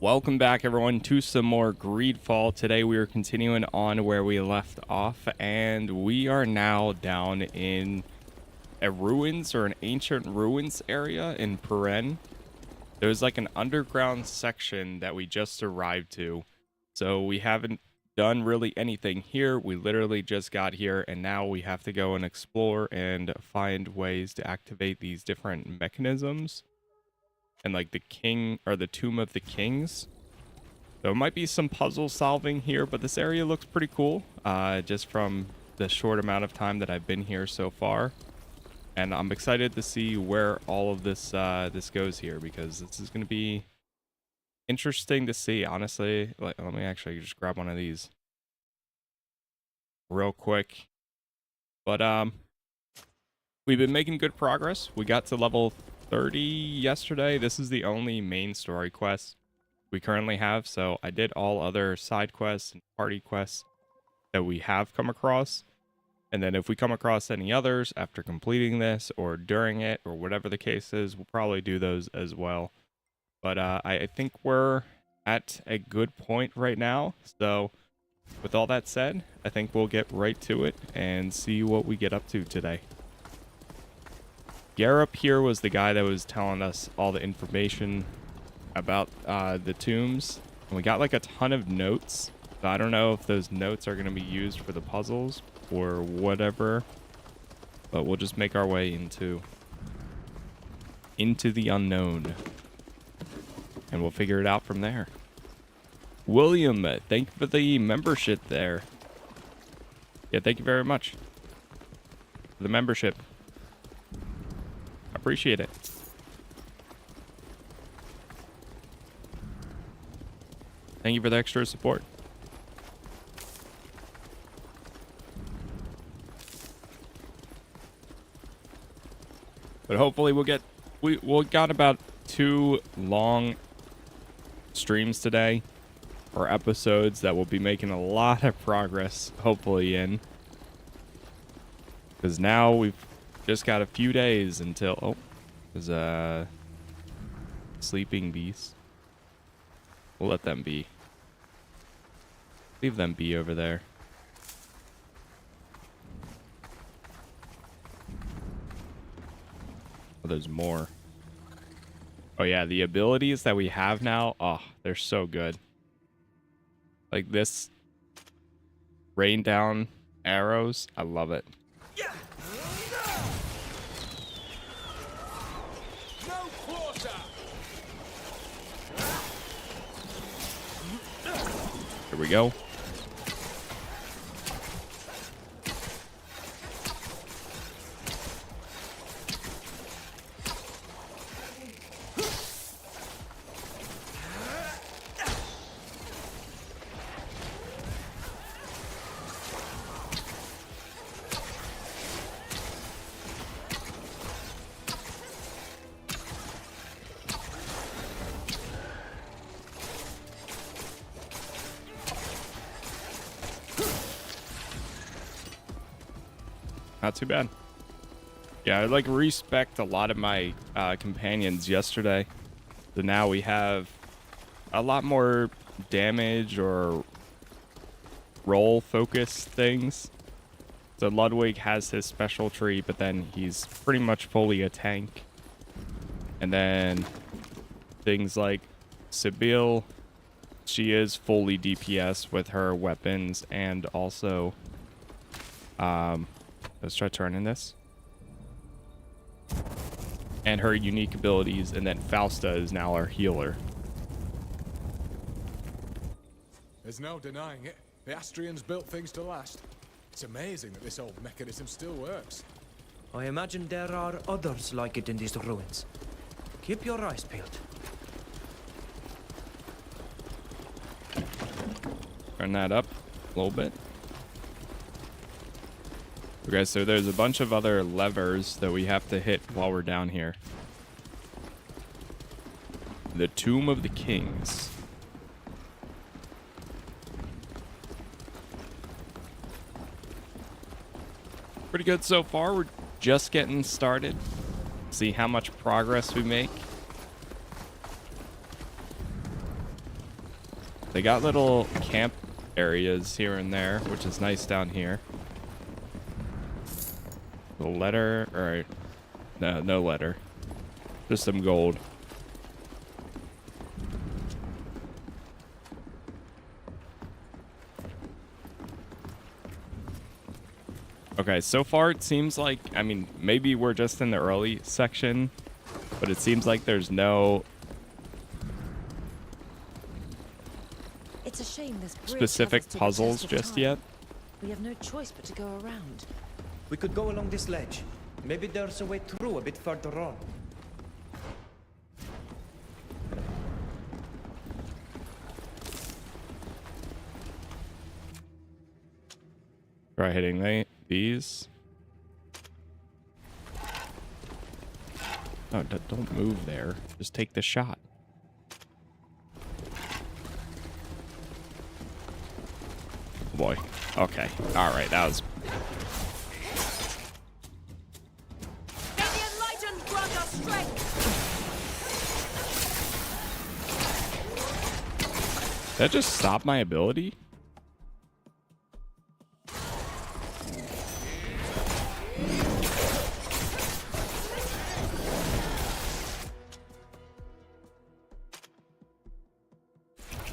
Welcome back, everyone, to some more GreedFall. Today we are continuing on where we left off, and we are now down in a ruins or an ancient ruins area in Peren. There's like an underground section that we just arrived to, so we haven't done really anything here. We literally just got here, and now we have to go and explore and find ways to activate these different mechanisms. And like the king or the tomb of the kings. So it might be some puzzle solving here, but this area looks pretty cool, just from the short amount of time that I've been here so far. And I'm excited to see where all of this this goes here, because this is going to be interesting to see, honestly. Let me actually just grab one of these real quick. But we've been making good progress. We got to level 30 yesterday. This is the only main story quest we currently have, so I did all other side quests and party quests that we have come across, and then if we come across any others after completing this or during it or whatever the case is, we'll probably do those as well. But I think we're at a good point right now, so with all that said, I think we'll get right to it and see what we get up to today. Garrup here was the guy that was telling us all the information about the tombs, and we got like a ton of notes, so I don't know if those notes are going to be used for the puzzles or whatever, but we'll just make our way into the unknown, and we'll figure it out from there. William, thank you for the membership there. Yeah, thank you very much for the membership. Appreciate it. Thank you for the extra support. But hopefully we'll got about 2 long streams today, or episodes, that we'll be making a lot of progress hopefully in, because now we've just got a few days until there's a sleeping beast. We'll let them be. Leave them be over there. Oh, there's more. Oh yeah, the abilities that we have now, oh, they're so good. Like this rain down arrows, I love it. Here we go. Not too bad. Yeah, I like respect a lot of my companions yesterday. So now we have a lot more damage or roll focused things. So Ludwig has his special tree, but then he's pretty much fully a tank. And then things like Sibyl, she is fully DPS with her weapons, and also let's try turning this. And her unique abilities, and then Fausta is now our healer. There's no denying it. The Astrians built things to last. It's amazing that this old mechanism still works. I imagine there are others like it in these ruins. Keep your eyes peeled. Turn that up a little bit. Okay, so there's a bunch of other levers that we have to hit while we're down here. The Tomb of the Kings. Pretty good so far. We're just getting started. See how much progress we make. They got little camp areas here and there, which is nice down here. The letter, or no letter. Just some gold. Okay, so far it seems like, I mean, maybe we're just in the early section, but it seems like there's no It's a shame this bridge specific hasn't stood the puzzles test of just time. yet. We have no choice but to go around. We could go along this ledge. Maybe there's a way through a bit further on. Try hitting these. Oh, don't move there. Just take the shot. Boy. Okay. All right. That was. May the enlightened grant us strength! That just stopped my ability?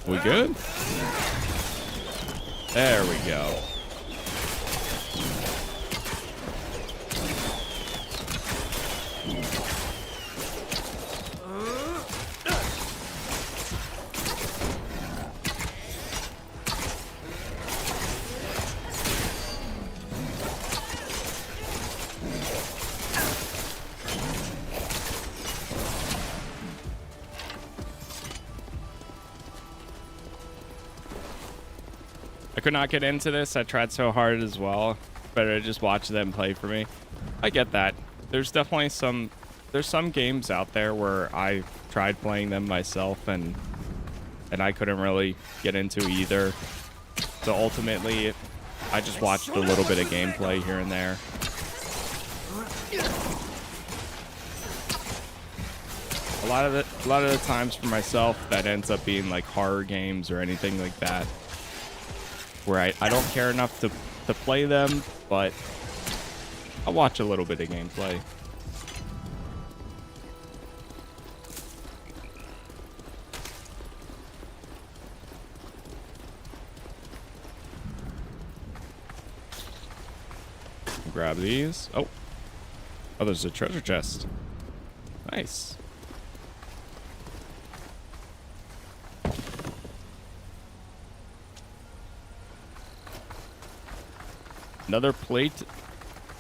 We good? There we go. I could not get into this. I tried so hard as well. Better to just watch them play for me. I get that. There's definitely there's some games out there where I tried playing them myself and I couldn't really get into either. So ultimately, I just watched a little bit of gameplay here and there. A lot of the times for myself, that ends up being like horror games or anything like that, where I don't care enough to play them, but I'll watch a little bit of gameplay. Grab these. Oh, there's a treasure chest. Nice. Another plate,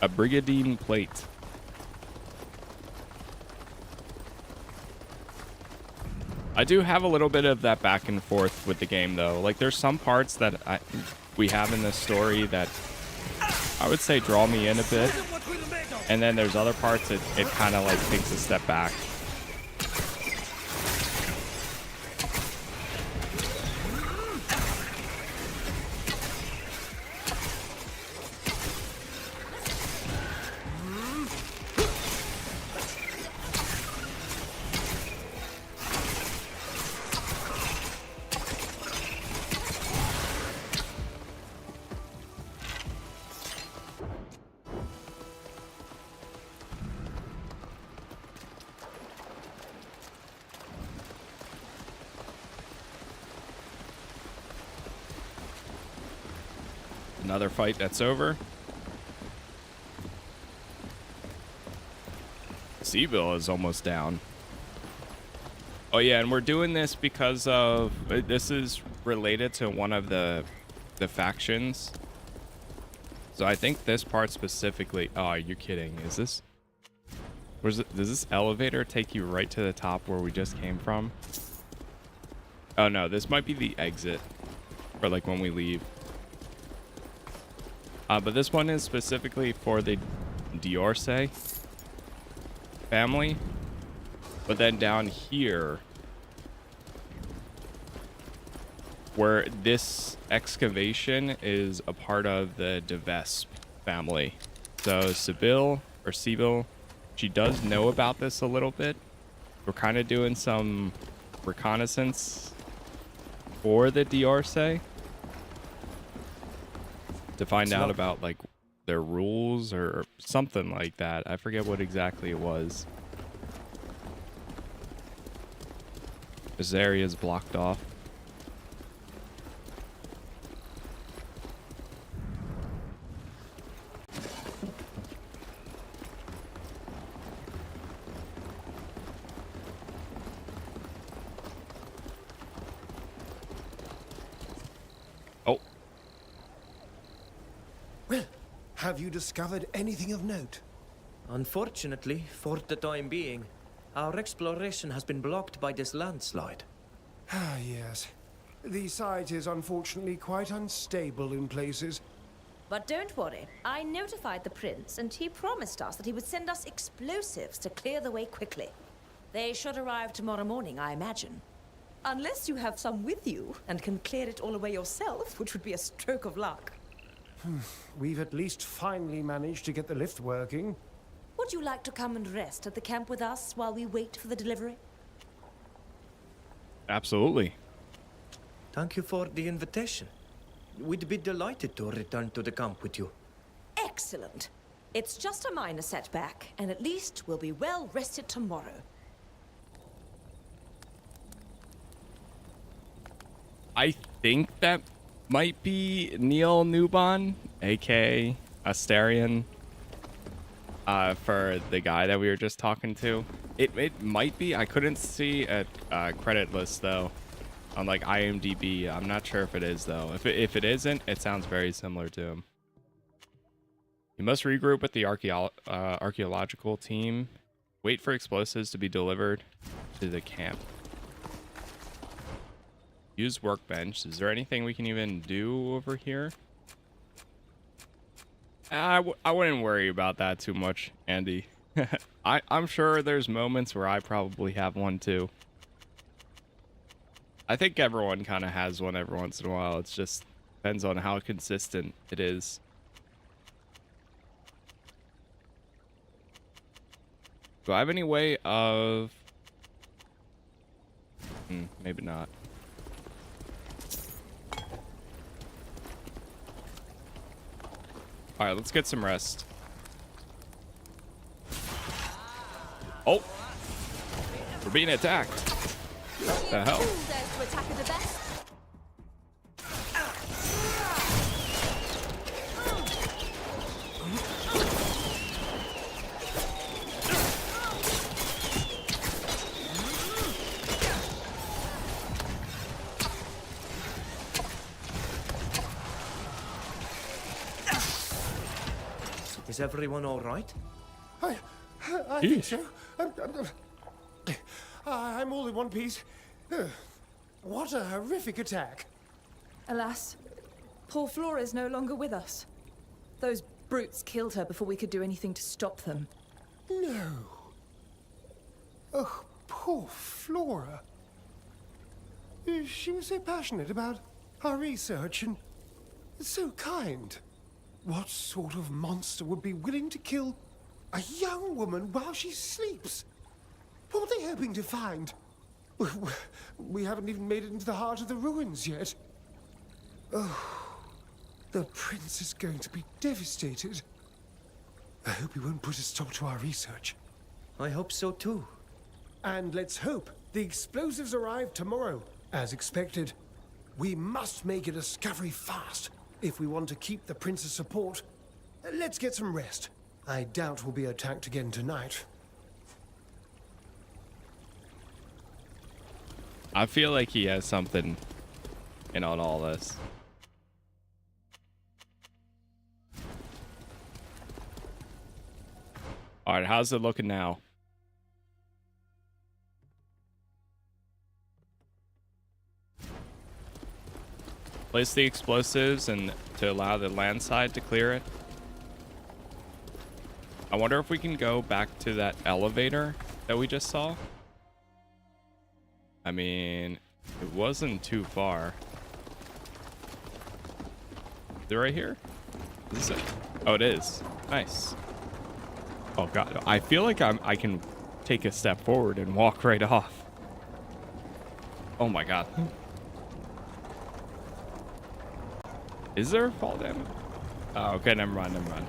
a brigadine plate. I do have a little bit of that back and forth with the game, though. Like, there's some parts that we have in this story that I would say draw me in a bit, and then there's other parts it kind of like takes a step back. Another fight that's over. Seabill is almost down. Oh yeah, and we're doing this because of this is related to one of the factions. So I think this part specifically. Oh, are you kidding? Is this? Does this elevator take you right to the top where we just came from? Oh no, this might be the exit, or like when we leave. But this one is specifically for the Diorce family. But then down here, where this excavation is a part of the DeVesp family. So Sibyl, she does know about this a little bit. We're kind of doing some reconnaissance or the Diorce to find out about like their rules or something like that. I forget what exactly it was. This area is blocked off. Oh, Well, have you discovered anything of note? Unfortunately, for the time being, our exploration has been blocked by this landslide. Ah, yes. The site is unfortunately quite unstable in places. But don't worry, I notified the prince and he promised us that he would send us explosives to clear the way quickly. They should arrive tomorrow morning, I imagine. Unless you have some with you and can clear it all away yourself, which would be a stroke of luck. We've at least finally managed to get the lift working. Would you like to come and rest at the camp with us while we wait for the delivery? absolutely. Thank you for the invitation. We'd be delighted to return to the camp with you. Excellent. It's just a minor setback, and at least we'll be well rested tomorrow. I think that might be Neil Newbon, aka Astarion, for the guy that we were just talking to. It might be. I couldn't see a credit list though on like IMDb. I'm not sure if it is though. If it isn't, it sounds very similar to him. You must regroup with the archaeological team. Wait for explosives to be delivered to the camp. Use workbench. Is there anything we can even do over here? I wouldn't worry about that too much, Andy. I'm sure there's moments where I probably have one too. I think everyone kind of has one every once in a while. It just depends on how consistent it is. Do I have any way of... maybe not. Alright, let's get some rest. Oh! We're being attacked. What the hell? Who dares to attack at the best? Is everyone all right? I think so. I'm all in one piece. What a horrific attack. Alas, poor Flora is no longer with us. Those brutes killed her before we could do anything to stop them. No. Oh, poor Flora. She was so passionate about our research and so kind. What sort of monster would be willing to kill a young woman while she sleeps? What were they hoping to find? We haven't even made it into the heart of the ruins yet. Oh, the prince is going to be devastated. I hope he won't put a stop to our research. I hope so too. And let's hope the explosives arrive tomorrow, as expected. We must make a discovery fast if we want to keep the prince's support. Let's get some rest. I doubt we'll be attacked again tonight. I feel like he has something in on all this. Alright, how's it looking now? Place the explosives and to allow the landslide to clear it. I wonder if we can go back to that elevator that we just saw. I mean, it wasn't too far. Is it right here? Is it? Oh, it is. Nice. Oh god, I feel like I can take a step forward and walk right off. Oh my god. Is there fall damage? Oh, okay, never mind, never mind.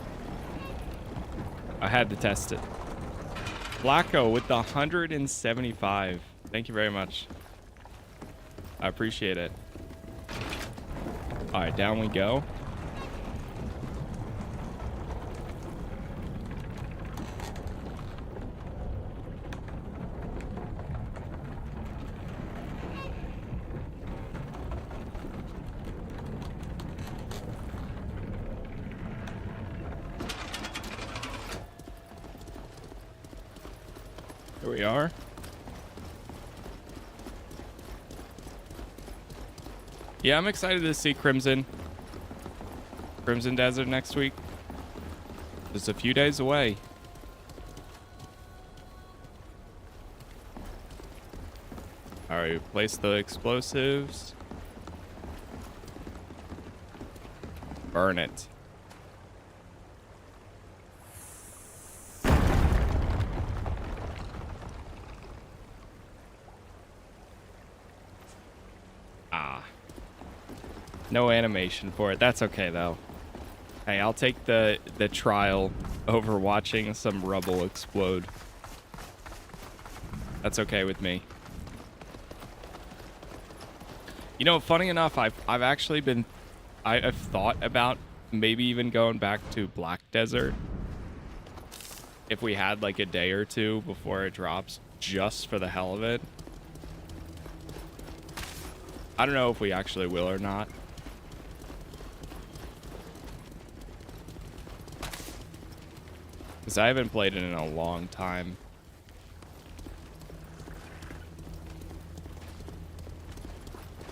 I had to test it. Blacko with the 175. Thank you very much. I appreciate it. All right, down we go. Here we are. Yeah, I'm excited to see Crimson Desert next week. Just a few days away. All right, place the explosives. Burn it. No animation for it. That's okay though. Hey, I'll take the trial over watching some rubble explode. That's okay with me. You know, funny enough, I've actually been I've thought about maybe even going back to Black Desert if we had like a day or two before it drops, just for the hell of it. I don't know if we actually will or not. Because I haven't played it in a long time.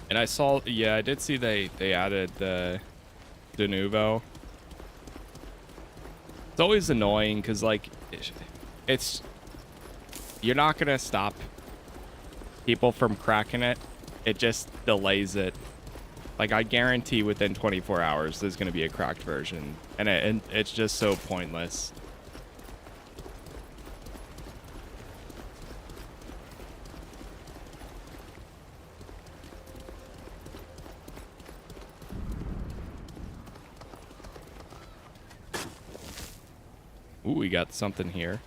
And I saw, yeah, I did see they added the de nouveau. It's always annoying because, like, it's... You're not going to stop people from cracking it. It just delays it. Like, I guarantee within 24 hours there's going to be a cracked version. And it's just so pointless. Ooh, we got something here.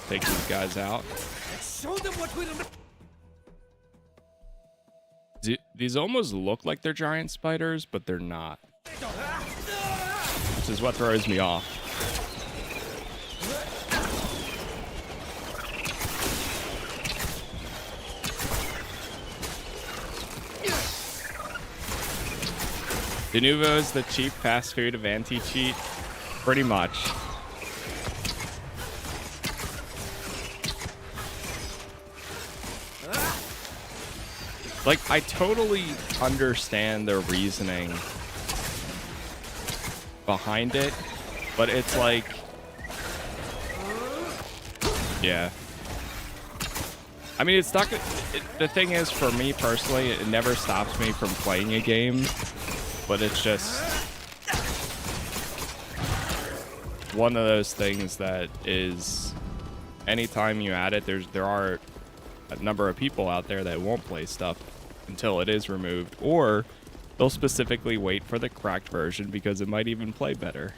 Take these guys out. Show them what we're... These almost look like they're giant spiders, but they're not. Which is what throws me off. De nouveau is the cheap fast food of anti-cheat, pretty much. Like, I totally understand their reasoning behind it, but it's like, yeah. I mean, it's not. The thing is, for me personally, it never stops me from playing a game. But it's just one of those things that is, anytime you add it, there are a number of people out there that won't play stuff until it is removed, or they'll specifically wait for the cracked version because it might even play better,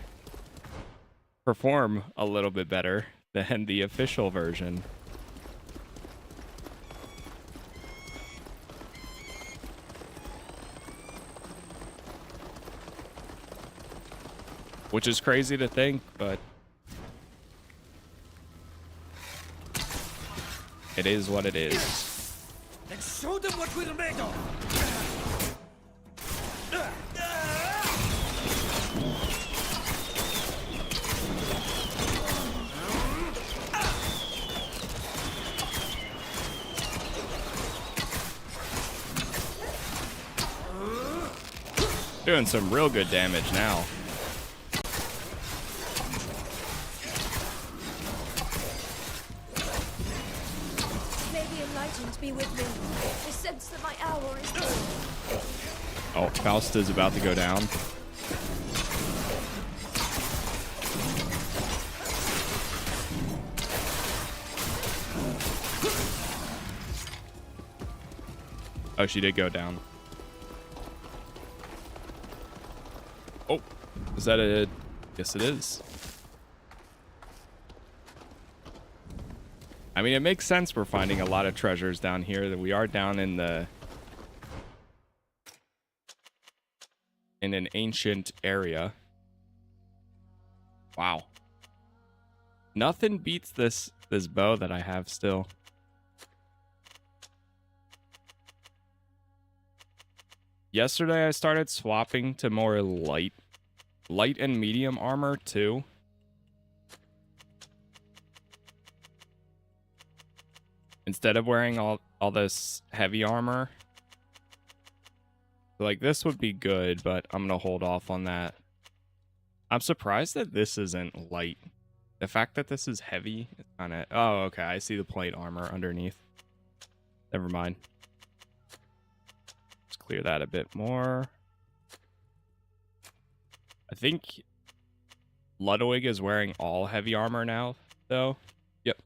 perform a little bit better than the official version. Which is crazy to think, but it is what it is. Let's show them what we're made of. Doing some real good damage now. Be with me. I sense that my hour is near. Oh, Fausta's about to go down. Oh, she did go down. Oh, is that a... Yes, it is. I mean, it makes sense we're finding a lot of treasures down here. That we are down in the... in an ancient area. Wow. Nothing beats this bow that I have still. Yesterday I started swapping to more light and medium armor too. Instead of wearing all this heavy armor. Like, this would be good, but I'm gonna hold off on that. I'm surprised that this isn't light. The fact that this is heavy is kind of... Oh, okay. I see the plate armor underneath. Never mind. Let's clear that a bit more. I think Ludwig is wearing all heavy armor now, though. Yep.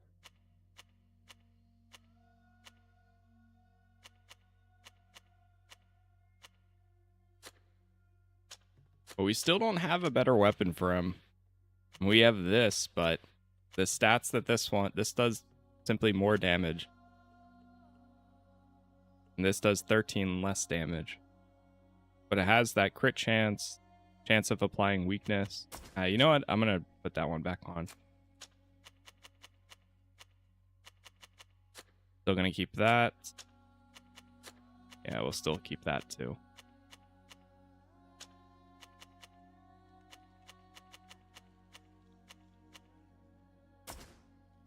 But we still don't have a better weapon for him. We have this, but the stats that this does simply more damage. And this does 13 less damage. But it has that crit chance of applying weakness. You know what? I'm going to put that one back on. Still going to keep that. Yeah, we'll still keep that too.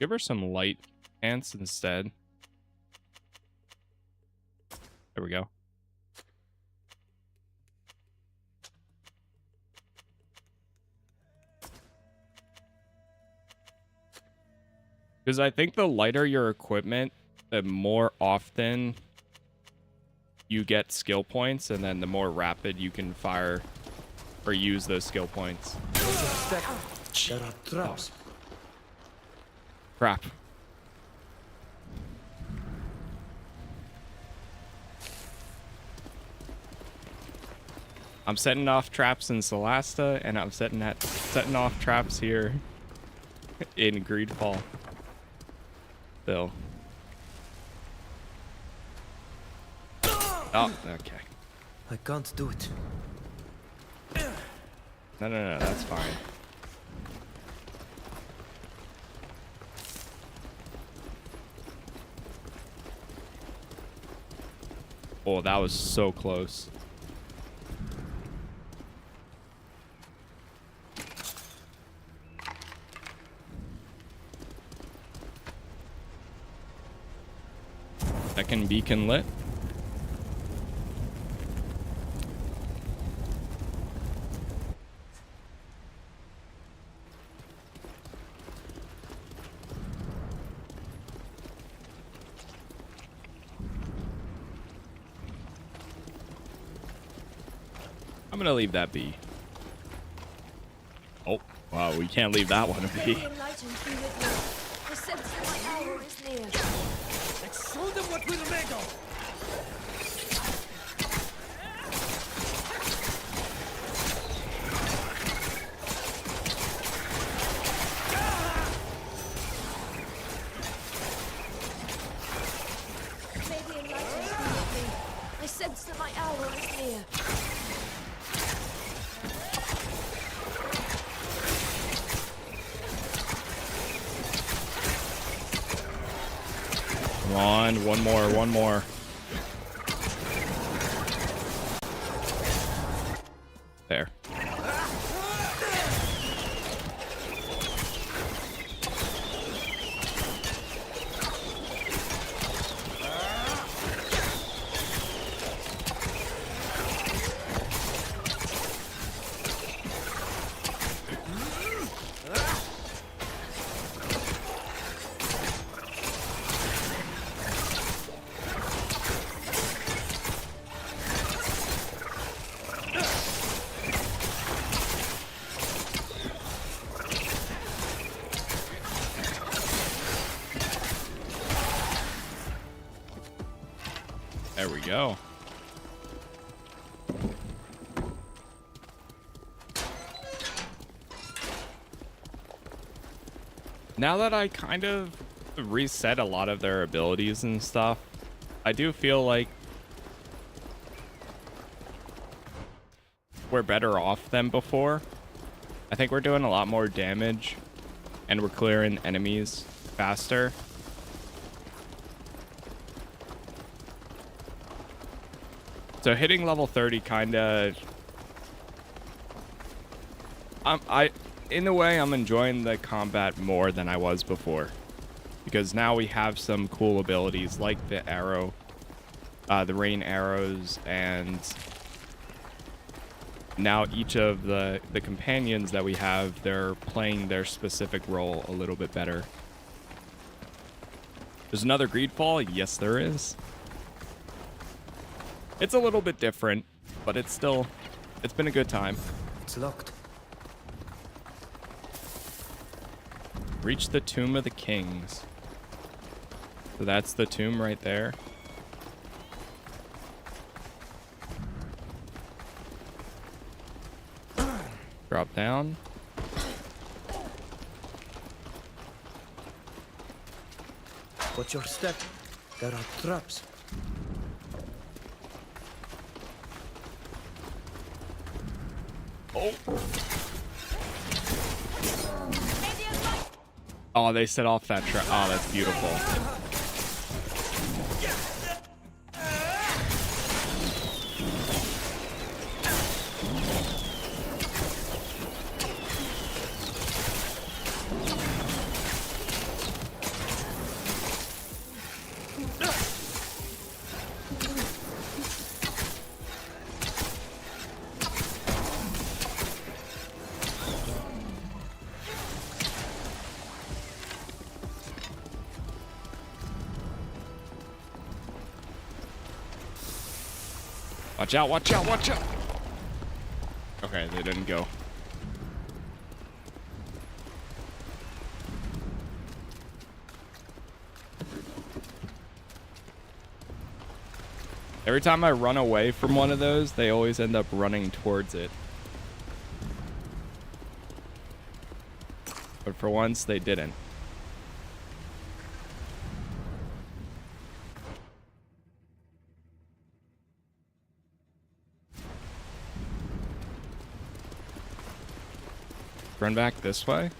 Give her some light pants instead. There we go. Because I think the lighter your equipment, the more often you get skill points, and then the more rapid you can fire or use those skill points. There are traps. Crap. I'm setting off traps in Solasta, and I'm setting off traps here in GreedFall. Still. Oh, okay. I can't do it. No, that's fine. Oh, that was so close. Second beacon lit. I'm gonna leave that be. Oh, wow, we can't leave that one be. The sense that my hour is near. Let's show them what we're made of! May the enlightened be with me. I sense that my hour is near. Come on, one more. There. There we go. Now that I kind of reset a lot of their abilities and stuff, I do feel like we're better off than before. I think we're doing a lot more damage and we're clearing enemies faster. So hitting level 30 kind of... in a way, I'm enjoying the combat more than I was before. Because now we have some cool abilities like the arrow, the rain arrows, and now each of the companions that we have, they're playing their specific role a little bit better. There's another GreedFall? Yes, there is. It's a little bit different, but it's been a good time. It's locked. Reach the Tomb of the Kings. So that's the tomb right there. Drop down. Watch your step. There are traps. Oh. Oh, they set off that trap. Oh, that's beautiful. Watch out, watch out, watch out! Okay, they didn't go. Every time I run away from one of those, they always end up running towards it. But for once, they didn't. Run back this way.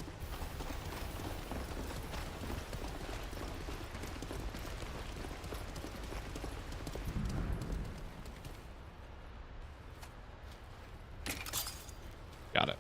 Got it.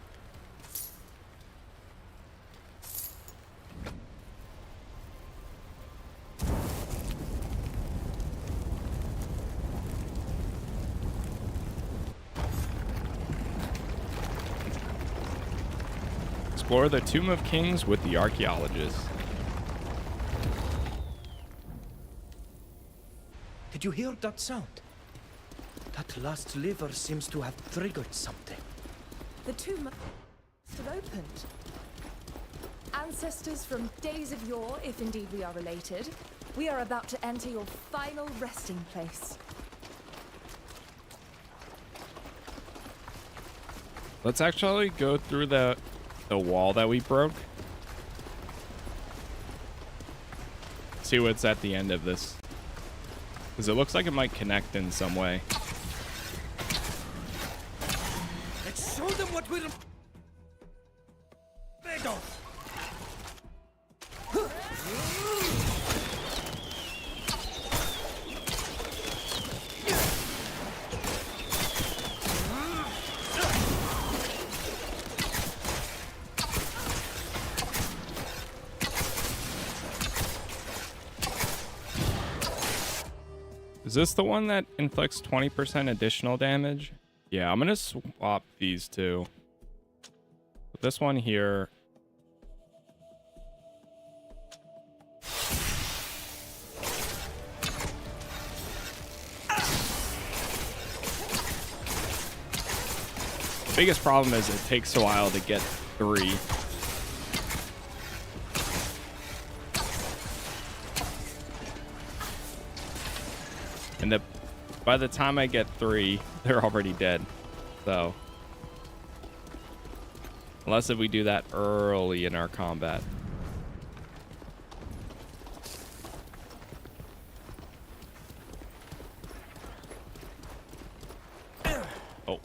Explore the Tomb of Kings with the archaeologists. Did you hear that sound? That last lever seems to have triggered something. The tomb must have opened. Ancestors from days of yore, if indeed we are related, we are about to enter your final resting place. Let's actually go through the wall that we broke. See what's at the end of this. Because it looks like it might connect in some way. Let's show them what we're made of. Is this the one that inflicts 20% additional damage? Yeah, I'm gonna swap these two. But this one here. Biggest problem is it takes a while to get 3. And By the time I get 3, they're already dead. So, unless if we do that early in our combat. Oh.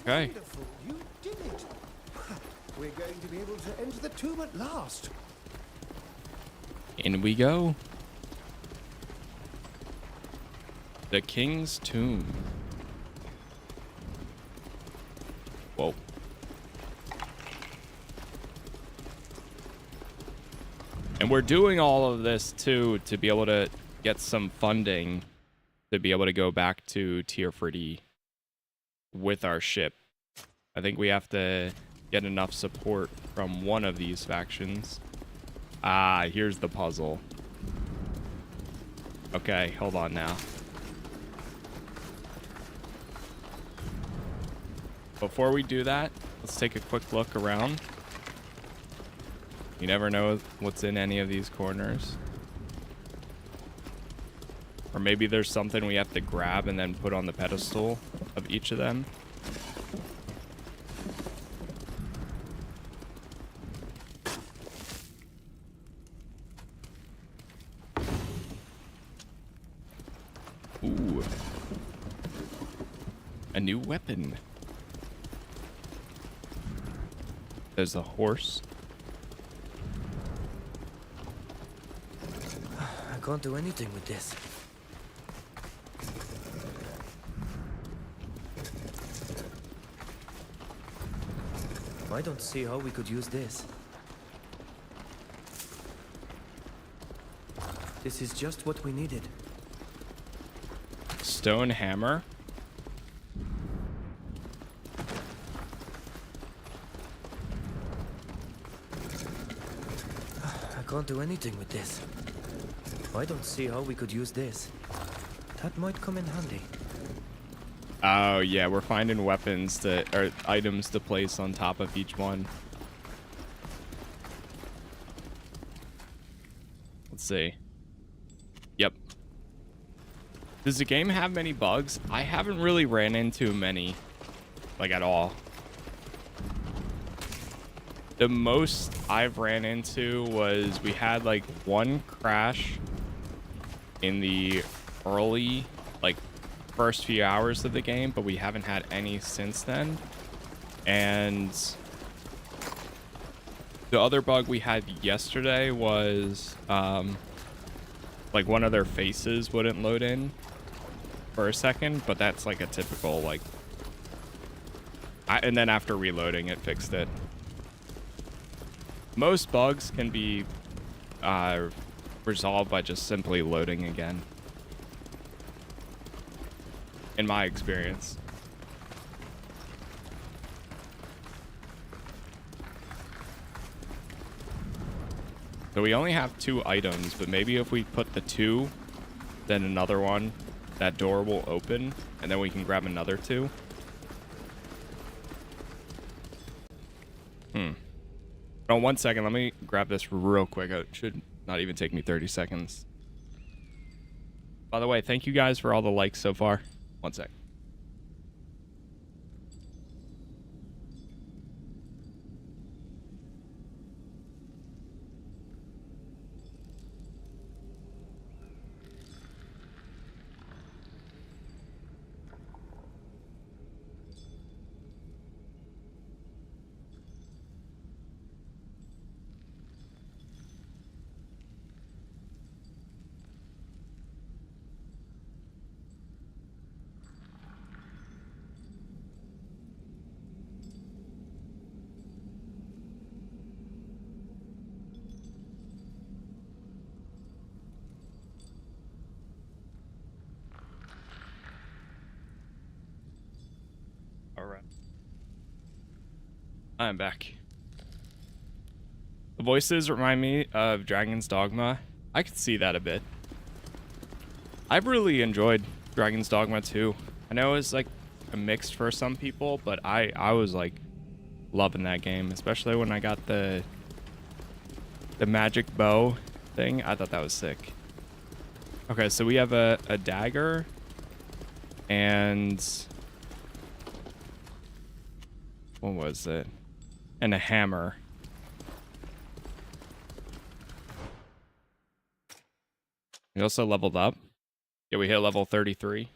Okay. Wonderful, you did it. We're going to be able to enter the tomb at last. In we go. The King's Tomb. Whoa. And we're doing all of this too to be able to get some funding to be able to go back to Teer Fradee with our ship. I think we have to get enough support from one of these factions. Ah, here's the puzzle. Okay, hold on now. Before we do that, let's take a quick look around. You never know what's in any of these corners. Or maybe there's something we have to grab and then put on the pedestal of each of them. Ooh. A new weapon. There's a horse. I can't do anything with this. I don't see how we could use this. This is just what we needed. Stone hammer. I can't do anything with this. I don't see how we could use this. That might come in handy. Oh yeah, we're finding weapons that or items to place on top of each one. Let's see. Yep. Does the game have many bugs? I haven't really ran into many, like at all. The most I've ran into was we had like one crash in the early, like first few hours of the game, but we haven't had any since then. And the other bug we had yesterday was like one of their faces wouldn't load in for a second, but that's like a typical like and then after reloading it fixed it. Most bugs can be resolved by just simply loading again, in my experience. So we only have 2 items, but maybe if we put the 2, then another one, that door will open, and then we can grab another 2. Oh, 1 second. Let me grab this real quick. It should not even take me 30 seconds. By the way, thank you guys for all the likes so far. 1 sec. Alright. I'm back. The voices remind me of Dragon's Dogma. I could see that a bit. I've really enjoyed Dragon's Dogma too. I know it's like a mixed for some people, but I was like loving that game, especially when I got the magic bow thing. I thought that was sick. Okay, so we have a dagger and what was it? And a hammer. We also leveled up. Yeah, we hit level 33.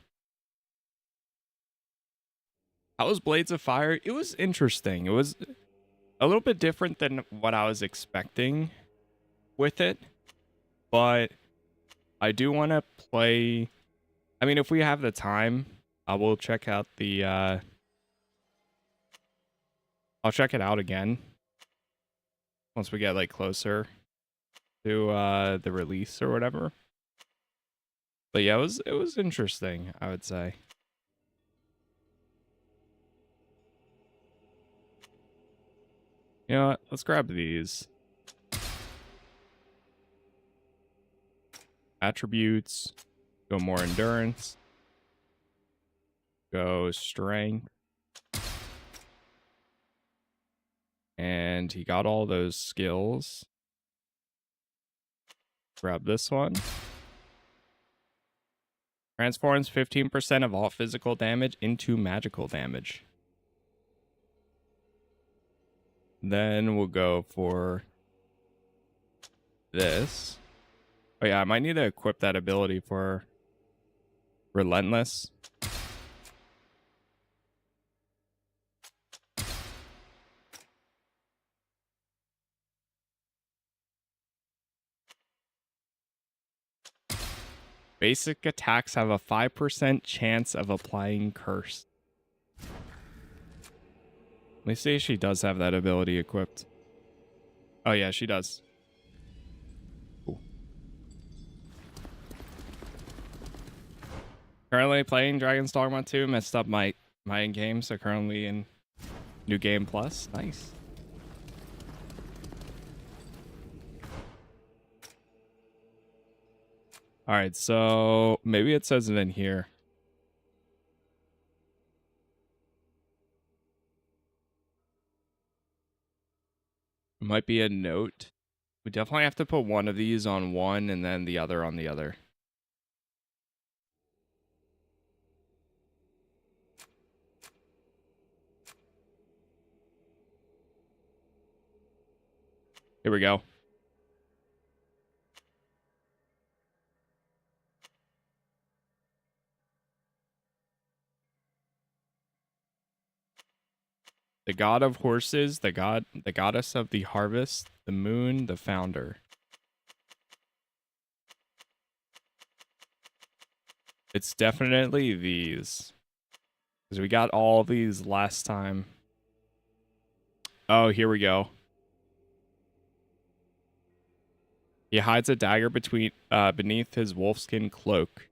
How was Blades of Fire? It was interesting. It was a little bit different than what I was expecting with it. But I do want to play. I mean, if we have the time, I will check out the I'll check it out again once we get like closer to the release or whatever. But yeah, it was interesting, I would say. You know what? Let's grab these. Attributes. Go more endurance. Go strength. And he got all those skills. Grab this one. Transforms 15% of all physical damage into magical damage. Then we'll go for this. Oh yeah, I might need to equip that ability for Relentless. Basic attacks have a 5% chance of applying curse. Let me see if she does have that ability equipped. Oh yeah, she does. Cool. Currently playing Dragon's Dogma 2. Messed up my in-game, so currently in New Game Plus. Nice. Alright, so maybe it says it in here. It might be a note. We definitely have to put one of these on one and then the other on the other. Here we go. The god of horses, the goddess of the harvest, the moon, the founder. It's definitely these. Because we got all these last time. Oh, here we go. He hides a dagger beneath his wolfskin cloak.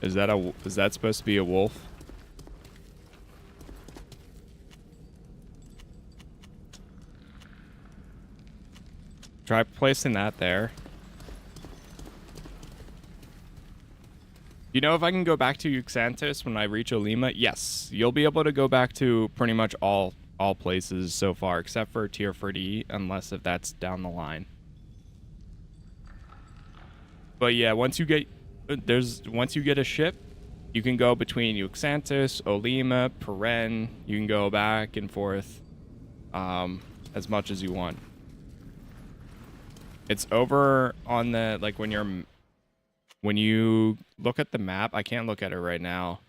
Is that supposed to be a wolf? Try placing that there. You know, if I can go back to Xanthus when I reach Olima, yes, you'll be able to go back to pretty much all places so far, except for Teer Fradee, unless if that's down the line. But yeah, once you get a ship, you can go between Xanthus, Olima, Peren. You can go back and forth as much as you want. It's over on the, like, when you look at the map. I can't look at it right now.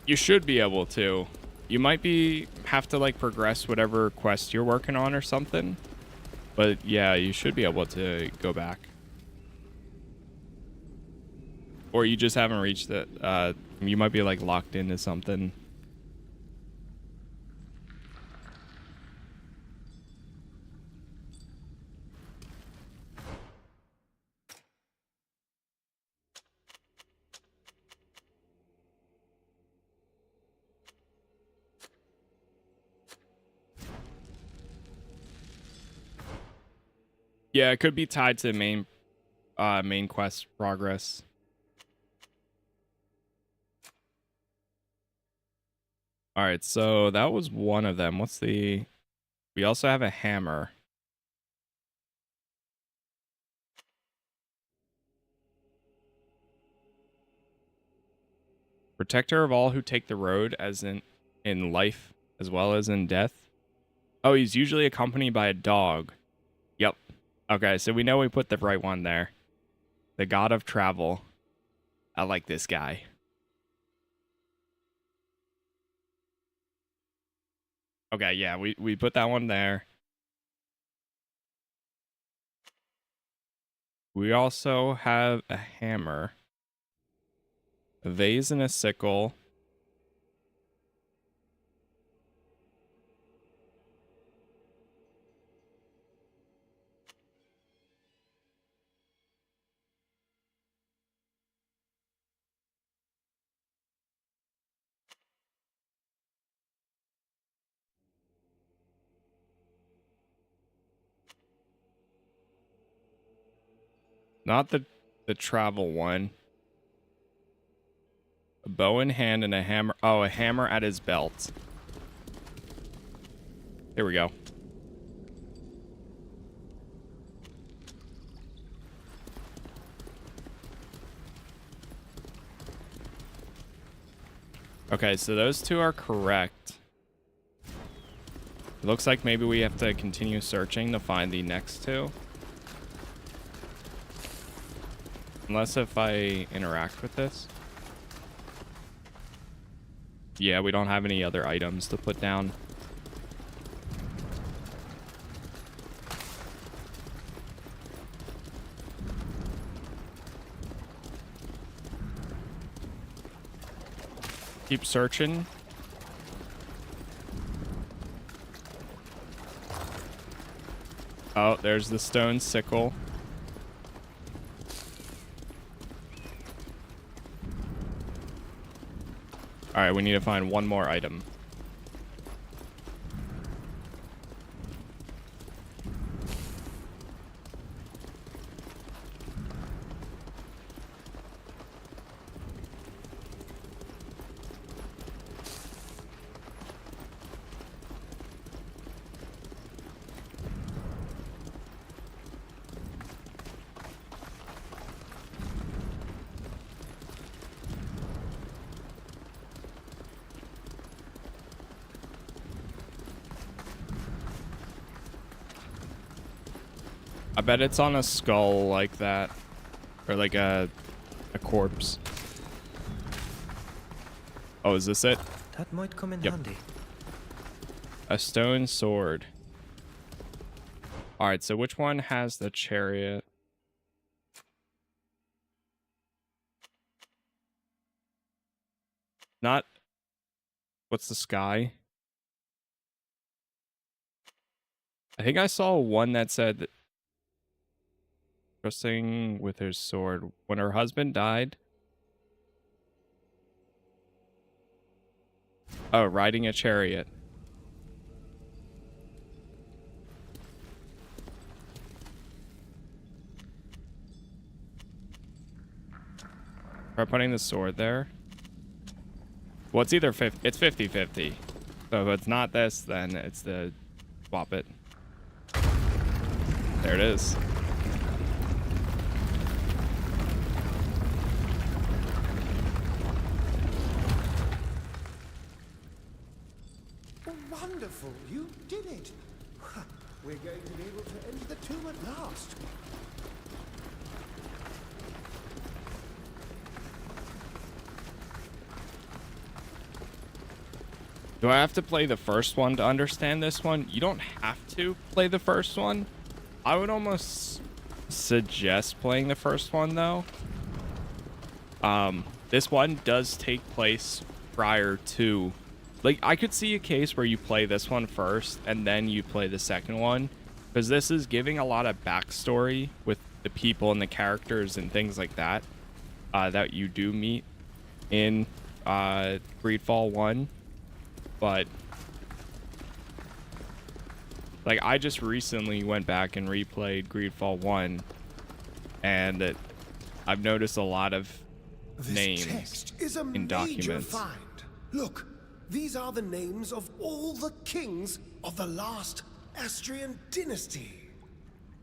You should be able to. You might have to like progress whatever quest you're working on or something. But yeah, you should be able to go back. Or you just haven't reached it. You might be like locked into something. Yeah, it could be tied to main quest progress. All right, so that was one of them. What's the... We also have a hammer. Protector of all who take the road, as in life as well as in death. Oh, he's usually accompanied by a dog. Yep. Okay, so we know we put the right one there. The god of travel. I like this guy. Okay, yeah, we put that one there. We also have a hammer, a vase and a sickle. Not the travel one. A bow in hand and a hammer. Oh, a hammer at his belt. Here we go. Okay, so those two are correct. It looks like maybe we have to continue searching to find the next two. Unless if I interact with this. Yeah, we don't have any other items to put down. Keep searching. Oh, there's the stone sickle. All right, we need to find one more item. I bet it's on a skull like that. Or like a corpse. Oh, is this it? That might come in Yep. handy. A stone sword. Alright, so which one has the chariot? Not... What's the sky? I think I saw one that said... Trusting with her sword. When her husband died... Oh, riding a chariot. Try putting the sword there. Well, it's either 50, it's 50-50. So if it's not this, then it's the swap it. There it is. Wonderful, you did it. We're going to be able to enter the tomb at last. Do I have to play the first one to understand this one? You don't have to play the first one. I would almost suggest playing the first one, though. This one does take place prior to... Like, I could see a case where you play this one first and then you play the second one. Because this is giving a lot of backstory with the people and the characters and things like that. That you do meet in GreedFall 1. But Like, I just recently went back and replayed GreedFall 1, and I've noticed a lot of This names text is a in major documents. find. Look, these are the names of all the kings of the last Astrian dynasty.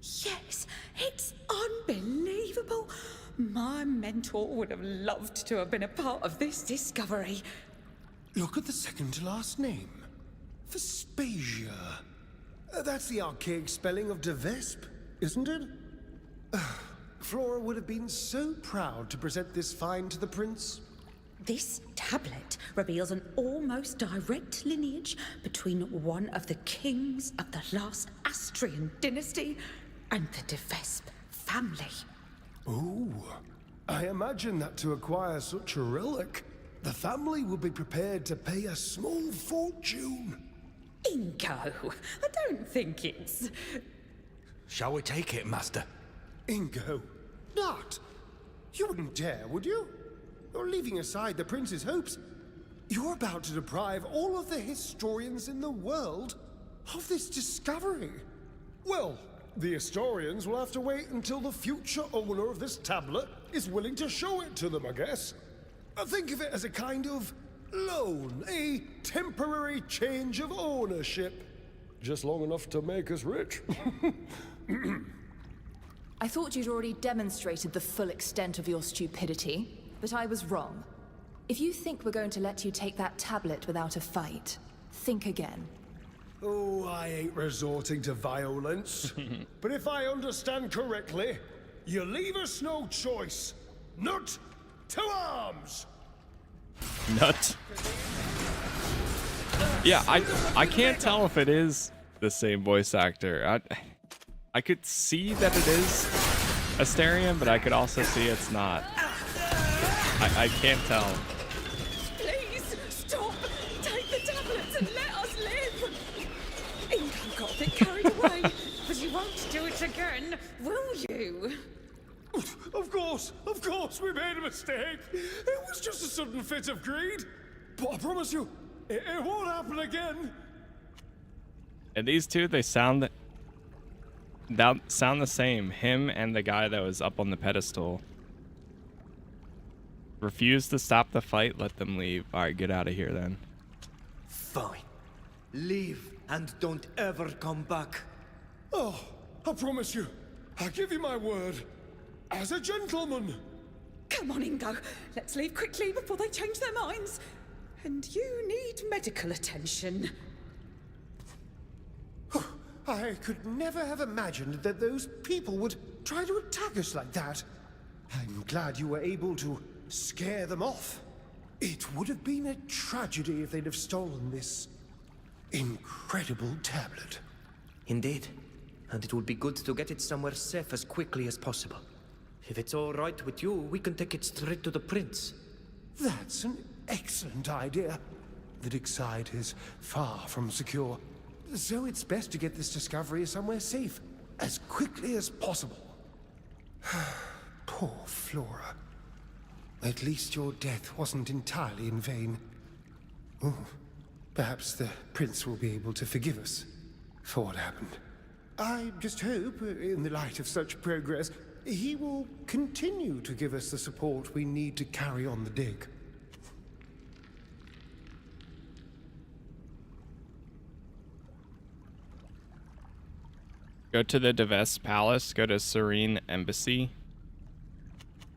Yes, it's unbelievable. My mentor would have loved to have been a part of this discovery. Look at the second to last name. Vespasia. That's the archaic spelling of Devesp, isn't it? Flora would have been so proud to present this find to the prince. This tablet reveals an almost direct lineage between one of the kings of the last Astrian dynasty and the Devesp family. Ooh, I imagine that to acquire such a relic, the family will be prepared to pay a small fortune. Ingo, I don't think it's... Shall we take it, Master? Ingo, not. You wouldn't dare, would you? You're leaving aside the prince's hopes. You're about to deprive all of the historians in the world of this discovery. Well, the historians will have to wait until the future owner of this tablet is willing to show it to them, I guess. Think of it as a kind of loan, a temporary change of ownership. Just long enough to make us rich. I thought you'd already demonstrated the full extent of your stupidity, but I was wrong. If you think we're going to let you take that tablet without a fight, think again. Oh, I ain't resorting to violence. But if I understand correctly, you leave us no choice. Nut to arms! Nut. Yeah, I can't tell if it is the same voice actor. I could see that it is Astarion, but I could also see it's not. I can't tell. Please, stop! Take the tablets and let us live! Ingo got a bit carried away, but you won't do it again, will you? Of course, we made a mistake. It was just a sudden fit of greed. But I promise you, it won't happen again. And these two, they sound the same. Him and the guy that was up on the pedestal. Refuse to stop the fight, let them leave. Alright, get out of here then. Fine. Leave and don't ever come back. Oh, I promise you. I give you my word. As a gentleman. Come on, Ingo. Let's leave quickly before they change their minds. And you need medical attention. I could never have imagined that those people would try to attack us like that. I'm glad you were able to scare them off. It would have been a tragedy if they'd have stolen this incredible tablet. Indeed. And it would be good to get it somewhere safe as quickly as possible. If it's all right with you, we can take it straight to the prince. That's an excellent idea. The dig site is far from secure, so it's best to get this discovery somewhere safe as quickly as possible. Poor Flora. At least your death wasn't entirely in vain. Oh, perhaps the prince will be able to forgive us for what happened. I just hope, in the light of such progress, he will continue to give us the support we need to carry on the dig. Go to the Devesp Palace, go to Serene Embassy.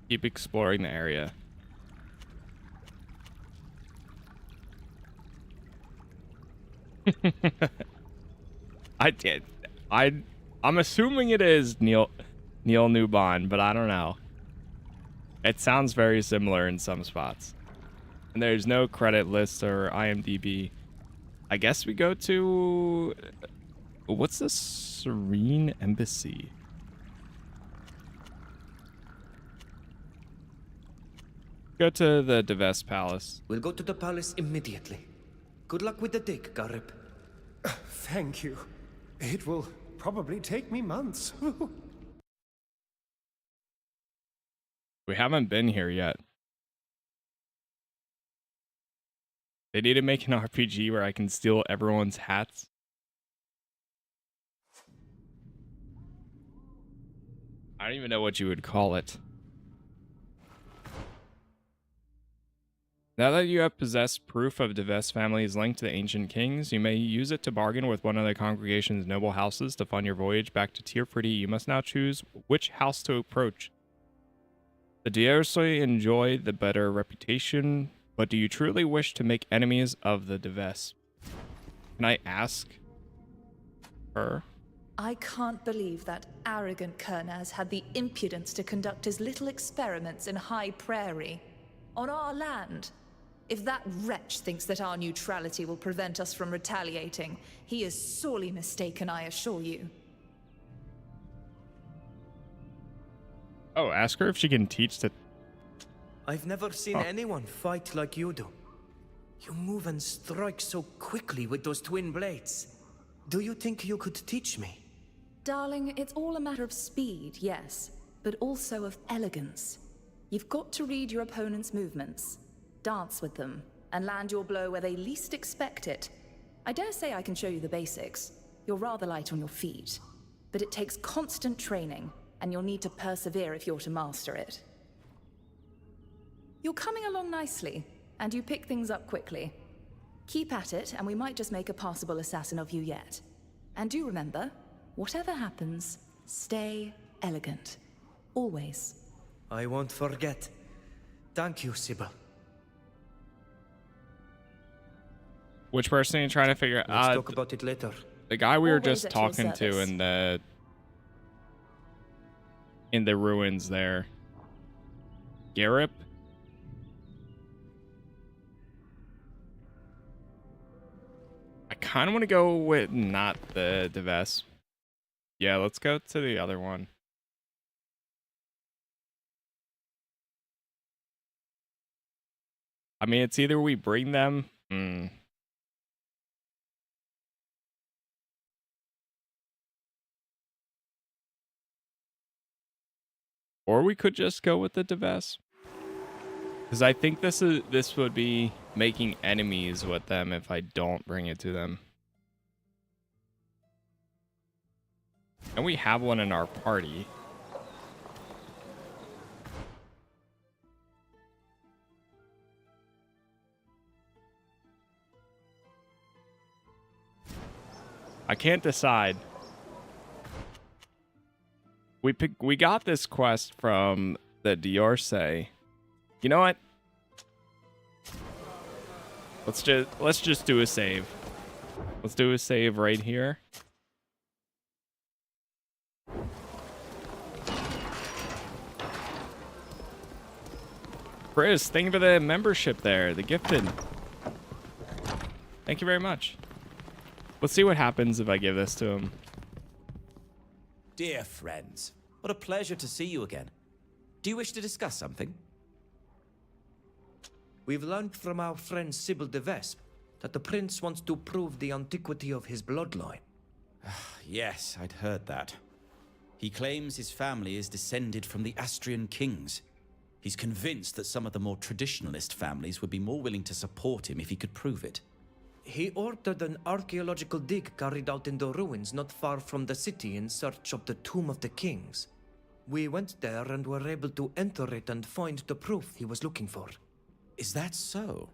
Keep exploring the area. I'm assuming it is Neil Newbon, but I don't know. It sounds very similar in some spots. And there's no credit list or IMDb. I guess we go to... What's the Serene Embassy? Go to the Devesp Palace. We'll go to the palace immediately. Good luck with the dig, Garib. Thank you. It will probably take me months. We haven't been here yet. They need to make an RPG where I can steal everyone's hats. I don't even know what you would call it. Now that you have possessed proof of Devest family's link to the ancient kings, you may use it to bargain with one of the congregation's noble houses to fund your voyage back to Teer Fradee. You must now choose which house to approach. The Diorsoi enjoy the better reputation, but do you truly wish to make enemies of the Devest? Can I ask her? I can't believe that arrogant Kernaz had the impudence to conduct his little experiments in High Prairie. On our land. If that wretch thinks that our neutrality will prevent us from retaliating, he is sorely mistaken, I assure you. Oh, ask her if she can teach the... I've never seen anyone fight like you do. You move and strike so quickly with those twin blades. Do you think you could teach me? Darling, it's all a matter of speed, yes, but also of elegance. You've got to read your opponent's movements, dance with them, and land your blow where they least expect it. I dare say I can show you the basics. You're rather light on your feet. But it takes constant training, and you'll need to persevere if you're to master it. You're coming along nicely, and you pick things up quickly. Keep at it, and we might just make a passable assassin of you yet. And do remember, whatever happens, stay elegant. Always. I won't forget. Thank you, Sybil. Which person are you trying to figure Let's out? talk about it later. The guy we were Always just at your talking to service. in the ruins there. Garrip? I kind of want to go with not the Devest. Yeah, let's go to the other one. I mean, it's either we bring them... Or we could just go with the Devest. Because I think this would be making enemies with them if I don't bring it to them. And we have one in our party. I can't decide. We got this quest from the Diorsoi. You know what? Let's just do a save. Let's do a save right here. Chris, thank you for the membership there, the gifted. Thank you very much. Let's see what happens if I give this to him. Dear friends, what a pleasure to see you again. Do you wish to discuss something? We've learned from our friend Sybil de Vesp that the prince wants to prove the antiquity of his bloodline. Yes, I'd heard that. He claims his family is descended from the Astrian kings. He's convinced that some of the more traditionalist families would be more willing to support him if he could prove it. He ordered an archaeological dig carried out in the ruins not far from the city in search of the Tomb of the Kings. We went there and were able to enter it and find the proof he was looking for. Is that so?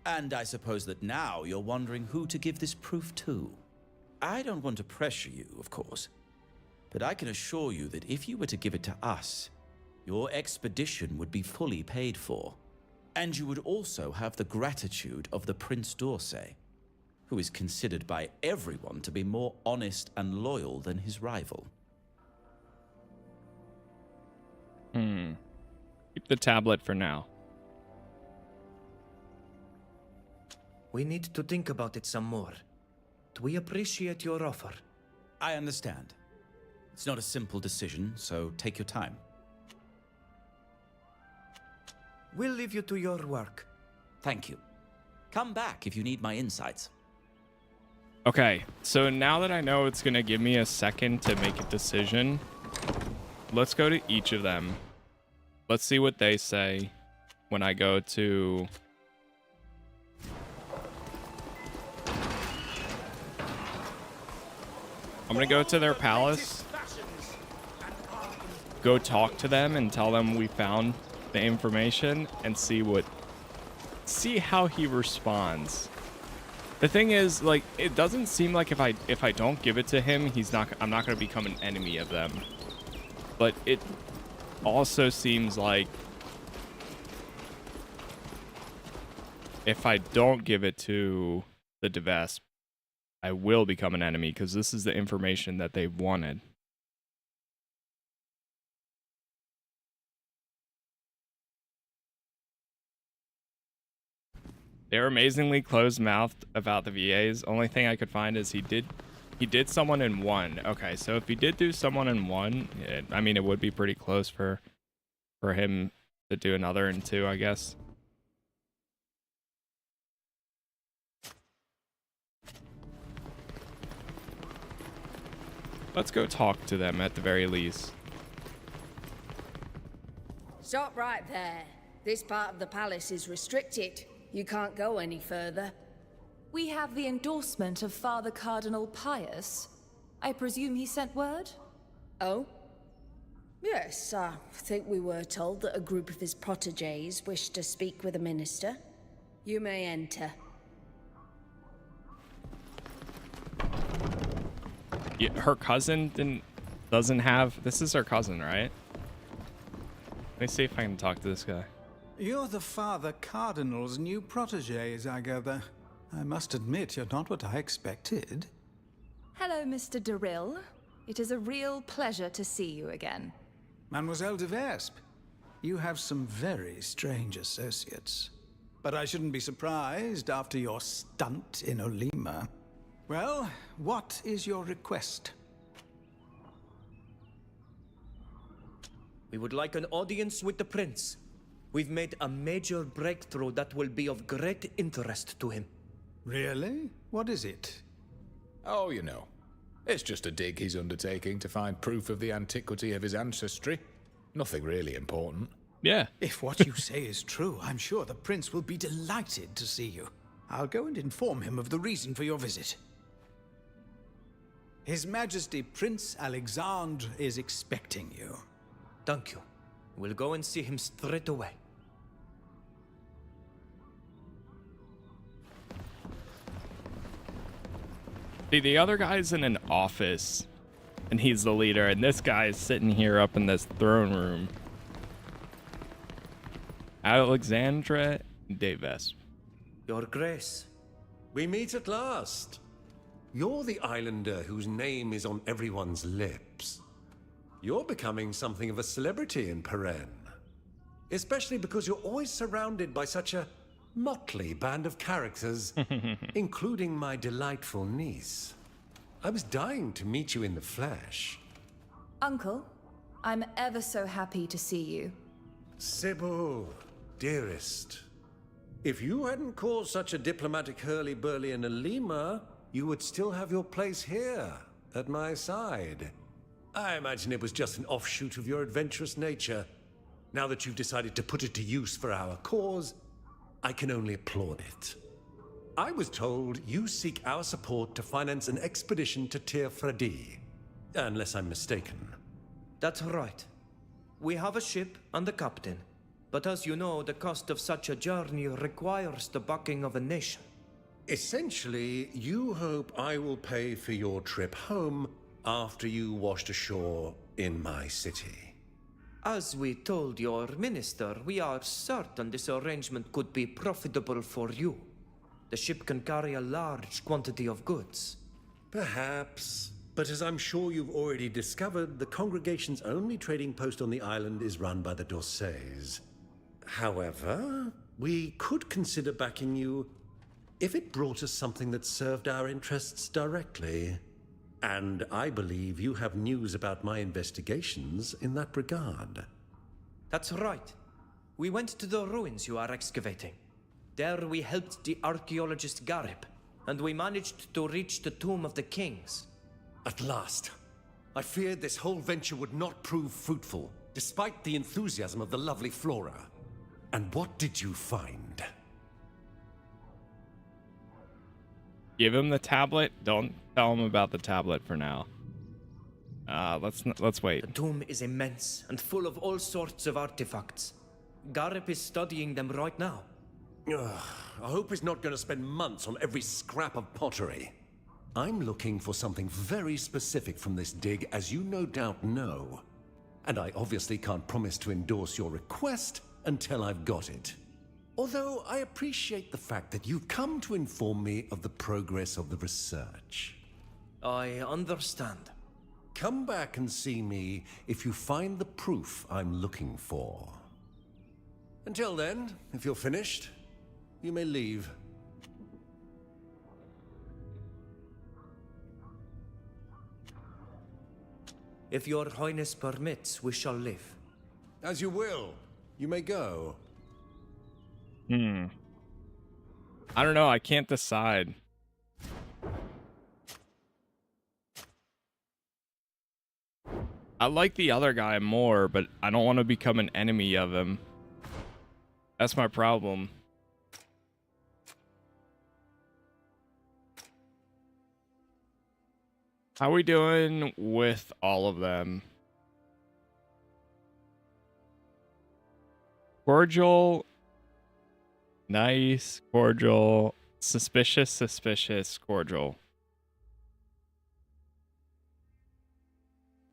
And I suppose that now you're wondering who to give this proof to. I don't want to pressure you, of course, but I can assure you that if you were to give it to us, your expedition would be fully paid for. And you would also have the gratitude of the Prince d'Orsay, who is considered by everyone to be more honest and loyal than his rival. Keep the tablet for now. We need to think about it some more. We appreciate your offer. I understand. It's not a simple decision, so take your time. We'll leave you to your work. Thank you. Come back if you need my insights. Okay, so now that I know it's going to give me a second to make a decision, let's go to each of them. Let's see what they say when I go to... I'm going to go to their palace. go talk to them and tell them we found the information and see how he responds. The thing is, like, it doesn't seem like if I don't give it to him, I'm not going to become an enemy of them. But it also seems like if I don't give it to the Devesp, I will become an enemy because this is the information that they wanted. They're amazingly closed-mouthed about the VAs. Only thing I could find is he did someone in one. Okay, so if he did do someone in one, I mean, it would be pretty close for him to do another in two, I guess. Let's go talk to them at the very least. Stop right there. This part of the palace is restricted. You can't go any further. We have the endorsement of Father Cardinal Pius. I presume he sent word? Oh? Yes, I think we were told that a group of his protégés wished to speak with a minister. You may enter. Yeah, her cousin doesn't have... This is her cousin, right? Let me see if I can talk to this guy. You're the Father Cardinal's new protégés, I gather. I must admit, you're not what I expected. Hello, Mr. Durrill. It is a real pleasure to see you again. Mademoiselle de Vesp, you have some very strange associates. But I shouldn't be surprised after your stunt in Olima. Well, what is your request? We would like an audience with the prince. We've made a major breakthrough that will be of great interest to him. Really? What is it? Oh, you know. It's just a dig he's undertaking to find proof of the antiquity of his ancestry. Nothing really important. Yeah. If what you say is true, I'm sure the prince will be delighted to see you. I'll go and inform him of the reason for your visit. His Majesty Prince Alexandre is expecting you. Thank you. We'll go and see him straight away. See, the other guy's in an office, and he's the leader, and this guy's sitting here up in this throne room. Alexandre de Vesp. Your Grace, we meet at last. You're the islander whose name is on everyone's lips. You're becoming something of a celebrity in Peren. Especially because you're always surrounded by such a motley band of characters, including my delightful niece. I was dying to meet you in the flesh. Uncle, I'm ever so happy to see you. Sybil, dearest. If you hadn't caused such a diplomatic hurly-burly in Olima, you would still have your place here, at my side. I imagine it was just an offshoot of your adventurous nature. Now that you've decided to put it to use for our cause, I can only applaud it. I was told you seek our support to finance an expedition to Teer Fradee, unless I'm mistaken. That's right. We have a ship and a captain, but as you know, the cost of such a journey requires the backing of a nation. Essentially, you hope I will pay for your trip home after you washed ashore in my city. As we told your minister, we are certain this arrangement could be profitable for you. The ship can carry a large quantity of goods. Perhaps, but as I'm sure you've already discovered, the congregation's only trading post on the island is run by the Dorsays. However, we could consider backing you if it brought us something that served our interests directly. And I believe you have news about my investigations in that regard. That's right. We went to the ruins you are excavating. There we helped the archaeologist Garib, and we managed to reach the tomb of the kings. At last. I feared this whole venture would not prove fruitful, despite the enthusiasm of the lovely Flora. And what did you find? Give him the tablet. Don't tell him about the tablet for now. Let's wait. The tomb is immense and full of all sorts of artifacts. Garip is studying them right now. Ugh, I hope he's not going to spend months on every scrap of pottery. I'm looking for something very specific from this dig, as you no doubt know. And I obviously can't promise to endorse your request until I've got it. Although I appreciate the fact that you've come to inform me of the progress of the research. I understand. Come back and see me if you find the proof I'm looking for. Until then, if you're finished, you may leave. If your highness permits, we shall live. As you will. You may go. I don't know. I can't decide. I like the other guy more, but I don't want to become an enemy of him. That's my problem. How are we doing with all of them? Cordial. Nice. Cordial. Suspicious. Suspicious. Cordial.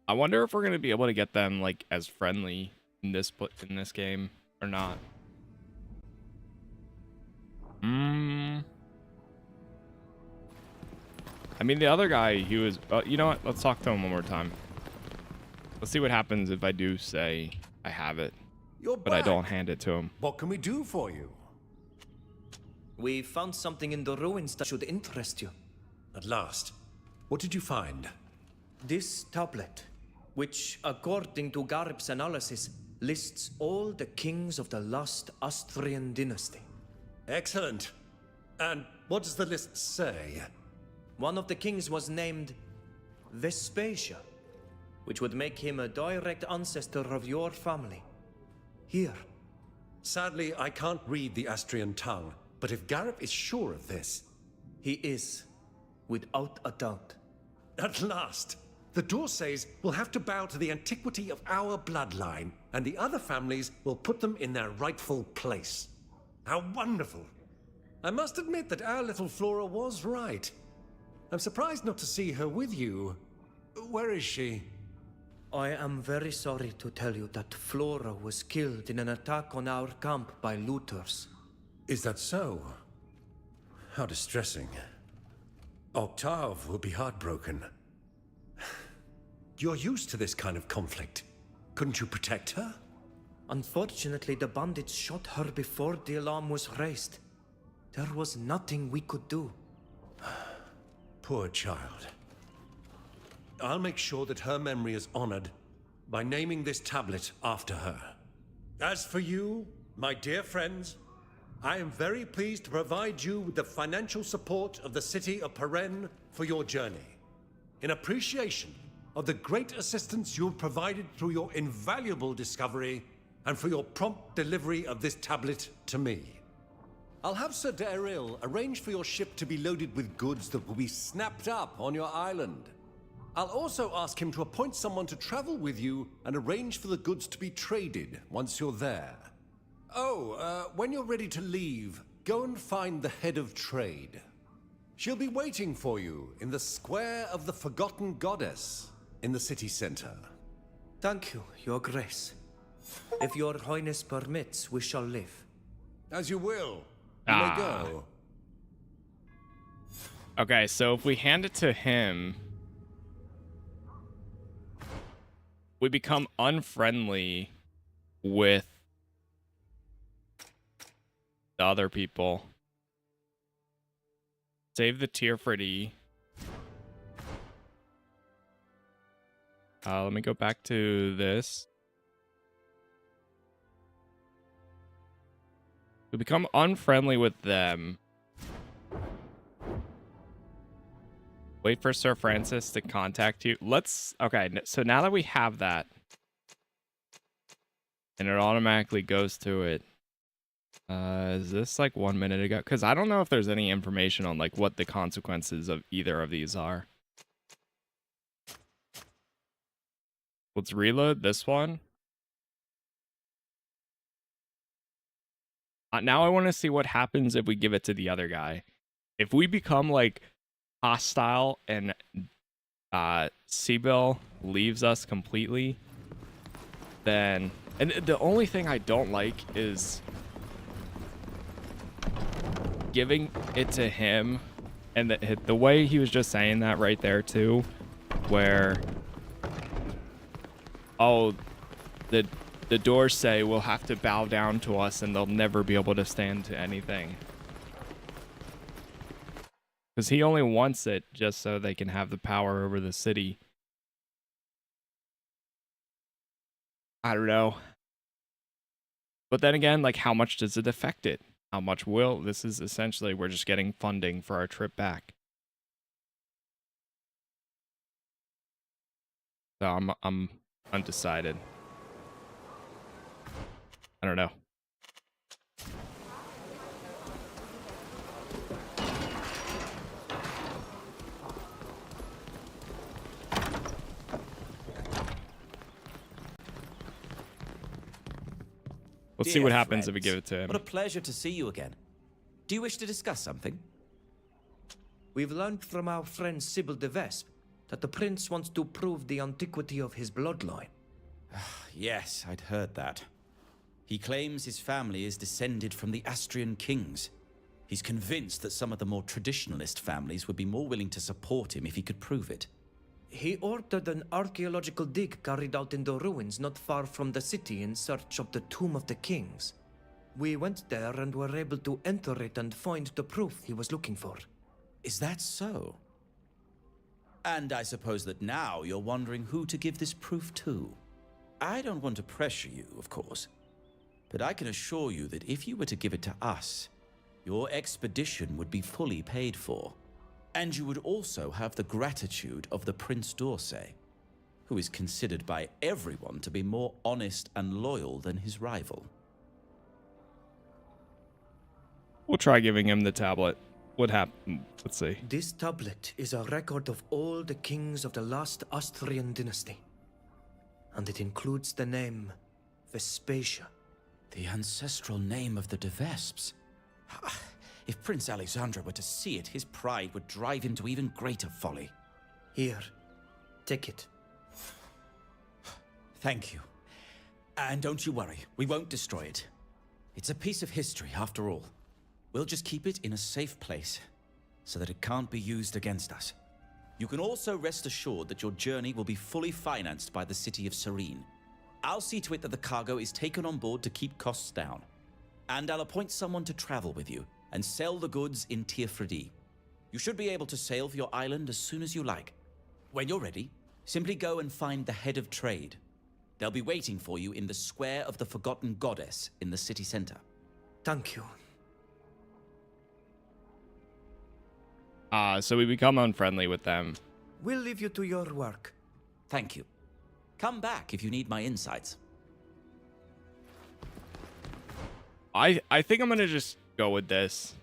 I wonder if we're going to be able to get them like as friendly in this game or not. I mean, the other guy, he was... you know what? Let's talk to him one more time. Let's see what happens if I do say I have it. But I don't hand it to him. What can we do for you? We found something in the ruins that should interest you. At last. What did you find? This tablet, which, according to Garip's analysis, lists all the kings of the last Austrian dynasty. Excellent. And what does the list say? One of the kings was named Vespasia, which would make him a direct ancestor of your family. Here. Sadly, I can't read the Austrian tongue, but if Garip is sure of this... He is, without a doubt. At last! The Dorsays will have to bow to the antiquity of our bloodline, and the other families will put them in their rightful place. How wonderful! I must admit that our little Flora was right. I'm surprised not to see her with you. Where is she? I am very sorry to tell you that Flora was killed in an attack on our camp by looters. Is that so? How distressing. Octave will be heartbroken. You're used to this kind of conflict. Couldn't you protect her? Unfortunately, the bandits shot her before the alarm was raised. There was nothing we could do. Poor child. I'll make sure that her memory is honored by naming this tablet after her. As for you, my dear friends, I am very pleased to provide you with the financial support of the city of Paren for your journey. In appreciation of the great assistance you have provided through your invaluable discovery and for your prompt delivery of this tablet to me. I'll have Sir Daryl arrange for your ship to be loaded with goods that will be snapped up on your island. I'll also ask him to appoint someone to travel with you and arrange for the goods to be traded once you're there. Oh, when you're ready to leave, go and find the head of trade. She'll be waiting for you in the Square of the Forgotten Goddess in the city center. Thank you, Your Grace. If Your Highness permits, we shall live. As you will. You may go. Okay, so if we hand it to him, we become unfriendly with the other people. Save the Teer Fradee. Let me go back to this. We become unfriendly with them. Wait for Sir Francis to contact you. Okay, so now that we have that, and it automatically goes to it. Is this like 1 minute ago? Because I don't know if there's any information on like what the consequences of either of these are. Let's reload this one. Now I want to see what happens if we give it to the other guy. If we become like hostile and Sibyl leaves us completely, then... And the only thing I don't like is giving it to him, and the way he was just saying that right there too, where, oh, the doors say we'll have to bow down to us and they'll never be able to stand to anything. Because he only wants it just so they can have the power over the city. I don't know. But then again, like, how much does it affect it? How much will? This is essentially, we're just getting funding for our trip back. So I'm undecided. I don't know. Let's see Dear what happens friends, if we give it to him. What a pleasure to see you again. Do you wish to discuss something? We've learned from our friend Sybil de Vespe that the prince wants to prove the antiquity of his bloodline. Yes, I'd heard that. He claims his family is descended from the Astrian kings. He's convinced that some of the more traditionalist families would be more willing to support him if he could prove it. He ordered an archaeological dig carried out in the ruins not far from the city in search of the tomb of the kings. We went there and were able to enter it and find the proof he was looking for. Is that so? And I suppose that now you're wondering who to give this proof to. I don't want to pressure you, of course, but I can assure you that if you were to give it to us, your expedition would be fully paid for. And you would also have the gratitude of the Prince d'Orsay, who is considered by everyone to be more honest and loyal than his rival. We'll try giving him the tablet. What happened? Let's see. This tablet is a record of all the kings of the last Austrian dynasty. And it includes the name Vespasia. The ancestral name of the de Vespes. If Prince Alexandre were to see it, his pride would drive him to even greater folly. Here, take it. Thank you. And don't you worry, we won't destroy it. It's a piece of history, after all. We'll just keep it in a safe place, so that it can't be used against us. You can also rest assured that your journey will be fully financed by the city of Serene. I'll see to it that the cargo is taken on board to keep costs down. And I'll appoint someone to travel with you and sell the goods in Teer Fradee. You should be able to sail for your island as soon as you like. When you're ready, simply go and find the head of trade. They'll be waiting for you in the Square of the Forgotten Goddess in the city center. Thank you. So we become unfriendly with them. We'll leave you to your work. Thank you. Come back if you need my insights. I think I'm gonna just go with this.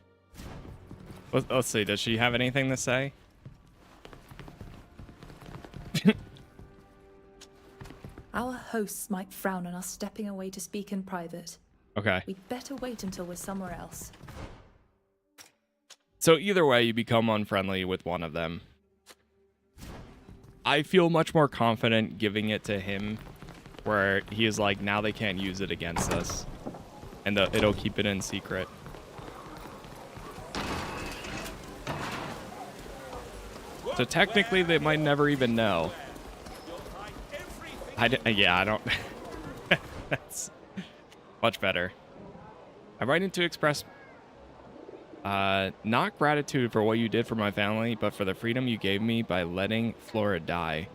Let's see. Does she have anything to say? Our hosts might frown on us stepping away to speak in private. Okay. We'd better wait until we're somewhere else. So either way, you become unfriendly with one of them. I feel much more confident giving it to him, where he is like, now they can't use it against us, and it'll keep it in secret. So technically, they might never even know. Yeah, I don't. That's much better. I write in to express not gratitude for what you did for my family, but for the freedom you gave me by letting Flora die.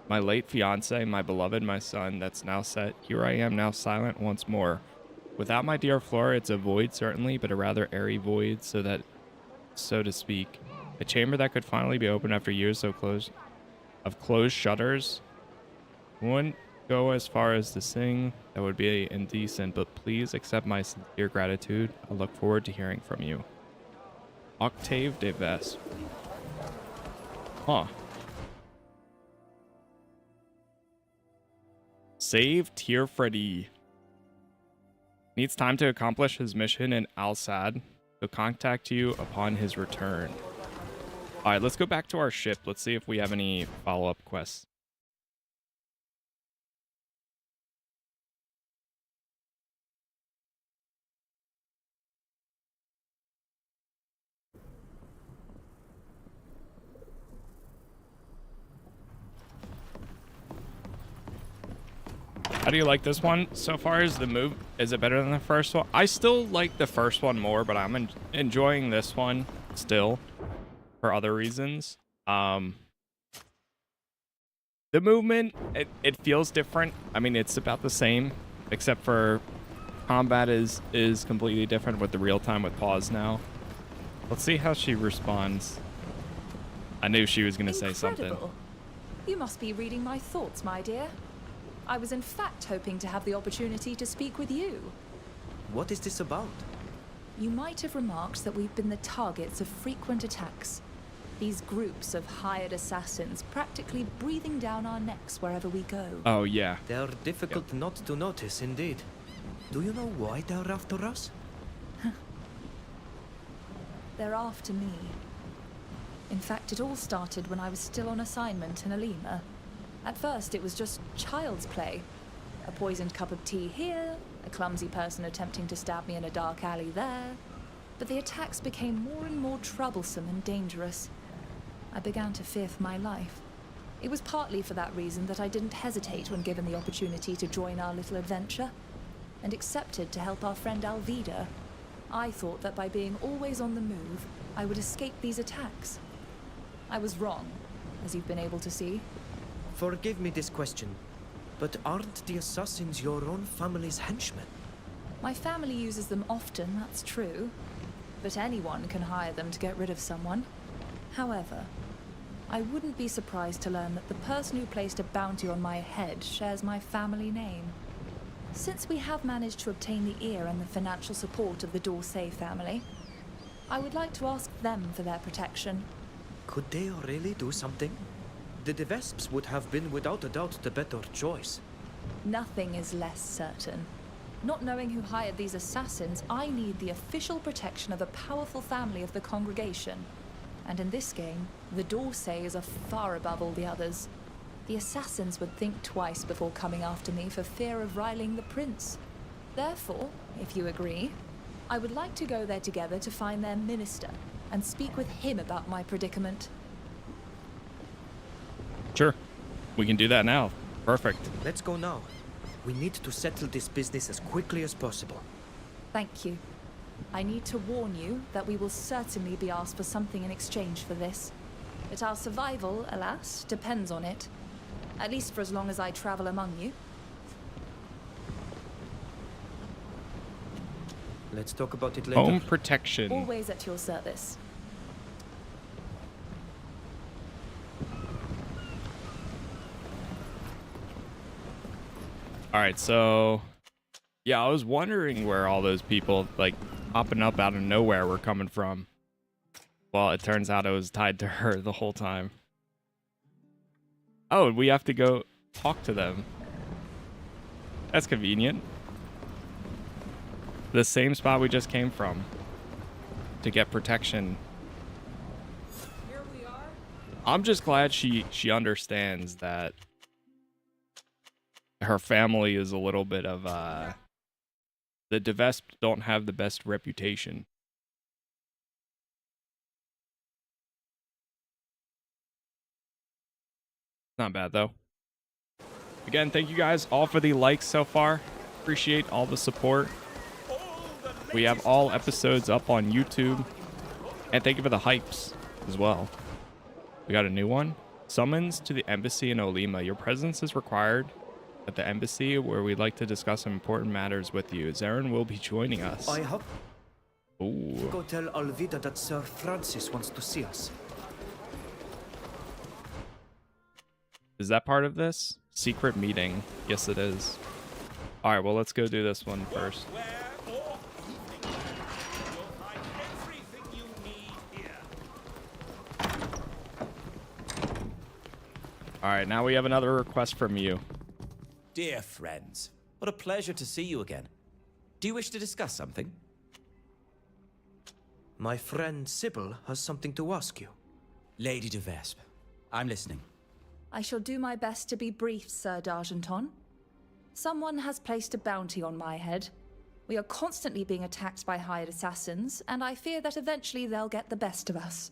My late fiance, my beloved, my son, that's now set. Here I am now silent once more. Without my dear Flora, it's a void certainly, but a rather airy void, so to speak. A chamber that could finally be opened after years of closed shutters. Wouldn't go as far as to sing. That would be indecent, but please accept my sincere gratitude. I look forward to hearing from you. Octave de Vespe. Huh. Save Teer Fradee. Needs time to accomplish his mission in Al-Sad. He'll contact you upon his return. All right, let's go back to our ship. Let's see if we have any follow-up quests. How do you like this one so far? Is it better than the first one? I still like the first one more, but I'm enjoying this one still for other reasons. The movement, it feels different. I mean, it's about the same, except for combat is completely different with the real time with pause now. Let's see how she responds. I knew she was gonna say something. You must be reading my thoughts, my dear. I was in fact hoping to have the opportunity to speak with you. What is this about? You might have remarked that we've been the targets of frequent attacks. These groups of hired assassins practically breathing down our necks wherever we go. Oh, yeah. They're difficult not to notice, indeed. Do you know why they're after us? They're after me. In fact, it all started when I was still on assignment in Alima. At first, it was just child's play. A poisoned cup of tea here, a clumsy person attempting to stab me in a dark alley there. But the attacks became more and more troublesome and dangerous. I began to fear for my life. It was partly for that reason that I didn't hesitate when given the opportunity to join our little adventure, and accepted to help our friend Alvida. I thought that by being always on the move, I would escape these attacks. I was wrong, as you've been able to see. Forgive me this question, but aren't the assassins your own family's henchmen? My family uses them often, that's true. But anyone can hire them to get rid of someone. However, I wouldn't be surprised to learn that the person who placed a bounty on my head shares my family name. Since we have managed to obtain the ear and the financial support of the Dorsey family, I would like to ask them for their protection. Could they really do something? The De Vesps would have been without a doubt the better choice. Nothing is less certain. Not knowing who hired these assassins, I need the official protection of a powerful family of the congregation. And in this game, the Dorseys are far above all the others. The assassins would think twice before coming after me for fear of riling the prince. Therefore, if you agree, I would like to go there together to find their minister and speak with him about my predicament. Sure. We can do that now. Perfect. Let's go now. We need to settle this business as quickly as possible. Thank you. I need to warn you that we will certainly be asked for something in exchange for this. But our survival, alas, depends on it. At least for as long as I travel among you. Let's talk about it later. Home protection. Always at your service. All right, so yeah, I was wondering where all those people like popping up out of nowhere were coming from. Well, it turns out it was tied to her the whole time. Oh, we have to go talk to them. That's convenient. The same spot we just came from to get protection. Here we are. I'm just glad she understands that her family is a little bit of the De Vesp don't have the best reputation. Not bad though. Again, thank you guys all for the likes so far. Appreciate all the support. We have all episodes up on YouTube. And thank you for the hypes as well. We got a new one. Summons to the embassy in Olima. Your presence is required at the embassy where we'd like to discuss some important matters with you. Zarin will be joining us. I hope. Ooh. Go tell Alvida that Sir Francis wants to see us. Is that part of this? Secret meeting. Yes, it is. All right, well, let's go do this one first. All right, now we have another request from you. Dear friends, what a pleasure to see you again. Do you wish to discuss something? My friend Sybil has something to ask you. Lady de Vespe, I'm listening. I shall do my best to be brief, Sir D'Argenton. Someone has placed a bounty on my head. We are constantly being attacked by hired assassins, and I fear that eventually they'll get the best of us.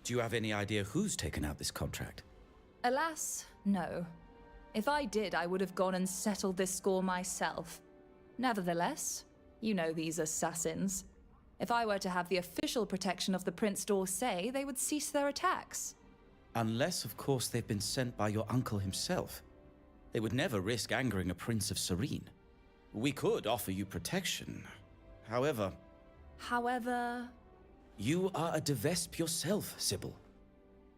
Do you have any idea who's taken out this contract? Alas, no. If I did, I would have gone and settled this score myself. Nevertheless, you know these assassins. If I were to have the official protection of the Prince d'Orsay, they would cease their attacks. Unless, of course, they've been sent by your uncle himself. They would never risk angering a Prince of Serene. We could offer you protection. However... You are a de Vespe yourself, Sybil.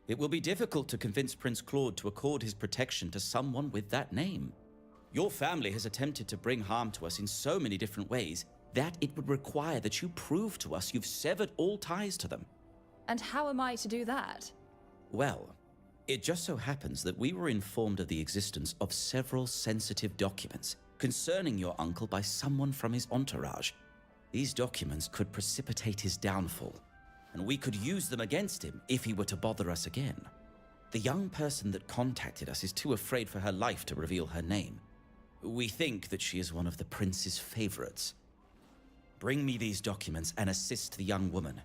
It will be difficult to convince Prince Claude to accord his protection to someone with that name. Your family has attempted to bring harm to us in so many different ways that it would require that you prove to us you've severed all ties to them. And how am I to do that? Well, it just so happens that we were informed of the existence of several sensitive documents concerning your uncle by someone from his entourage. These documents could precipitate his downfall, and we could use them against him if he were to bother us again. The young person that contacted us is too afraid for her life to reveal her name. We think that she is one of the prince's favorites. Bring me these documents and assist the young woman,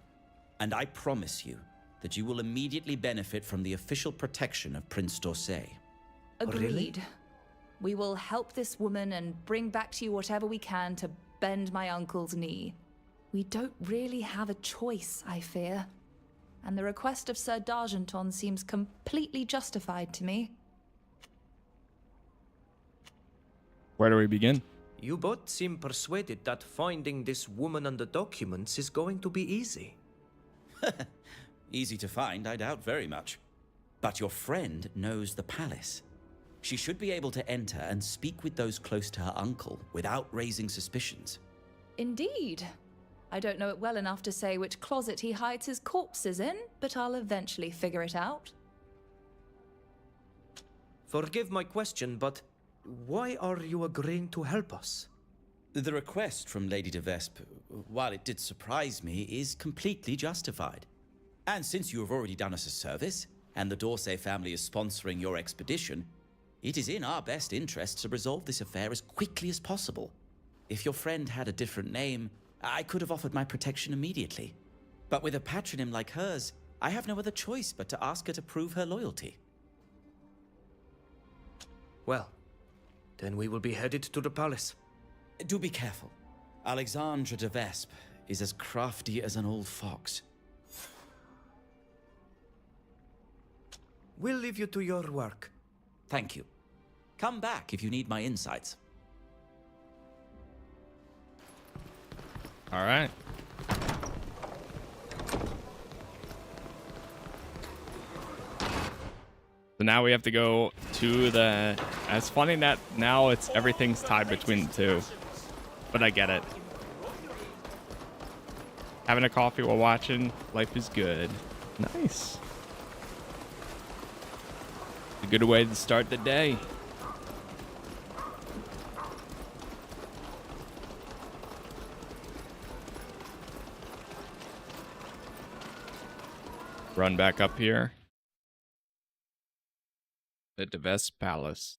and I promise you that you will immediately benefit from the official protection of Prince d'Orsay. Agreed. Really? We will help this woman and bring back to you whatever we can to bend my uncle's knee. We don't really have a choice, I fear. And the request of Sir D'Argenton seems completely justified to me. Where do we begin? You both seem persuaded that finding this woman and the documents is going to be easy. Easy to find, I doubt very much. But your friend knows the palace. She should be able to enter and speak with those close to her uncle without raising suspicions. Indeed. I don't know it well enough to say which closet he hides his corpses in, but I'll eventually figure it out. Forgive my question, but why are you agreeing to help us? The request from Lady de Vespe, while it did surprise me, is completely justified. And since you have already done us a service, and the d'Orsay family is sponsoring your expedition, it is in our best interest to resolve this affair as quickly as possible. If your friend had a different name, I could have offered my protection immediately. But with a patronym like hers, I have no other choice but to ask her to prove her loyalty. Well, then we will be headed to the palace. Do be careful. Alexandre de Vespe is as crafty as an old fox. We'll leave you to your work. Thank you. Come back if you need my insights. All right. So now we have to go to the... It's funny that now everything's tied between the two. But I get it. Having a coffee while watching, life is good. Nice. A good way to start the day. Run back up here. The de Vespe Palace.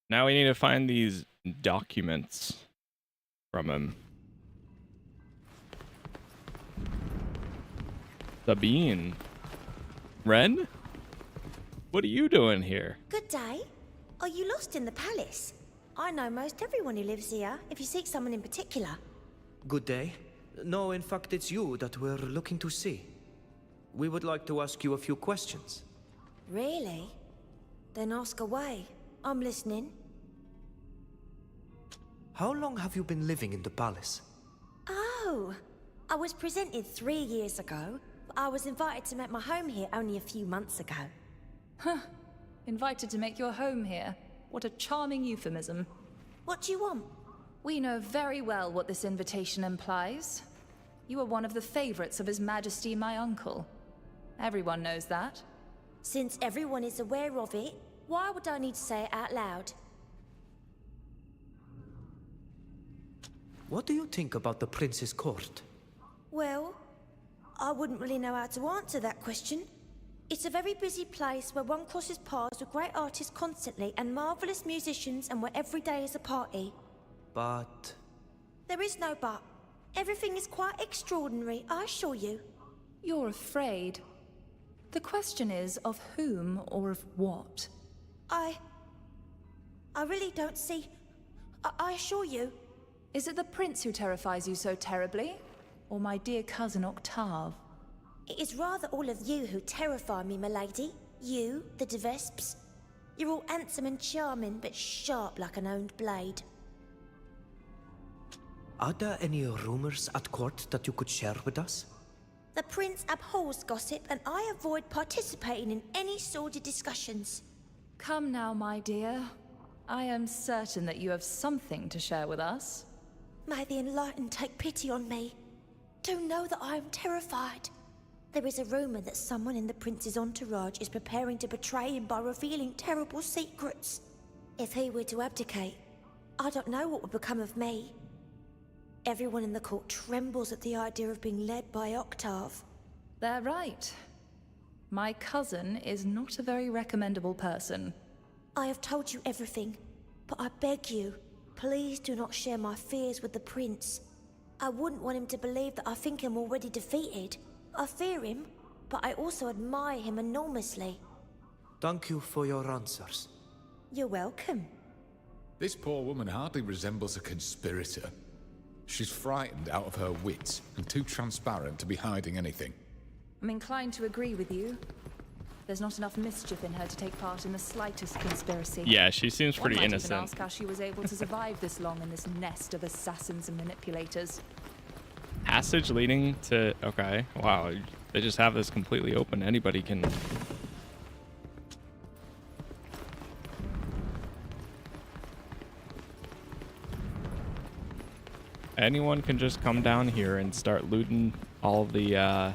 Now we need to find these documents from him. Sabine. Ren? What are you doing here? Good day. Are you lost in the palace? I know most everyone who lives here, if you seek someone in particular. Good day. No, in fact, it's you that we're looking to see. We would like to ask you a few questions. Really? Then ask away. I'm listening. How long have you been living in the palace? Oh, I was presented 3 years ago. I was invited to make my home here only a few months ago. Huh. Invited to make your home here. What a charming euphemism. What do you want? We know very well what this invitation implies. You are one of the favorites of His Majesty, my uncle. Everyone knows that. Since everyone is aware of it, why would I need to say it out loud? What do you think about the prince's court? Well, I wouldn't really know how to answer that question. It's a very busy place where one crosses paths with great artists constantly and marvellous musicians, and where every day is a party. But... There is no but. Everything is quite extraordinary, I assure you. You're afraid. The question is of whom or of what? I really don't see... I assure you. Is it the prince who terrifies you so terribly? Or my dear cousin Octave? It is rather all of you who terrify me, milady. You, the de Vesps. You're all handsome and charming, but sharp like an owned blade. Are there any rumors at court that you could share with us? The prince abhors gossip, and I avoid participating in any sordid discussions. Come now, my dear. I am certain that you have something to share with us. May the enlightened take pity on me. Do know that I am terrified. There is a rumor that someone in the prince's entourage is preparing to betray him by revealing terrible secrets. If he were to abdicate, I don't know what would become of me. Everyone in the court trembles at the idea of being led by Octave. They're right. My cousin is not a very recommendable person. I have told you everything, but I beg you, please do not share my fears with the prince. I wouldn't want him to believe that I think him already defeated. I fear him, but I also admire him enormously. Thank you for your answers. You're welcome. This poor woman hardly resembles a conspirator. She's frightened out of her wits and too transparent to be hiding anything. I'm inclined to agree with you. There's not enough mischief in her to take part in the slightest conspiracy. Yeah, she seems pretty One might innocent. even ask how she was able to survive this long in this nest of assassins and manipulators. Passage leading to... Okay, wow. They just have this completely open. Anybody can... Anyone can just come down here and start looting all the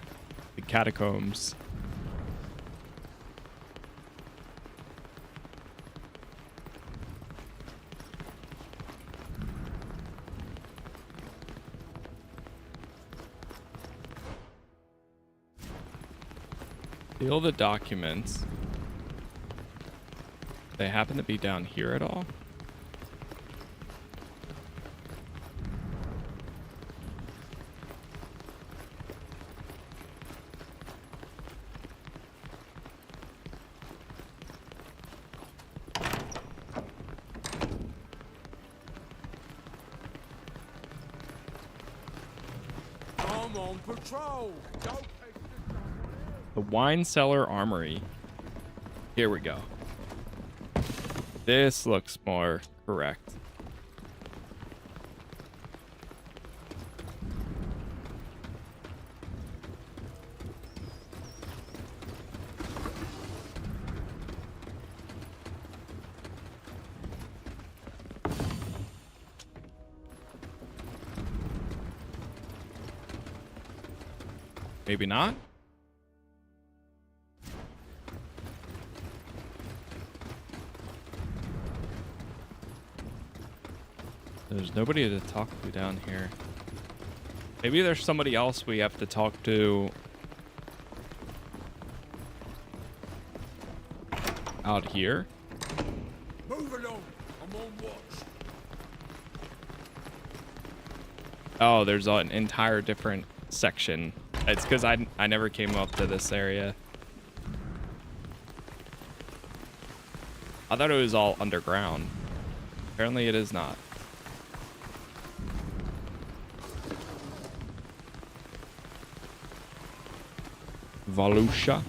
catacombs. Steal the documents. They happen to be down here at all? I'm on patrol. Don't The wine cellar armory. Here we go. This looks more correct. Maybe not. There's nobody to talk to down here. Maybe there's somebody else we have to talk to out here. move along. I'm on watch. Oh, there's an entire different section. It's because I never came up to this area. I thought it was all underground. Apparently it is not. Volusia.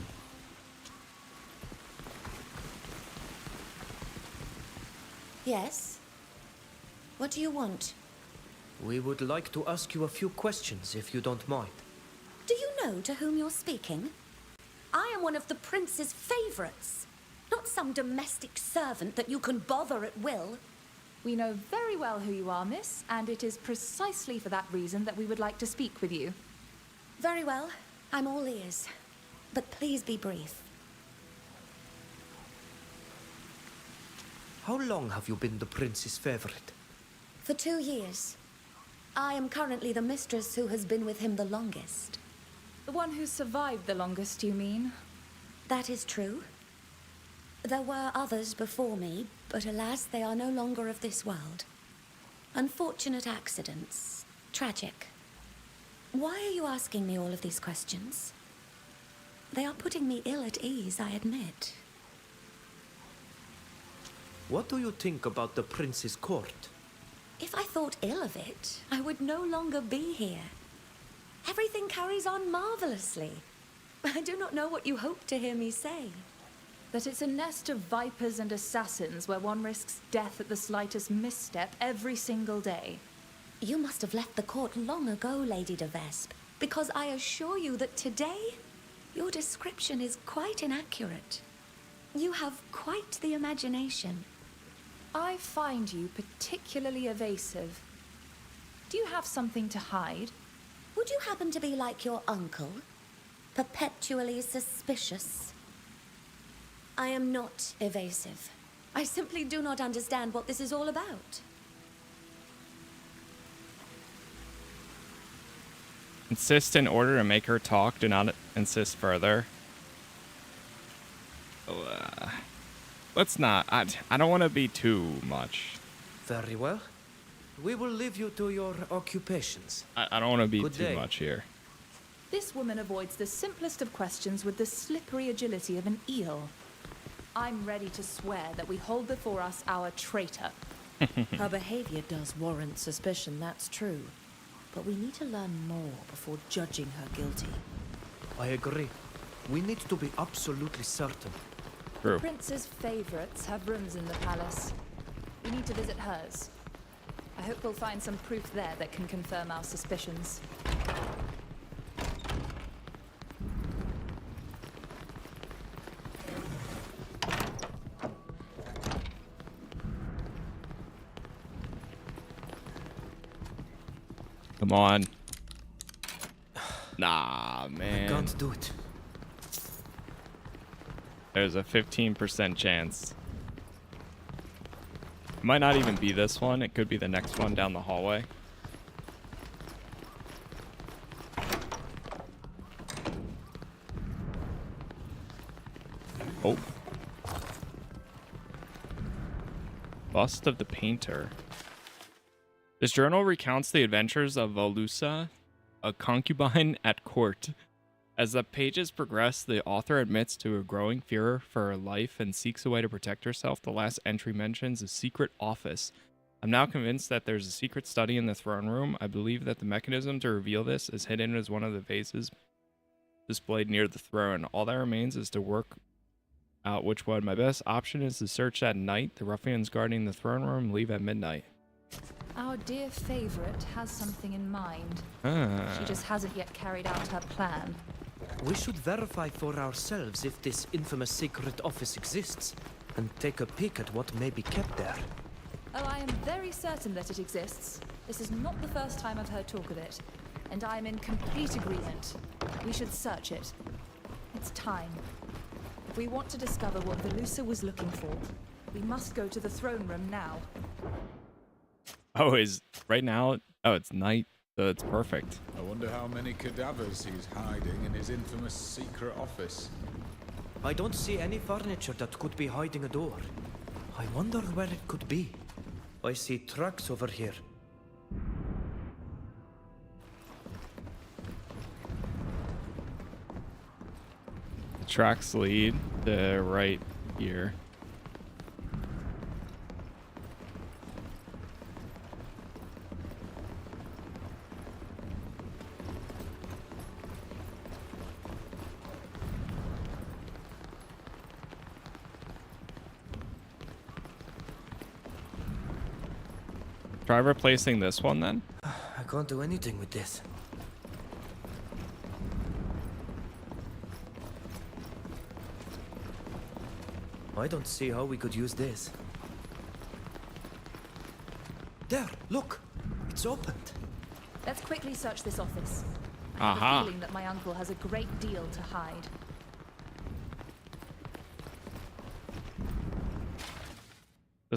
Yes? What do you want? We would like to ask you a few questions, if you don't mind. Do you know to whom you're speaking? I am one of the prince's favorites, not some domestic servant that you can bother at will. We know very well who you are, miss, and it is precisely for that reason that we would like to speak with you. Very well. I'm all ears. But please be brief. how long have you been the prince's favorite? For 2 years. I am currently the mistress who has been with him the longest. The one who survived the longest, you mean? That is true. There were others before me, but alas, they are no longer of this world. Unfortunate accidents. Tragic. Why are you asking me all of these questions? They are putting me ill at ease, I admit. What do you think about the prince's court? If I thought ill of it, I would no longer be here. Everything carries on marvelously. I do not know what you hope to hear me say. That it's a nest of vipers and assassins where one risks death at the slightest misstep every single day. You must have left the court long ago, Lady de Vespe, because I assure you that today, your description is quite inaccurate. You have quite the imagination. I find you particularly evasive. Do you have something to hide? Would you happen to be like your uncle? Perpetually suspicious? I am not evasive. I simply do not understand what this is all about. Insist in order to make her talk. Do not insist further. Let's not. I don't want to be too much. Very well. We will leave you to your occupations. I don't want to be Good too day. much here. This woman avoids the simplest of questions with the slippery agility of an eel. I'm ready to swear that we hold before us our traitor. Her behavior does warrant suspicion, that's true. But we need to learn more before judging her guilty. I agree. We need to be absolutely certain. True. The prince's favorites have rooms in the palace. We need to visit hers. I hope we'll find some proof there that can confirm our suspicions. Come on. Nah, man. I can't do it. There's a 15% chance. It might not even be this one. It could be the next one down the hallway. Oh. Bust of the painter. This journal recounts the adventures of Volusa, a concubine at court. As the pages progress, the author admits to a growing fear for her life and seeks a way to protect herself. The last entry mentions a secret office. I'm now convinced that there's a secret study in the throne room. I believe that the mechanism to reveal this is hidden as one of the vases displayed near the throne. All that remains is to work out which one. My best option is to search at night. The ruffians guarding the throne room leave at midnight. Our dear favorite has something in mind. Ah. She just hasn't yet carried out her plan. We should verify for ourselves if this infamous secret office exists, and take a peek at what may be kept there. Oh, I am very certain that it exists. This is not the first time I've heard talk of it, and I am in complete agreement. We should search it. It's time. If we want to discover what Volusa was looking for, we must go to the throne room now. Oh, is right now? Oh, it's night, so it's perfect. I wonder how many cadavers he's hiding in his infamous secret office. I don't see any furniture that could be hiding a door. I wonder where it could be. I see tracks over here. Tracks lead to right here. Try replacing this one then. I can't do anything with this. I don't see how we could use this. There, look! It's opened. Let's quickly search this office. I have Aha. a feeling that my uncle has a great deal to hide.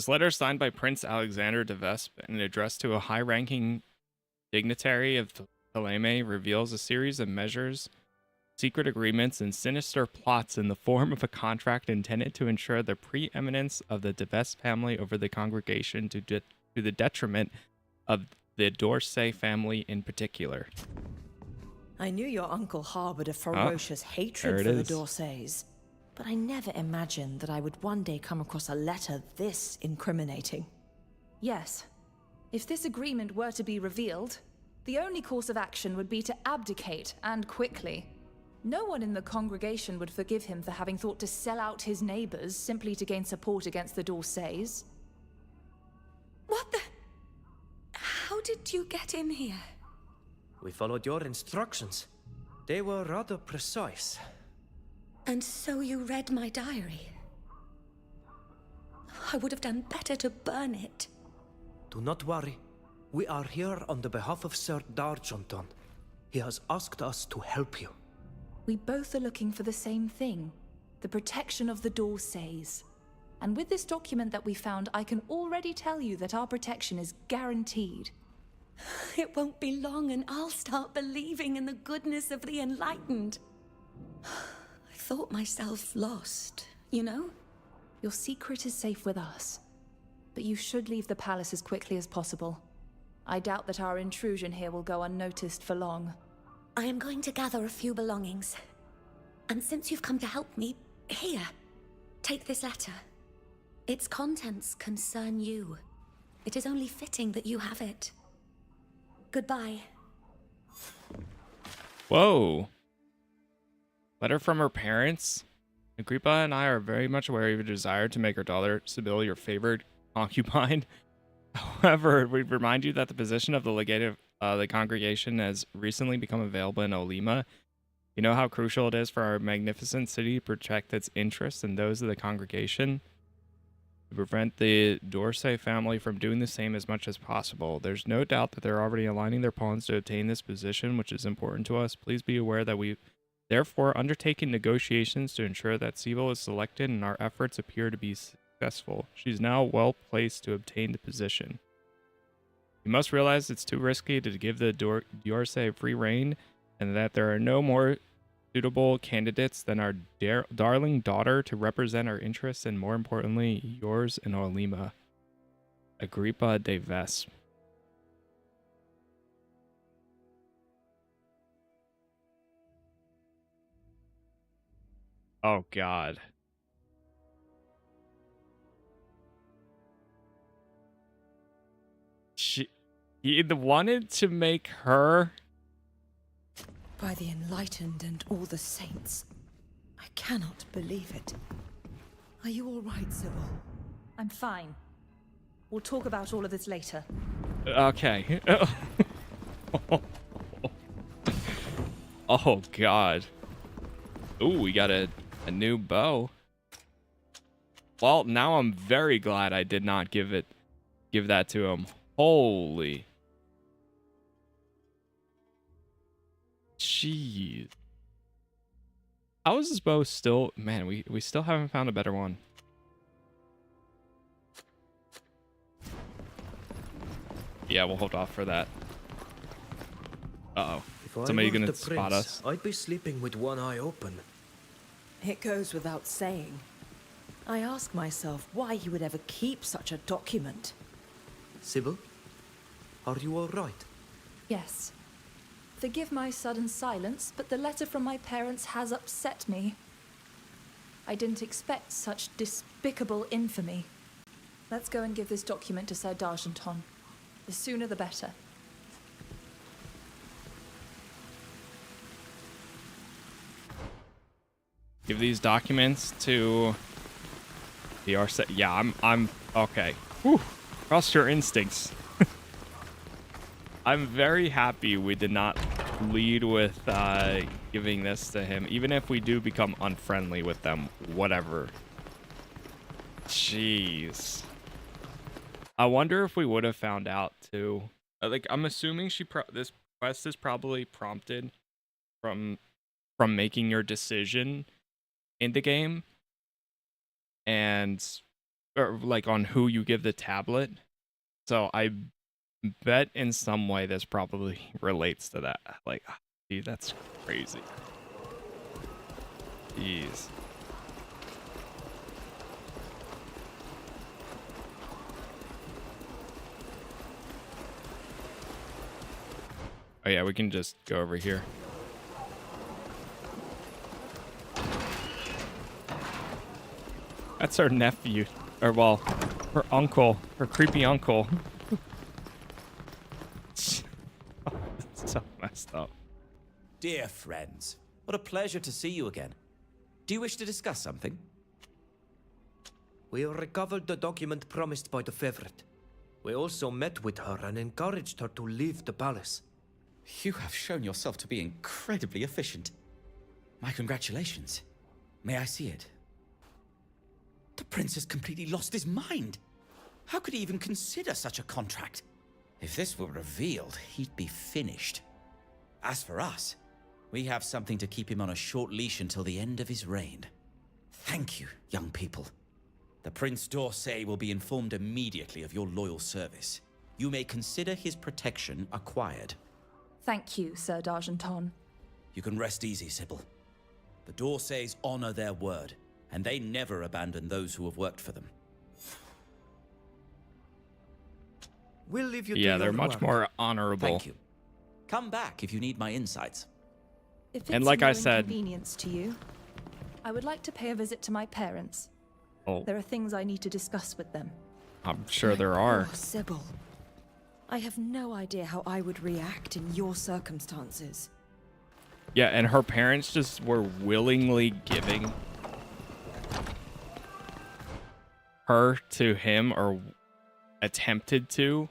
This letter, signed by Prince Alexander de Vespe and addressed to a high-ranking dignitary of Ptolemy, reveals a series of measures, secret agreements, and sinister plots in the form of a contract intended to ensure the preeminence of the de Vespe family over the congregation to the detriment of the D'Orsay family in particular. I knew your uncle harbored a ferocious hatred for the D'Orsays, but I never imagined that I would one day come across a letter this incriminating. Yes. If this agreement were to be revealed, the only course of action would be to abdicate, and quickly. No one in the congregation would forgive him for having thought to sell out his neighbors simply to gain support against the D'Orsays. What the... How did you get in here? We followed your instructions. They were rather precise. And so you read my diary. I would have done better to burn it. Do not worry. We are here on the behalf of Sir D'Argenton. He has asked us to help you. We both are looking for the same thing, the protection of the D'Orsays. And with this document that we found, I can already tell you that our protection is guaranteed. It won't be long and I'll start believing in the goodness of the enlightened. I thought myself lost, you know? Your secret is safe with us, but you should leave the palace as quickly as possible. I doubt that our intrusion here will go unnoticed for long. I am going to gather a few belongings. And since you've come to help me, here, take this letter. Its contents concern you. It is only fitting that you have it. Goodbye. Whoa. Letter from her parents? Agrippa and I are very much aware of your desire to make our daughter Sibyl your favored concubine. However, we remind you that the position of the legate of the congregation has recently become available in Olima. You know how crucial it is for our magnificent city to protect its interests and those of the congregation. To prevent the D'Orsay family from doing the same as much as possible. There's no doubt that they're already aligning their pawns to obtain this position, which is important to us. Please be aware that we've therefore undertaken negotiations to ensure that Sibyl is selected and our efforts appear to be successful. She's now well placed to obtain the position. You must realize it's too risky to give the D'Orsay free rein, and that there are no more suitable candidates than our darling daughter to represent our interests, and more importantly, yours in Olima. Agrippa de Vespe. Oh, God. He wanted to make her... By the enlightened and all the saints, I cannot believe it. Are you all right, Sybil? I'm fine. We'll talk about all of this later. Okay. Oh, God. Ooh, we got a new bow. Well, now I'm very glad I did not give that to him. Holy. Jeez. How is this bow still... Man, we still haven't found a better one. Yeah, we'll hold off for that. Uh-oh. Somebody gonna spot us? I'd be sleeping with one eye open. It goes without saying. I ask myself why he would ever keep such a document. Sybil, are you all right? Yes. Forgive my sudden silence, but the letter from my parents has upset me. I didn't expect such despicable infamy. Let's go and give this document to Sir D'Argenton. The sooner the better. Give these documents to the D'Orsay. Yeah, I'm okay. Whew. Trust your instincts. I'm very happy we did not lead with giving this to him, even if we do become unfriendly with them. Whatever. Jeez. I wonder if we would have found out too. Like, I'm assuming this quest is probably prompted from making your decision in the game, and or like on who you give the tablet. So I bet in some way this probably relates to that. Like, dude, that's crazy. Jeez. Oh yeah, we can just go over here. That's her nephew. Or well, her uncle. Her creepy uncle. So messed up. Dear friends, what a pleasure to see you again. Do you wish to discuss something? We recovered the document promised by the favorite. We also met with her and encouraged her to leave the palace. You have shown yourself to be incredibly efficient. My congratulations. May I see it? The prince has completely lost his mind. How could he even consider such a contract? If this were revealed, he'd be finished. As for us, we have something to keep him on a short leash until the end of his reign. Thank you, young people. The Prince d'Orsay will be informed immediately of your loyal service. You may consider his protection acquired. Thank you, Sir d'Argenton. You can rest easy, Sybil. The d'Orsays honor their word, and they never abandon those who have worked for them. We'll leave you to Yeah, they're your much work. more honorable. Thank you. Come back if you need my insights. If it's And like no I said- inconvenience to you, I would like to pay a visit to my parents. Oh, There are things I need to discuss with them. I'm sure there are. Oh, Sybil. I have no idea how I would react in your circumstances. Yeah, and her parents just were willingly giving her to him, or attempted to.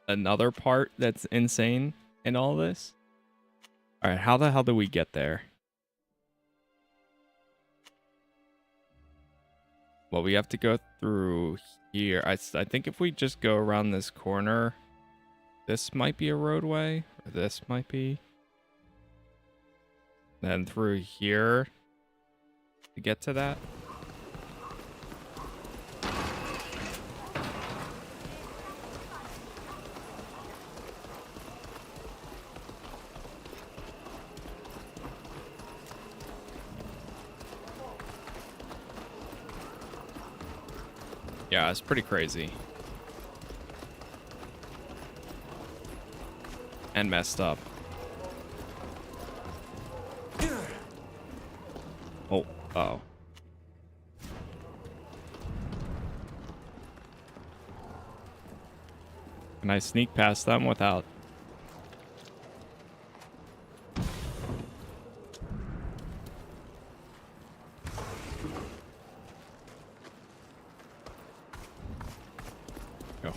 Another part that's insane in all this. All right, how the hell do we get there? Well, we have to go through here. I think if we just go around this corner, this might be a roadway, or this might be. Then through here to get to that. Yeah, it's pretty crazy. And messed up. Oh, uh-oh. Can I sneak past them without... Go.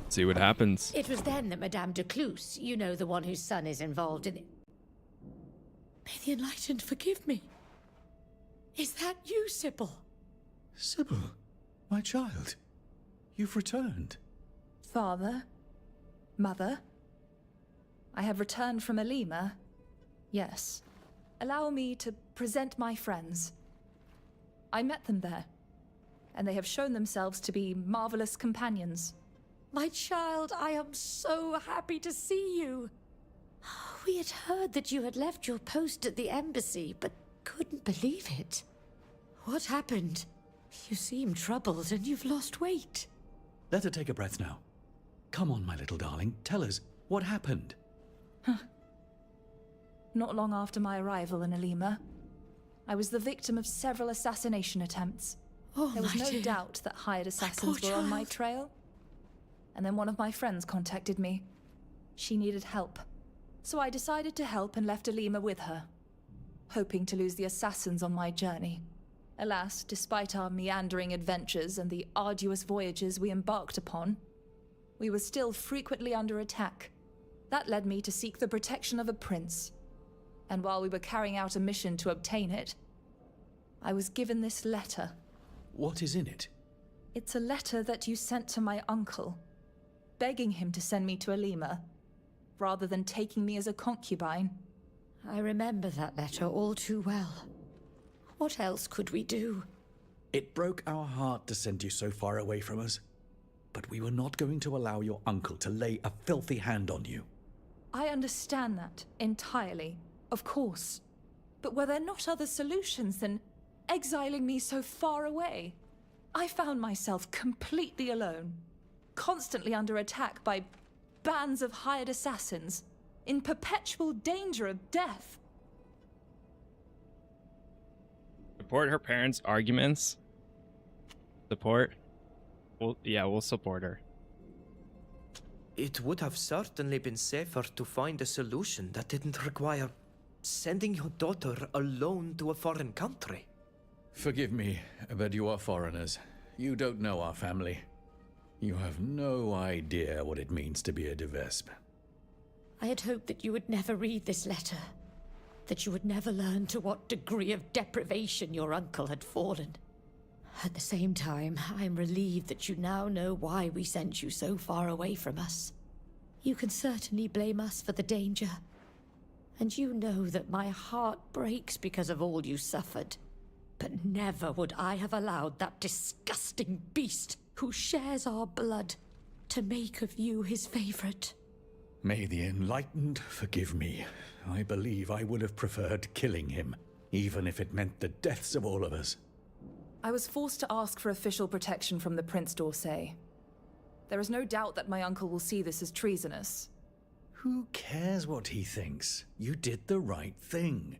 See what happens. It was then that Madame de Cluse, you know, the one whose son is involved in it. May the Enlightened forgive me. Is that you, Sybil? Sybil, my child, you've returned. Father? Mother? I have returned from Elima. Yes. Allow me to present my friends. I met them there, and they have shown themselves to be marvelous companions. My child, I am so happy to see you. We had heard that you had left your post at the embassy, but couldn't believe it. What happened? You seem troubled and you've lost weight. Let her take a breath now. Come on, my little darling, tell us what happened. Not long after my arrival in Elima, I was the victim of several assassination attempts. Oh, there was my no dear. doubt that hired assassins poor were on my child. trail. And then one of my friends contacted me. She needed help. So I decided to help and left Elima with her, hoping to lose the assassins on my journey. Alas, despite our meandering adventures and the arduous voyages we embarked upon, we were still frequently under attack. That led me to seek the protection of a prince. And while we were carrying out a mission to obtain it, I was given this letter. What is in it? It's a letter that you sent to my uncle, begging him to send me to Alima, rather than taking me as a concubine. I remember that letter all too well. What else could we do? It broke our heart to send you so far away from us. But we were not going to allow your uncle to lay a filthy hand on you. I understand that entirely, of course. But were there not other solutions than exiling me so far away? I found myself completely alone, constantly under attack by bands of hired assassins, in perpetual danger of death. Support her parents' arguments. Support. Well, yeah, we'll support her. It would have certainly been safer to find a solution that didn't require sending your daughter alone to a foreign country. Forgive me, but you are foreigners. You don't know our family. You have no idea what it means to be a de Vespe. I had hoped that you would never read this letter. That you would never learn to what degree of deprivation your uncle had fallen. At the same time, I am relieved that you now know why we sent you so far away from us. You can certainly blame us for the danger. And you know that my heart breaks because of all you suffered. But never would I have allowed that disgusting beast who shares our blood to make of you his favorite. May the enlightened forgive me. I believe I would have preferred killing him, even if it meant the deaths of all of us. I was forced to ask for official protection from the Prince d'Orsay. There is no doubt that my uncle will see this as treasonous. Who cares what he thinks? You did the right thing.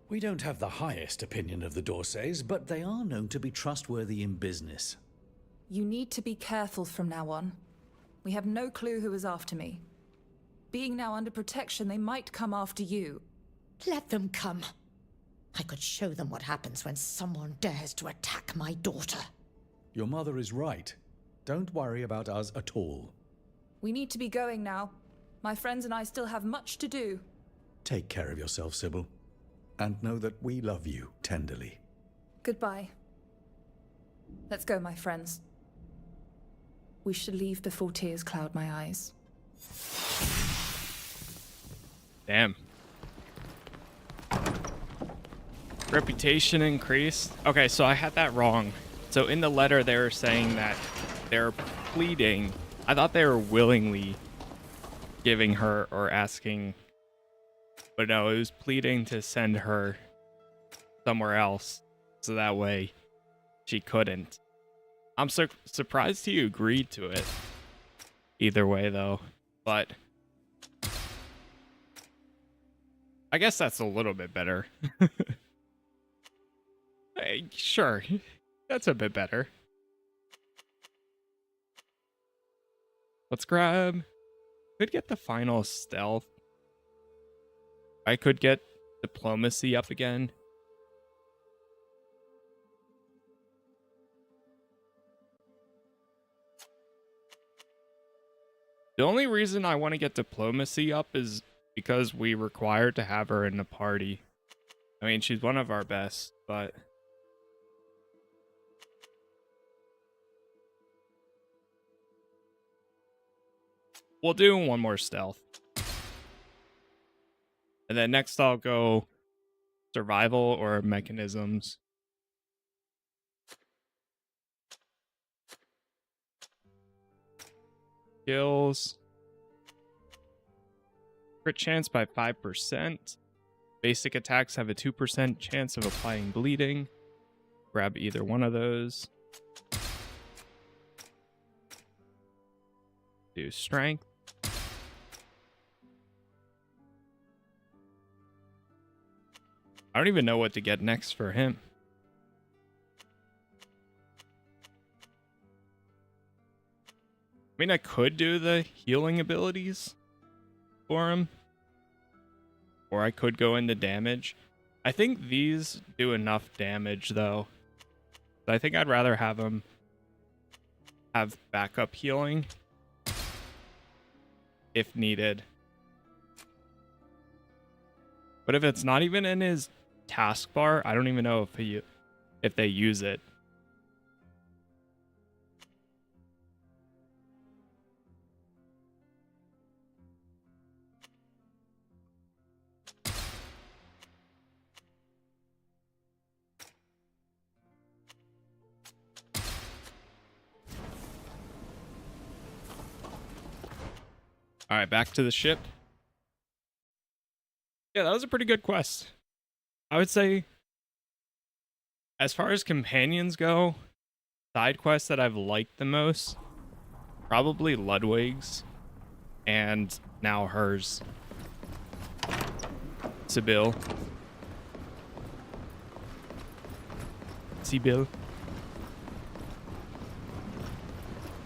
We don't have the highest opinion of the d'Orsays, but they are known to be trustworthy in business. You need to be careful from now on. We have no clue who is after me. Being now under protection, they might come after you. Let them come. I could show them what happens when someone dares to attack my daughter. Your mother is right. Don't worry about us at all. We need to be going now. My friends and I still have much to do. Take care of yourself, Sybil. And know that we love you tenderly. Goodbye. Let's go, my friends. We should leave before tears cloud my eyes. Damn. Reputation increased. Okay, so I had that wrong. So in the letter, they were saying that they're pleading. I thought they were willingly giving her or asking. But no, it was pleading to send her somewhere else. So that way she couldn't. I'm surprised he agreed to it. Either way, though. But I guess that's a little bit better. Hey, sure, that's a bit better. Let's grab... Could get the final stealth. I could get diplomacy up again. The only reason I want to get diplomacy up is because we require to have her in the party. I mean, she's one of our best, but... We'll do one more stealth. And then next I'll go survival or mechanisms. Skills. Crit chance by 5%. Basic attacks have a 2% chance of applying bleeding. Grab either one of those. Do strength. I don't even know what to get next for him. I mean, I could do the healing abilities for him. Or I could go into damage. I think these do enough damage, though. I think I'd rather have him have backup healing if needed. But if it's not even in his taskbar. I don't even know if they use it. All right, back to the ship. Yeah, that was a pretty good quest. I would say, as far as companions go, side quests that I've liked the most, probably Ludwig's, and now hers. Sibyl. Sibyl.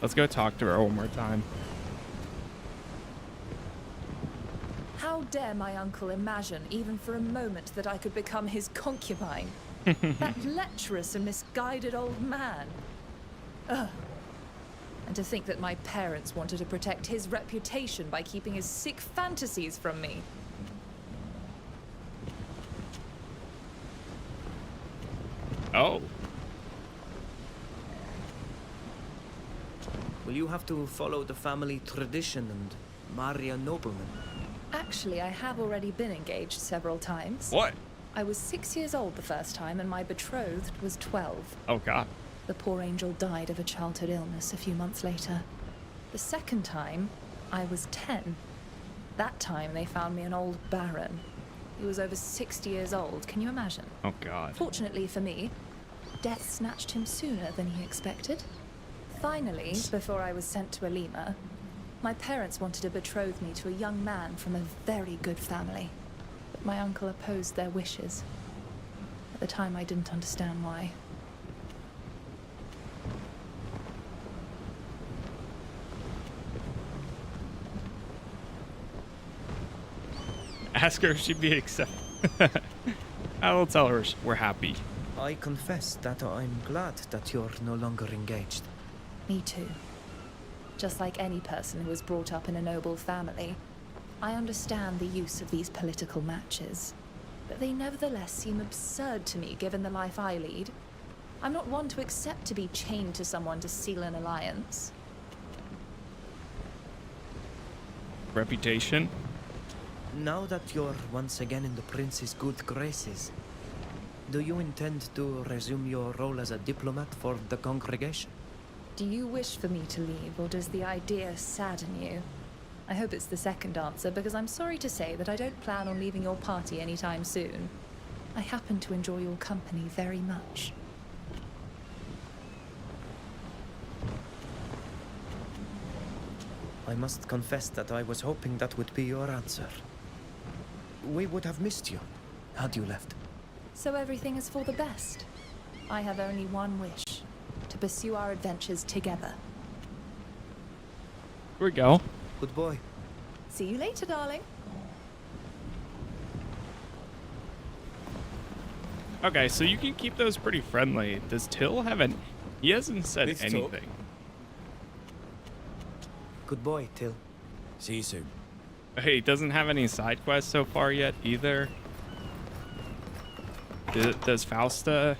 Let's go talk to her one more time. How dare my uncle imagine, even for a moment, that I could become his concubine? That lecherous and misguided old man. Ugh. And to think that my parents wanted to protect his reputation by keeping his sick fantasies from me. Oh. Will you have to follow the family tradition and marry a nobleman? Actually, I have already been engaged several times. What? I was 6 years old the first time, and my betrothed was 12. Oh, God. The poor angel died of a childhood illness a few months later. The second time, I was 10. That time, they found me an old baron. He was over 60 years old. Can you imagine? Oh, God. Fortunately for me, death snatched him sooner than he expected. Finally, before I was sent to Alima, my parents wanted to betroth me to a young man from a very good family. But my uncle opposed their wishes. At the time, I didn't understand why. Ask her if she'd be accepted. I will tell her we're happy. I confess that I'm glad that you're no longer engaged. Me too. Just like any person who was brought up in a noble family, I understand the use of these political matches. But they nevertheless seem absurd to me given the life I lead. I'm not one to accept to be chained to someone to seal an alliance. Reputation? Now that you're once again in the prince's good graces, do you intend to resume your role as a diplomat for the congregation? Do you wish for me to leave, or does the idea sadden you? I hope it's the second answer, because I'm sorry to say that I don't plan on leaving your party anytime soon. I happen to enjoy your company very much. I must confess that I was hoping that would be your answer. We would have missed you had you left. So everything is for the best. I have only one wish. To pursue our adventures together. Here we go. Good boy. See you later, darling. Okay, so you can keep those pretty friendly. Does Till have an... He hasn't said Let's anything. talk. Good boy, Till. See you soon. Hey, he doesn't have any side quests so far yet either. Does Fausta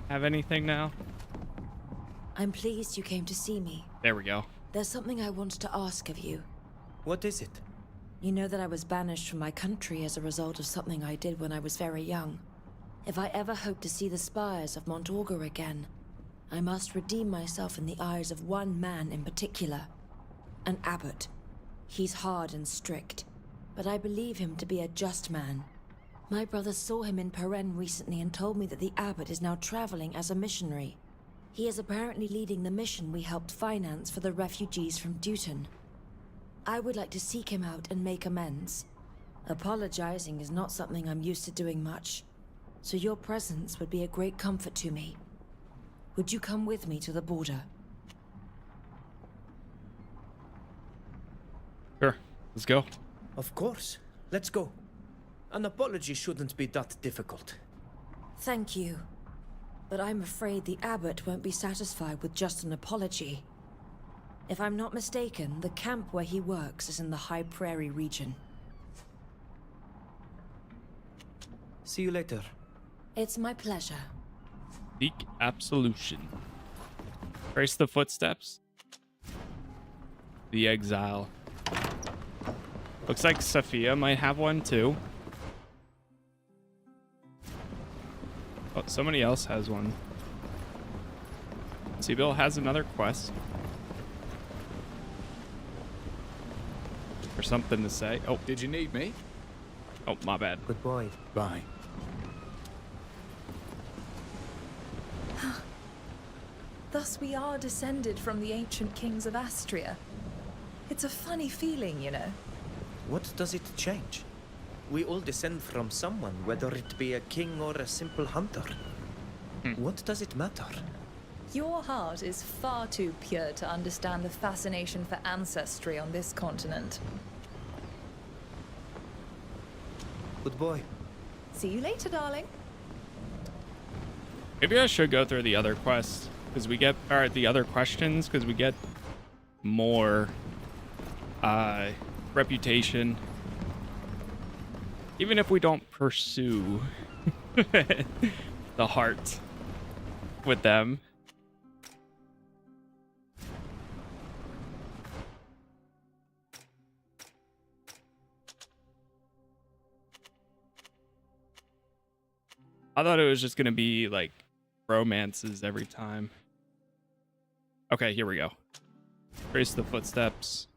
have anything now? I'm pleased you came to see me. There we go. There's something I wanted to ask of you. What is it? You know that I was banished from my country as a result of something I did when I was very young. If I ever hope to see the spires of Mont Augur again, I must redeem myself in the eyes of one man in particular. An abbot. He's hard and strict, but I believe him to be a just man. My brother saw him in Peren recently and told me that the abbot is now traveling as a missionary. He is apparently leading the mission we helped finance for the refugees from Duton. I would like to seek him out and make amends. Apologizing is not something I'm used to doing much, so your presence would be a great comfort to me. Would you come with me to the border? Sure, let's go. Of course. Let's go. An apology shouldn't be that difficult. Thank you. But I'm afraid the abbot won't be satisfied with just an apology. If I'm not mistaken, the camp where he works is in the High Prairie region. See you later, It's my pleasure. Seek absolution. Trace the footsteps. The exile. Looks like Sophia might have one too. Oh, somebody else has one. Sibyl has another quest. Or something to say. Oh, did you need me? Oh, my bad. Good boy. Bye. Thus we are descended from the ancient kings of Astria. It's a funny feeling, you know. What does it change? We all descend from someone, whether it be a king or a simple hunter. What does it matter? Your heart is far too pure to understand the fascination for ancestry on this continent. Good boy. See you later, darling. Maybe I should go through the other quests because we get, or the other questions because we get more reputation. Even if we don't pursue the heart with them. I thought it was just gonna be like romances every time. Okay, here we go. Trace the footsteps.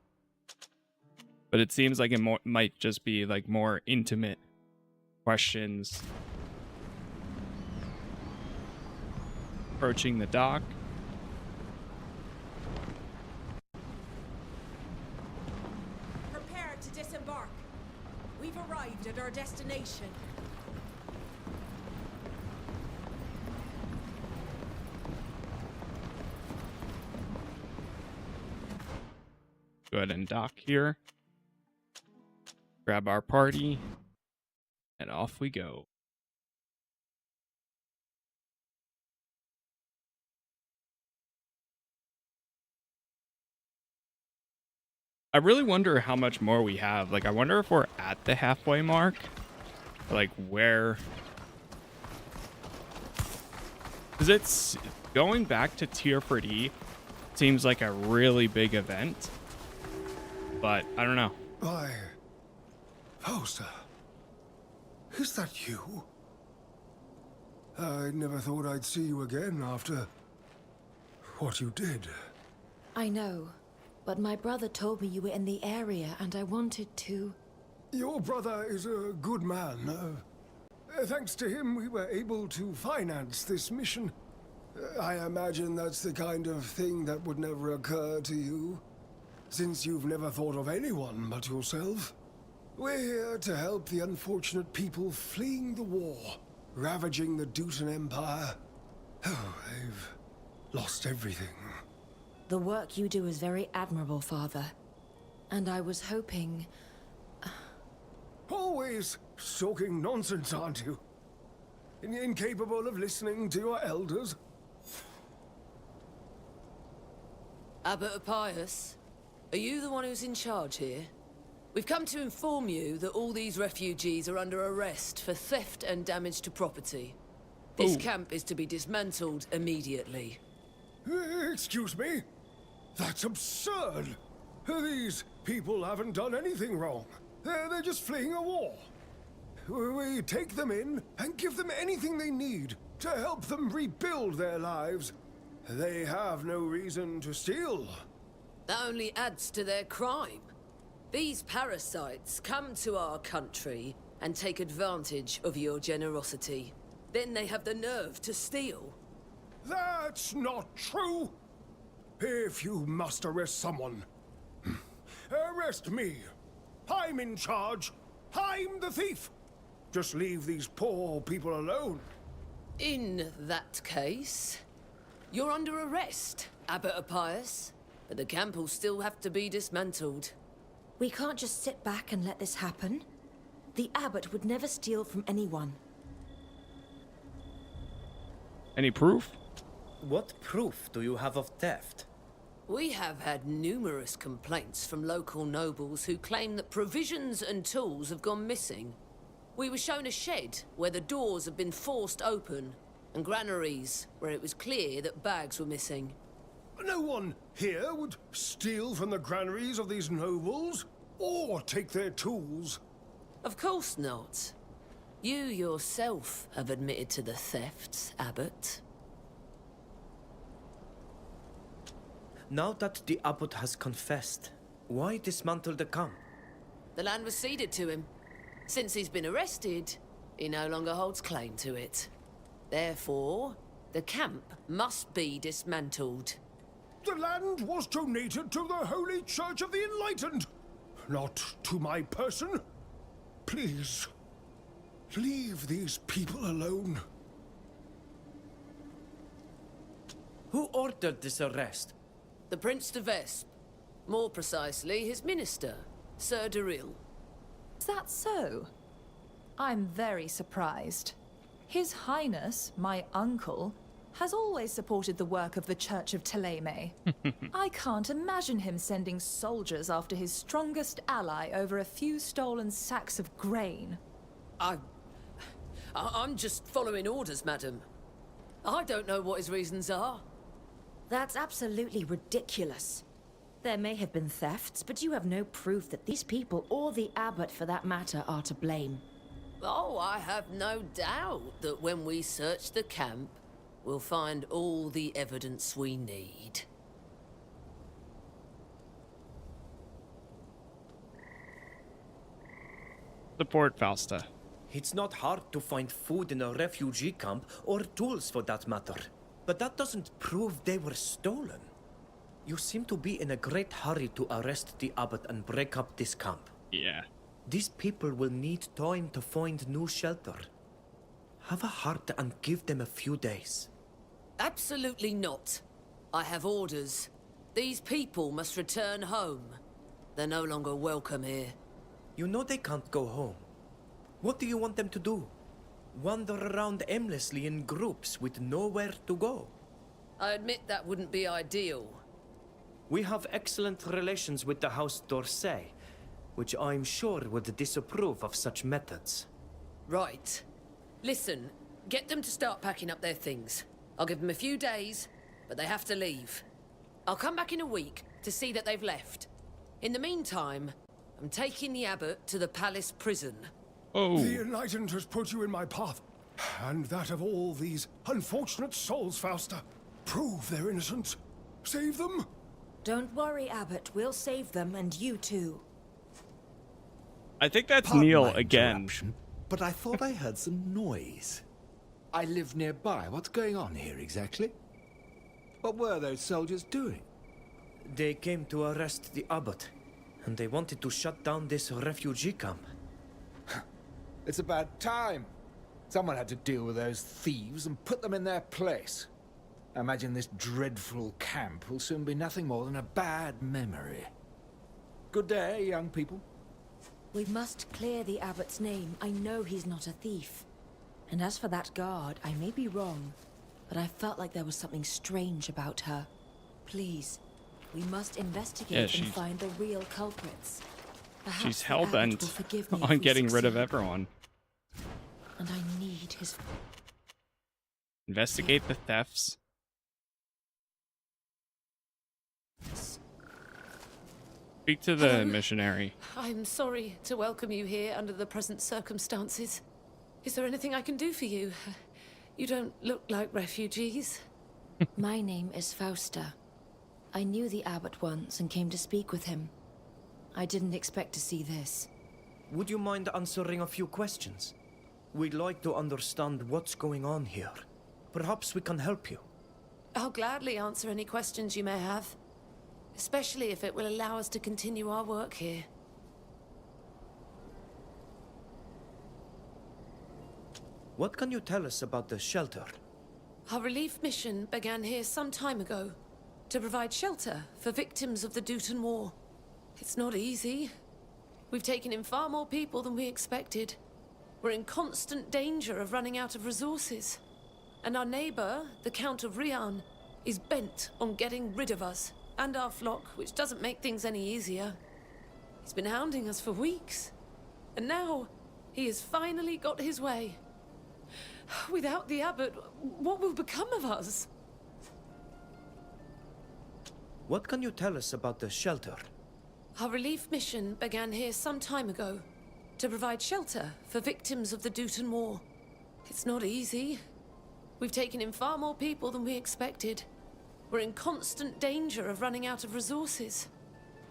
But it seems like it might just be like more intimate questions. Approaching the dock. Prepare to disembark. We've arrived at our destination. Go ahead and dock here. Grab our party. And off we go. I really wonder how much more we have. Like, I wonder if we're at the halfway mark. Like, where... Because it's... Going back to Teer Fradee seems like a really big event. But, I don't know. Why, Fausta, is that you? I never thought I'd see you again after what you did. I know, but my brother told me you were in the area and I wanted to... Your brother is a good man. Thanks to him, we were able to finance this mission. I imagine that's the kind of thing that would never occur to you, since you've never thought of anyone but yourself. We're here to help the unfortunate people fleeing the war, ravaging the Dutan Empire. Oh, they've lost everything. The work you do is very admirable, Father. And I was hoping... Always talking nonsense, aren't you? Incapable of listening to your elders? Abbot Appius, are you the one who's in charge here? We've come to inform you that all these refugees are under arrest for theft and damage to property. This camp is to be dismantled immediately. Excuse me? That's absurd! These people haven't done anything wrong. They're just fleeing a war. We take them in and give them anything they need to help them rebuild their lives. They have no reason to steal. That only adds to their crime. These parasites come to our country and take advantage of your generosity. Then they have the nerve to steal. That's not true! If you must arrest someone, arrest me. I'm in charge. I'm the thief. Just leave these poor people alone. In that case, you're under arrest, Abbot Appius. But the camp will still have to be dismantled. We can't just sit back and let this happen. The abbot would never steal from anyone. Any proof? What proof do you have of theft? We have had numerous complaints from local nobles who claim that provisions and tools have gone missing. We were shown a shed where the doors had been forced open, and granaries where it was clear that bags were missing. No one here would steal from the granaries of these nobles, or take their tools. Of course not. You yourself have admitted to the thefts, Abbot. Now that the abbot has confessed, why dismantle the camp? The land was ceded to him. Since he's been arrested, he no longer holds claim to it. Therefore, the camp must be dismantled. The land was donated to the Holy Church of the Enlightened, not to my person. Please, leave these people alone. Who ordered this arrest? The Prince de Vespe. More precisely, his minister, Sir Duril. Is that so? I'm very surprised. His Highness, my uncle, has always supported the work of the Church of Teleme. I can't imagine him sending soldiers after his strongest ally over a few stolen sacks of grain. I'm just following orders, madam. I don't know what his reasons are. That's absolutely ridiculous. There may have been thefts, but you have no proof that these people, or the abbot for that matter, are to blame. Oh, I have no doubt that when we search the camp, we'll find all the evidence we need. Support Fausta. It's not hard to find food in a refugee camp, or tools for that matter. But that doesn't prove they were stolen. You seem to be in a great hurry to arrest the abbot and break up this camp. Yeah. These people will need time to find new shelter. Have a heart and give them a few days. Absolutely not. I have orders. These people must return home. They're no longer welcome here. You know they can't go home. What do you want them to do? Wander around aimlessly in groups with nowhere to go? I admit that wouldn't be ideal. We have excellent relations with the House d'Orsay, which I'm sure would disapprove of such methods. Right. Listen, get them to start packing up their things. I'll give them a few days, but they have to leave. I'll come back in a week to see that they've left. In the meantime, I'm taking the abbot to the palace prison. Oh. The Enlightened has put you in my path, and that of all these unfortunate souls, Fausta. Prove their innocence. Save them. Don't worry, Abbot. We'll save them, and you too. I think that's Pardon Neil my again. interruption, but I thought I heard some noise. I live nearby. What's going on here exactly? What were those soldiers doing? They came to arrest the abbot, and they wanted to shut down this refugee camp. It's a bad time. Someone had to deal with those thieves and put them in their place. I imagine this dreadful camp will soon be nothing more than a bad memory. Good day, young people. We must clear the abbot's name. I know he's not a thief. And as for that guard, I may be wrong, but I felt like there was something strange about her. Please, we must investigate and find the real culprits. Perhaps She's the hell-bent abbot will forgive me if on we getting rid of succeed. everyone. And I need his... Investigate the thefts. Speak to the Hello? missionary. I'm sorry to welcome you here under the present circumstances. Is there anything I can do for you? You don't look like refugees. My name is Fausta. I knew the abbot once and came to speak with him. I didn't expect to see this. Would you mind answering a few questions? We'd like to understand what's going on here. Perhaps we can help you. I'll gladly answer any questions you may have, especially if it will allow us to continue our work here. What can you tell us about the shelter? Our relief mission began here some time ago, to provide shelter for victims of the Dutan War. It's not easy. We've taken in far more people than we expected. We're in constant danger of running out of resources. And our neighbor, the Count of Rian, is bent on getting rid of us and our flock, which doesn't make things any easier. He's been hounding us for weeks. And now, He has finally got his way. Without the abbot, what will become of us? What can you tell us about the shelter? Our relief mission began here some time ago, to provide shelter for victims of the Dutan War. It's not easy. We've taken in far more people than we expected. We're in constant danger of running out of resources.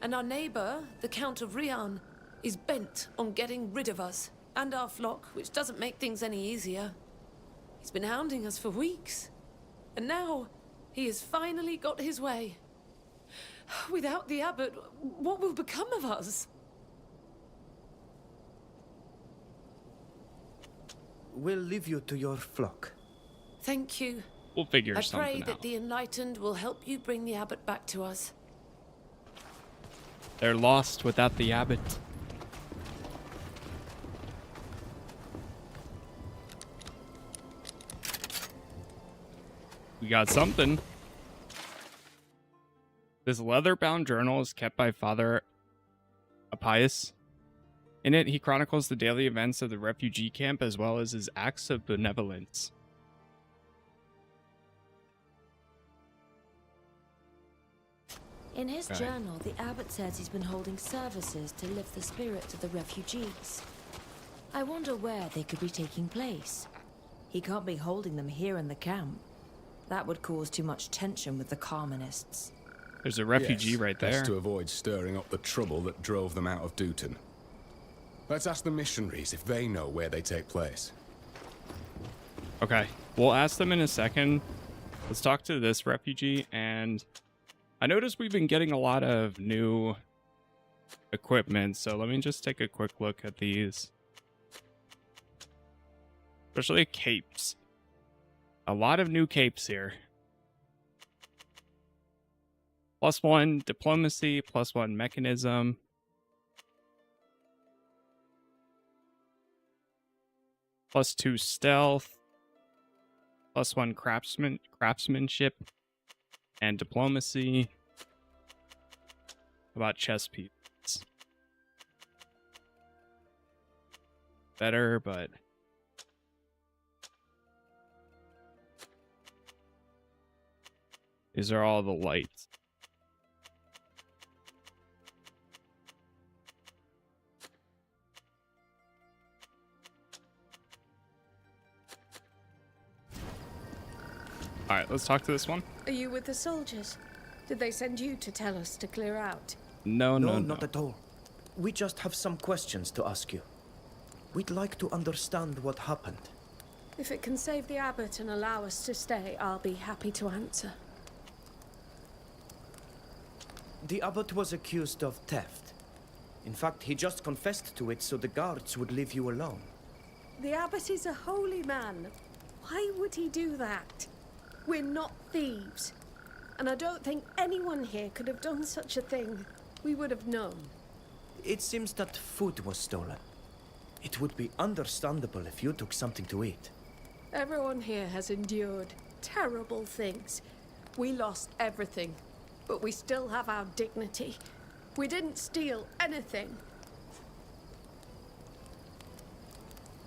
And our neighbor, the Count of Rian, is bent on getting rid of us and our flock, which doesn't make things any easier. He's been hounding us for weeks. And now, he has finally got his way. Without the abbot, what will become of us? We'll leave you to your flock. Thank you. We'll figure I something pray that out. the Enlightened will help you bring the abbot back to us. They're lost without the abbot. We got something. This leather-bound journal is kept by Father Appius. In it, he chronicles the daily events of the refugee camp as well as his acts of benevolence. In his Okay. journal, the abbot says he's been holding services to lift the spirits of the refugees. I wonder where they could be taking place. He can't be holding them here in the camp. That would cause too much tension with the Carmenists. There's a refugee Yes, right that's there. to avoid stirring up the trouble that drove them out of Dutan. Let's ask the missionaries if they know where they take place. Okay, we'll ask them in a second. Let's talk to this refugee, and I noticed we've been getting a lot of new equipment, so let me just take a quick look at these. Especially capes. A lot of new capes here. +1 diplomacy, +1 mechanism. +2 stealth. +1 craftsmanship and diplomacy. How about chess pieces? Better, but these are all the lights. All right, let's talk to this one. Are you with the soldiers? Did they send you to tell us to clear out? No. Not at all. We just have some questions to ask you. We'd like to understand what happened. If it can save the abbot and allow us to stay, I'll be happy to answer. The abbot was accused of theft. In fact, he just confessed to it so the guards would leave you alone. The abbot is a holy man. Why would he do that? We're not thieves. And I don't think anyone here could have done such a thing. We would have known. It seems that food was stolen. It would be understandable if you took something to eat. Everyone here has endured terrible things. We lost everything, but we still have our dignity. We didn't steal anything.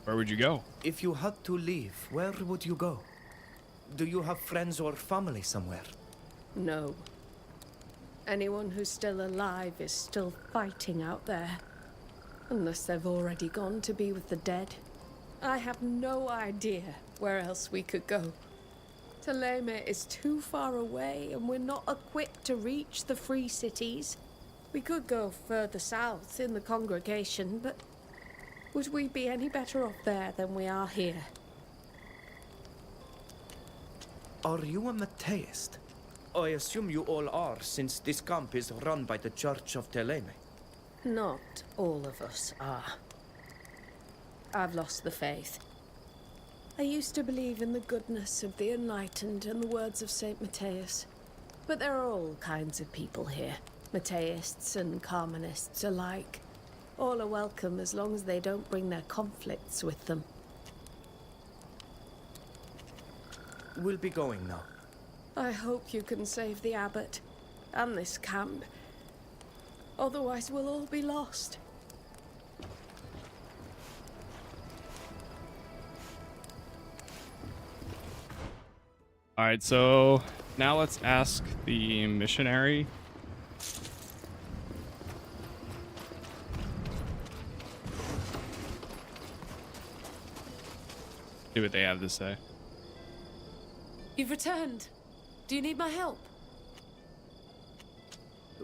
Where would you go? If you had to leave, where would you go? Do you have friends or family somewhere? No. Anyone who's still alive is still fighting out there. Unless they've already gone to be with the dead. I have no idea where else we could go. Teleme is too far away and we're not equipped to reach the free cities. We could go further south in the congregation, but would we be any better off there than we are here? Are you a Mateist? I assume you all are, since this camp is run by the Church of Teleme. Not all of us are. I've lost the faith. I used to believe in the goodness of the Enlightened and the words of St. Matthias. But there are all kinds of people here, Matthists and Carmenists alike. All are welcome as long as they don't bring their conflicts with them. We'll be going now. I hope you can save the abbot and this camp. Otherwise we'll all be lost. All right, so now let's ask the missionary. See what they have to say. You've returned. Do you need my help?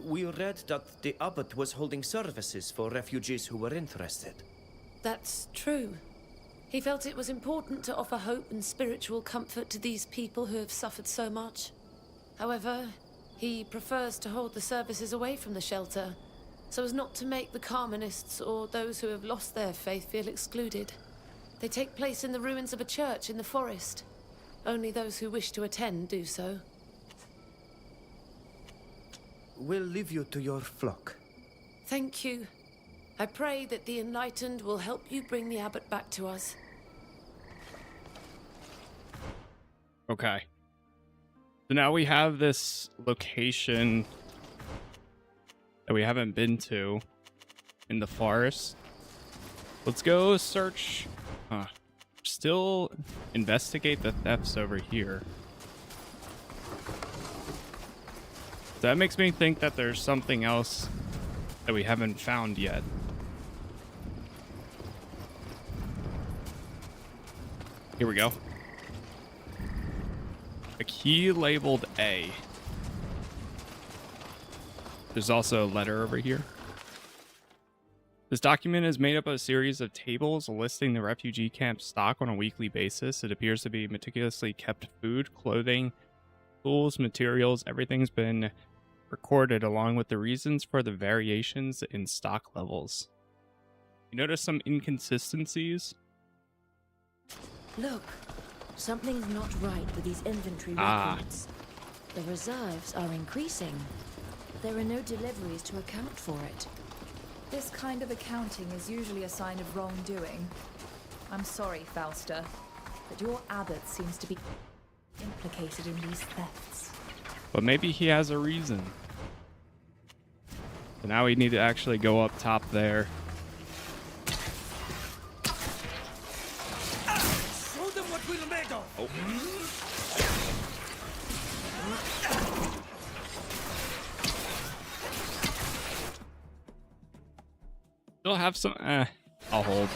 We read that the abbot was holding services for refugees who were interested. That's true. He felt it was important to offer hope and spiritual comfort to these people who have suffered so much. However, he prefers to hold the services away from the shelter, so as not to make the Carmenists or those who have lost their faith feel excluded. They take place in the ruins of a church in the forest. Only those who wish to attend do so. We'll leave you to your flock. Thank you. I pray that the Enlightened will help you bring the abbot back to us. Okay. So now we have this location that we haven't been to in the forest. Let's go search. Still investigate the thefts over here. That makes me think that there's something else that we haven't found yet. Here we go. A key labeled A. There's also a letter over here. This document is made up of a series of tables listing the refugee camp stock on a weekly basis. It appears to be meticulously kept food, clothing, tools, materials. Everything's been recorded along with the reasons for the variations in stock levels. You notice some inconsistencies? Look, something's not right with these inventory records. The reserves are increasing. There are no deliveries to account for it. This kind of accounting is usually a sign of wrongdoing. I'm sorry, Fausta, but your abbot seems to be implicated in these thefts. But maybe he has a reason. So now we need to actually go up top there. Show them what we're made of! Oh. Still have some. I'll hold.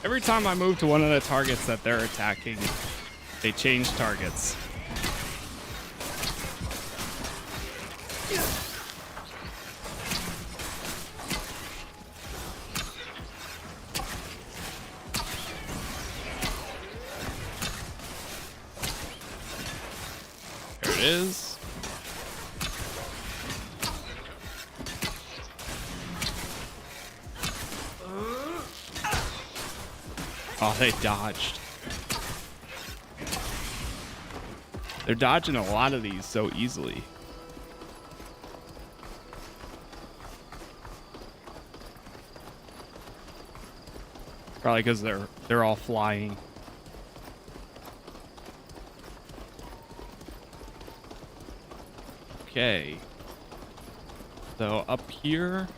Every time I move to one of the targets that they're attacking, they change targets. There it is. Oh, they dodged. They're dodging a lot of these so easily. Probably because they're all flying. Okay. So up here,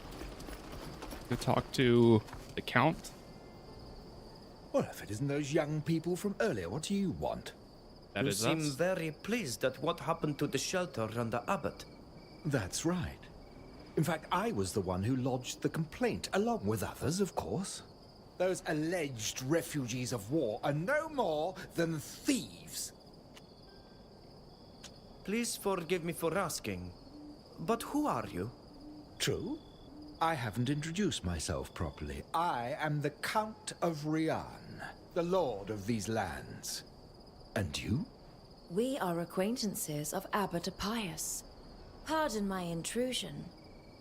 to talk to the Count. Well, if it isn't those young people from earlier, what do you want? That You is seem us. very pleased at what happened to the shelter and the abbot. That's right. In fact, I was the one who lodged the complaint, along with others, of course. Those alleged refugees of war are no more than thieves. Please forgive me for asking, but who are you? True. I haven't introduced myself properly. I am the Count of Rian, the lord of these lands. And you? We are acquaintances of Abbot Appius. Pardon my intrusion,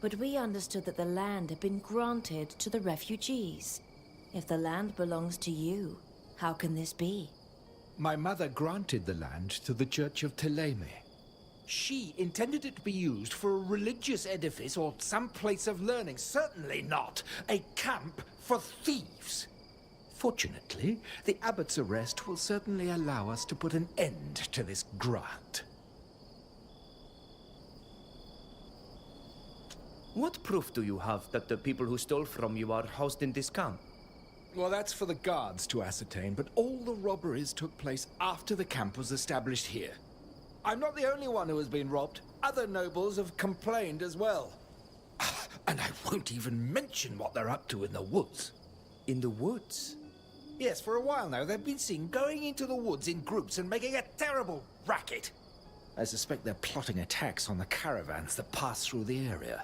but we understood that the land had been granted to the refugees. If the land belongs to you, how can this be? My mother granted the land to the Church of Teleme. She intended it to be used for a religious edifice or some place of learning. Certainly not a camp for thieves. Fortunately, the abbot's arrest will certainly allow us to put an end to this grant. What proof do you have that the people who stole from you are housed in this camp? Well, that's for the guards to ascertain, but all the robberies took place after the camp was established here. I'm not the only one who has been robbed. Other nobles have complained as well. And I won't even mention what they're up to in the woods. In the woods? Yes, for a while now, they've been seen going into the woods in groups and making a terrible racket. I suspect they're plotting attacks on the caravans that pass through the area.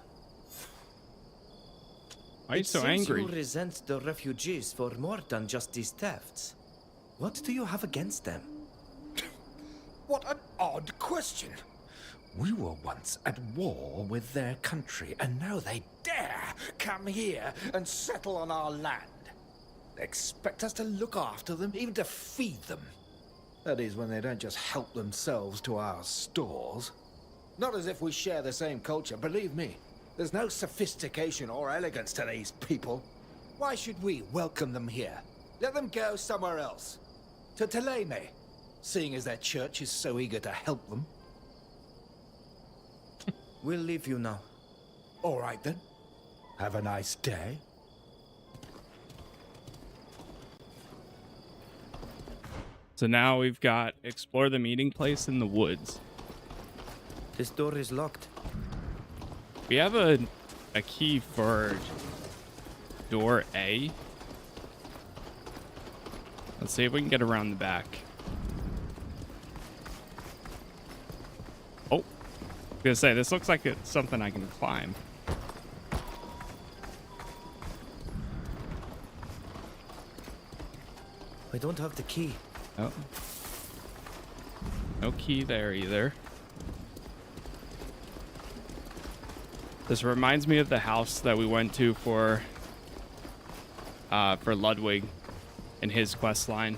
Why are you so angry? You resent the refugees for more than just these thefts. What do you have against them? What an odd question. We were once at war with their country, and now they dare come here and settle on our land. They expect us to look after them, even to feed them. That is, when they don't just help themselves to our stores. Not as if we share the same culture, believe me. There's no sophistication or elegance to these people. Why should we welcome them here? Let them go somewhere else. To Teleme, seeing as their church is so eager to help them. We'll leave you now. All right then. Have a nice day. So now we've got explore the meeting place in the woods. This door is locked. We have a key for door A. Let's see if we can get around the back. Oh, I was gonna say, this looks like it's something I can climb. I don't have the key. Oh. No key there either. This reminds me of the house that we went to for Ludwig and his quest line.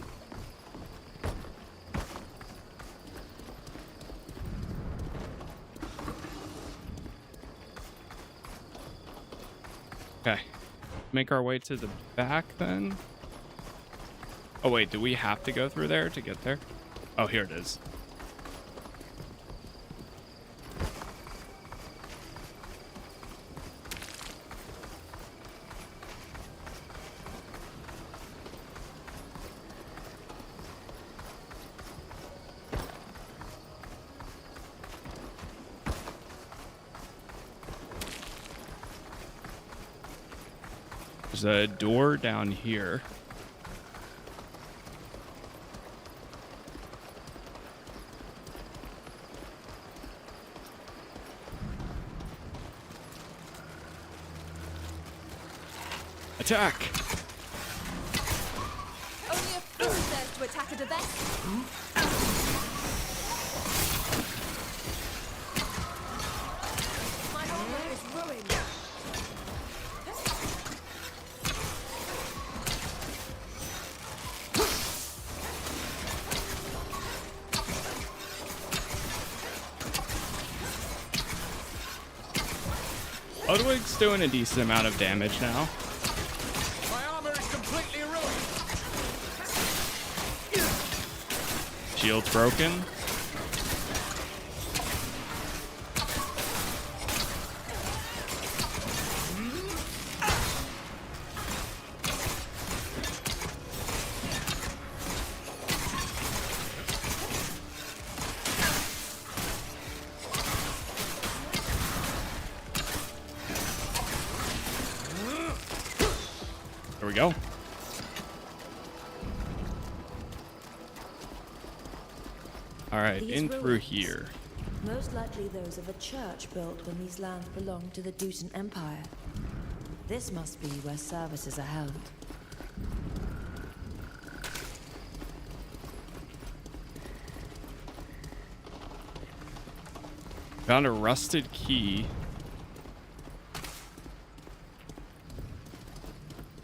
Okay. Make our way to the back then. Oh wait, do we have to go through there to get there? Oh, here it is. There's a door down here. Attack! Only a fool dares to attack a Devest. My armor is ruined. Ludwig's doing a decent amount of damage now. My armor is completely ruined. Shield's broken. There we go. All right, These in through ruins, here. Most likely those of a church built when these lands belonged to the Dutan Empire. This must be where services are held. Found a rusted key.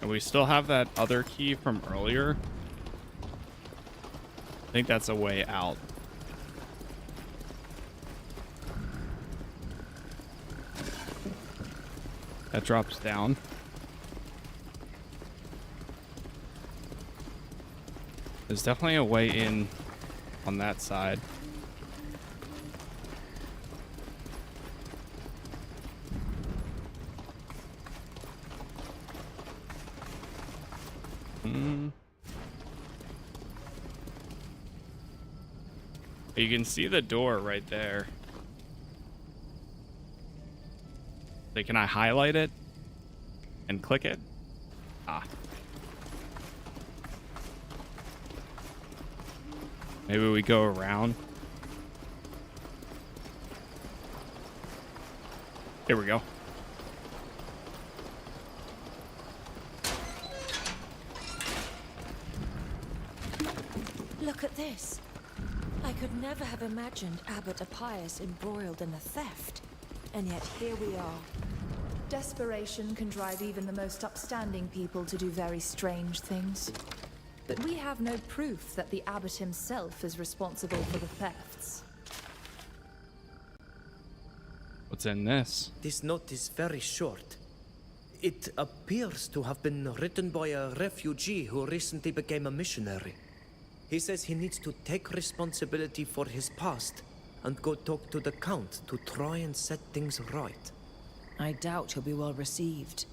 And we still have that other key from earlier. I think that's a way out. That drops down. There's definitely a way in on that side. You can see the door right there. Like, can I highlight it and click it? Ah. Maybe we go around. Here we go. Look at this. I could never have imagined Abbot Appius embroiled in a theft. And yet here we are. Desperation can drive even the most upstanding people to do very strange things. But we have no proof that the abbot himself is responsible for the thefts. What's in this? This note is very short. It appears to have been written by a refugee who recently became a missionary. He says he needs to take responsibility for his past and go talk to the Count to try and set things right. I doubt he'll be well received.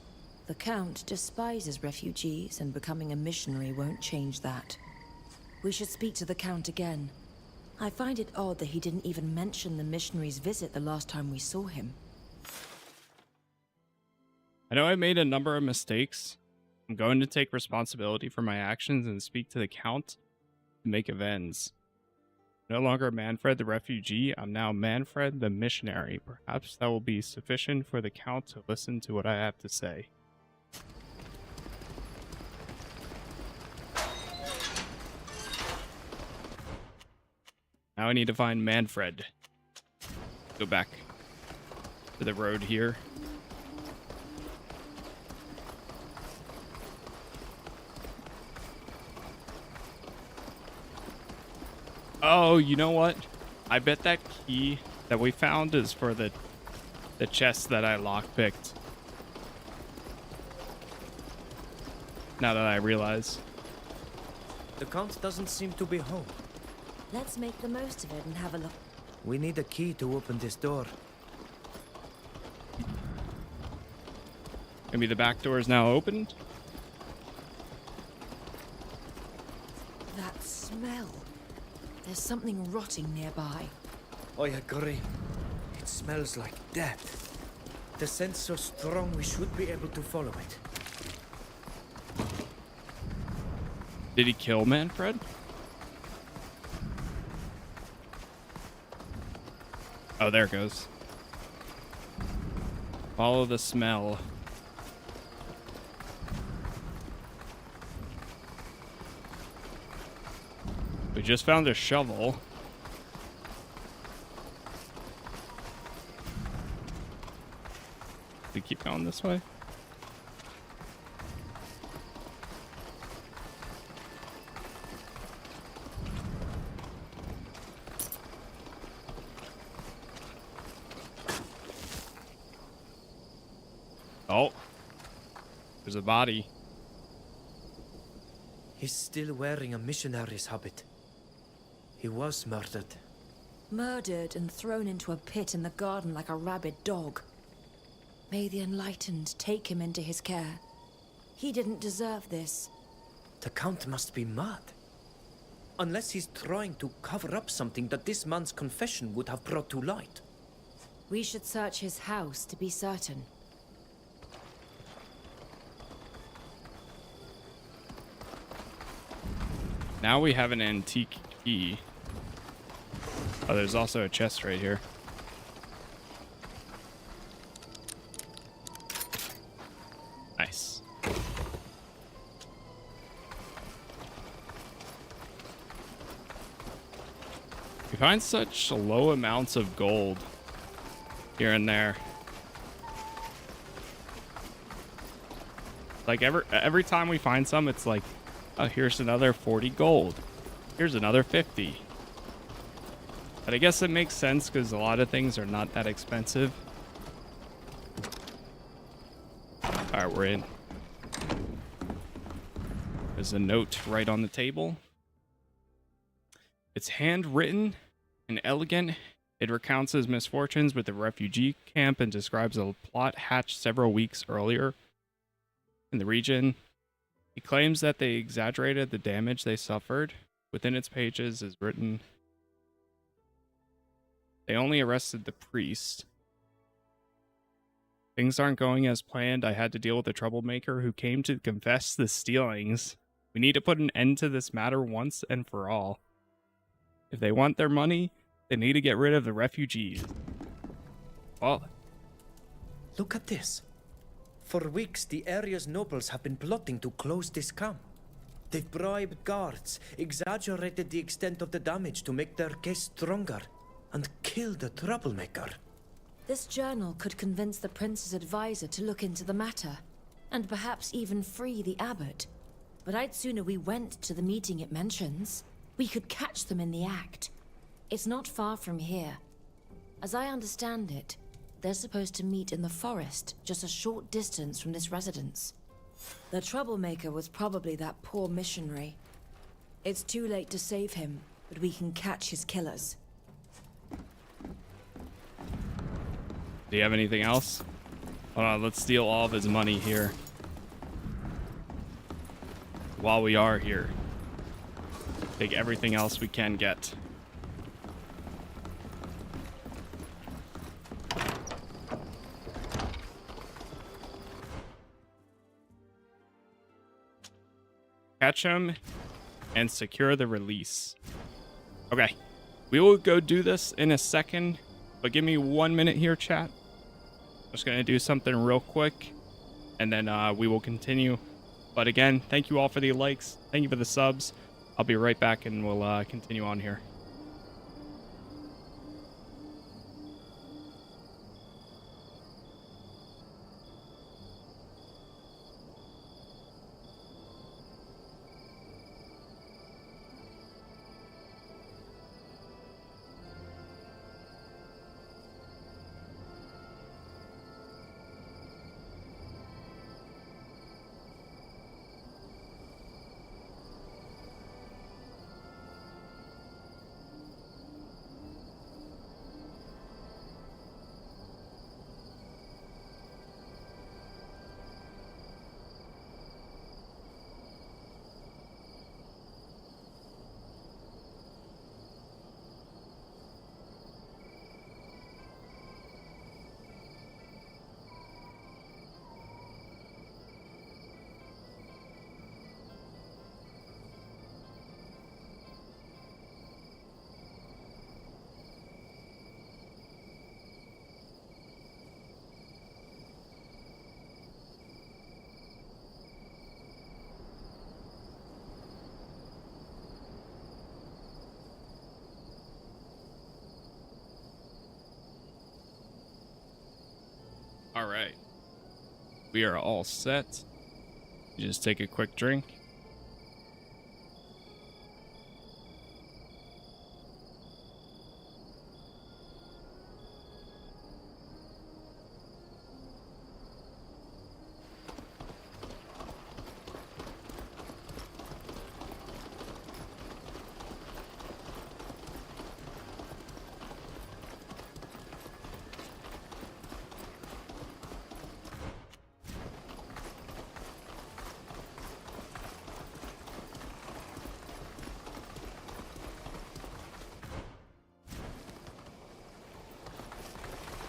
The Count despises refugees, and becoming a missionary won't change that. We should speak to the Count again. I find it odd that he didn't even mention the missionary's visit the last time we saw him. I know I made a number of mistakes. I'm going to take responsibility for my actions and speak to the Count to make amends. No longer Manfred the refugee, I'm now Manfred the missionary. Perhaps that will be sufficient for the Count to listen to what I have to say. Now I need to find Manfred. Go back to the road here. Oh, you know what? I bet that key that we found is for the chest that I lockpicked. Now that I realize. The Count doesn't seem to be home. Let's make the most of it and have a look. We need a key to open this door. Maybe the back door is now opened? That smell. There's something rotting nearby. I agree. It smells like death. The scent's so strong we should be able to follow it. Did he kill Manfred? Oh, there it goes. Follow the smell. We just found a shovel. We keep going this way. Oh, there's a body. He's still wearing a missionary's habit. He was murdered. Murdered and thrown into a pit in the garden like a rabid dog. May the Enlightened take him into his care. He didn't deserve this. The Count must be mad. Unless he's trying to cover up something that this man's confession would have brought to light. We should search his house to be certain. Now we have an antique key. Oh, there's also a chest right here. Nice. We find such low amounts of gold here and there. Like every time we find some, it's like, oh, here's another 40 gold. Here's another 50. But I guess it makes sense because a lot of things are not that expensive. for it. There's a note right on the table. It's handwritten and elegant. It recounts his misfortunes with the refugee camp and describes a plot hatched several weeks earlier in the region. He claims that they exaggerated the damage they suffered. Within its pages is written, they only arrested the priest. Things aren't going as planned. I had to deal with a troublemaker who came to confess the stealings. We need to put an end to this matter once and for all. If they want their money, they need to get rid of the refugees. Well, look at this. For weeks, the area's nobles have been plotting to close this camp. They've bribed guards, exaggerated the extent of the damage to make their case stronger, and killed the troublemaker. This journal could convince the prince's advisor to look into the matter, and perhaps even free the abbot. But I'd sooner we went to the meeting it mentions. We could catch them in the act. It's not far from here. As I understand it, they're supposed to meet in the forest, just a short distance from this residence. The troublemaker was probably that poor missionary. It's too late to save him, but we can catch his killers. do you have anything else? Hold on, let's steal all of his money here. While we are here. Take everything else we can get. Catch him and secure the release. Okay, we will go do this in a second, but give me 1 minute here, chat. Just gonna do something real quick, and then we will continue. But again, thank you all for the likes. Thank you for the subs. I'll be right back, and we'll continue on here. All right, we are all set. You just take a quick drink.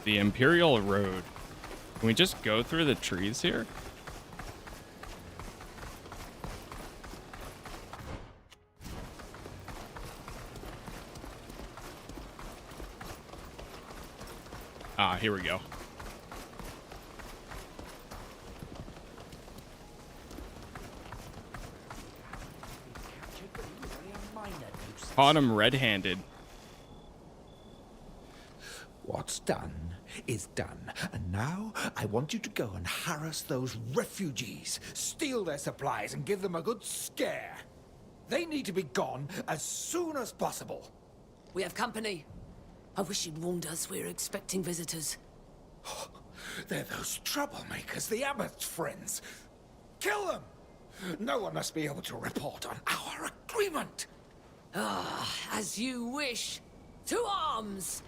The Imperial Road. Can we just go through the trees here? Ah, here we go. Caught him red-handed. What's done is done. And now I want you to go and harass those refugees, steal their supplies and give them a good scare. They need to be gone as soon as possible. We have company. I wish you'd warned us we were expecting visitors. They're those troublemakers, the Abbot's friends. Kill them! No one must be able to report on our agreement. Ah, as you wish. To arms!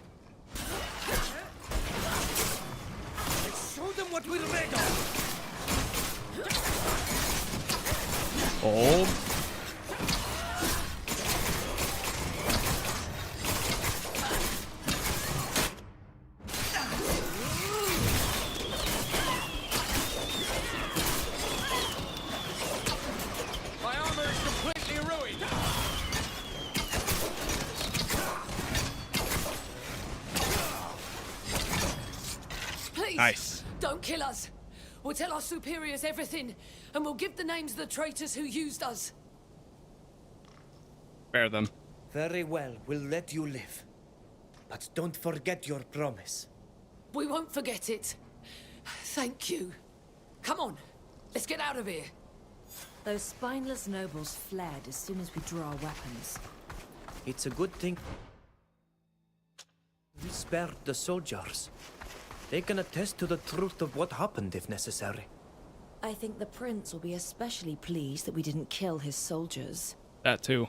Let's show them what we're made of! Hold. My armor is completely ruined! Please, Nice. don't kill us. We'll tell our superiors everything, and we'll give the names of the traitors who used us. Spare them. Very well, we'll let you live. But don't forget your promise. We won't forget it. Thank you. Come on, let's get out of here. Those spineless nobles fled as soon as we drew our weapons. It's a good thing we spared the soldiers. They can attest to the truth of what happened if necessary. I think the prince will be especially pleased that we didn't kill his soldiers. That too.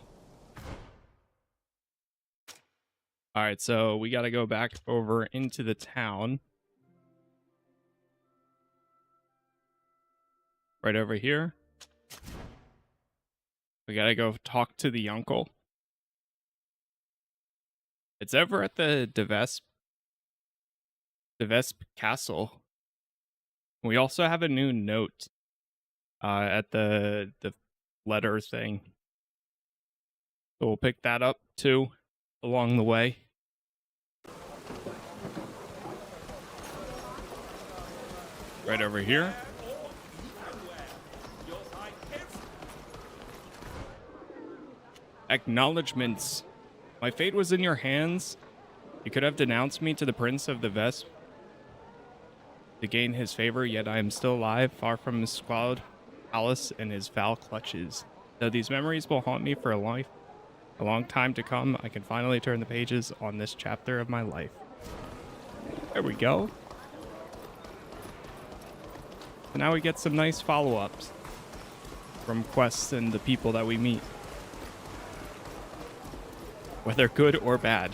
Alright, so we gotta go back over into the town. Right over here. We gotta go talk to the uncle. It's over at the Devesp Castle. We also have a new note at the letter thing. So we'll pick that up too along the way. Right over here. Acknowledgements. My fate was in your hands. You could have denounced me to the Prince of the Vesp to gain his favor, yet I am still alive, far from his squalid palace and his foul clutches. Though these memories will haunt me for a long time to come, I can finally turn the pages on this chapter of my life. There we go. So now we get some nice follow-ups from quests and the people that we meet, whether good or bad.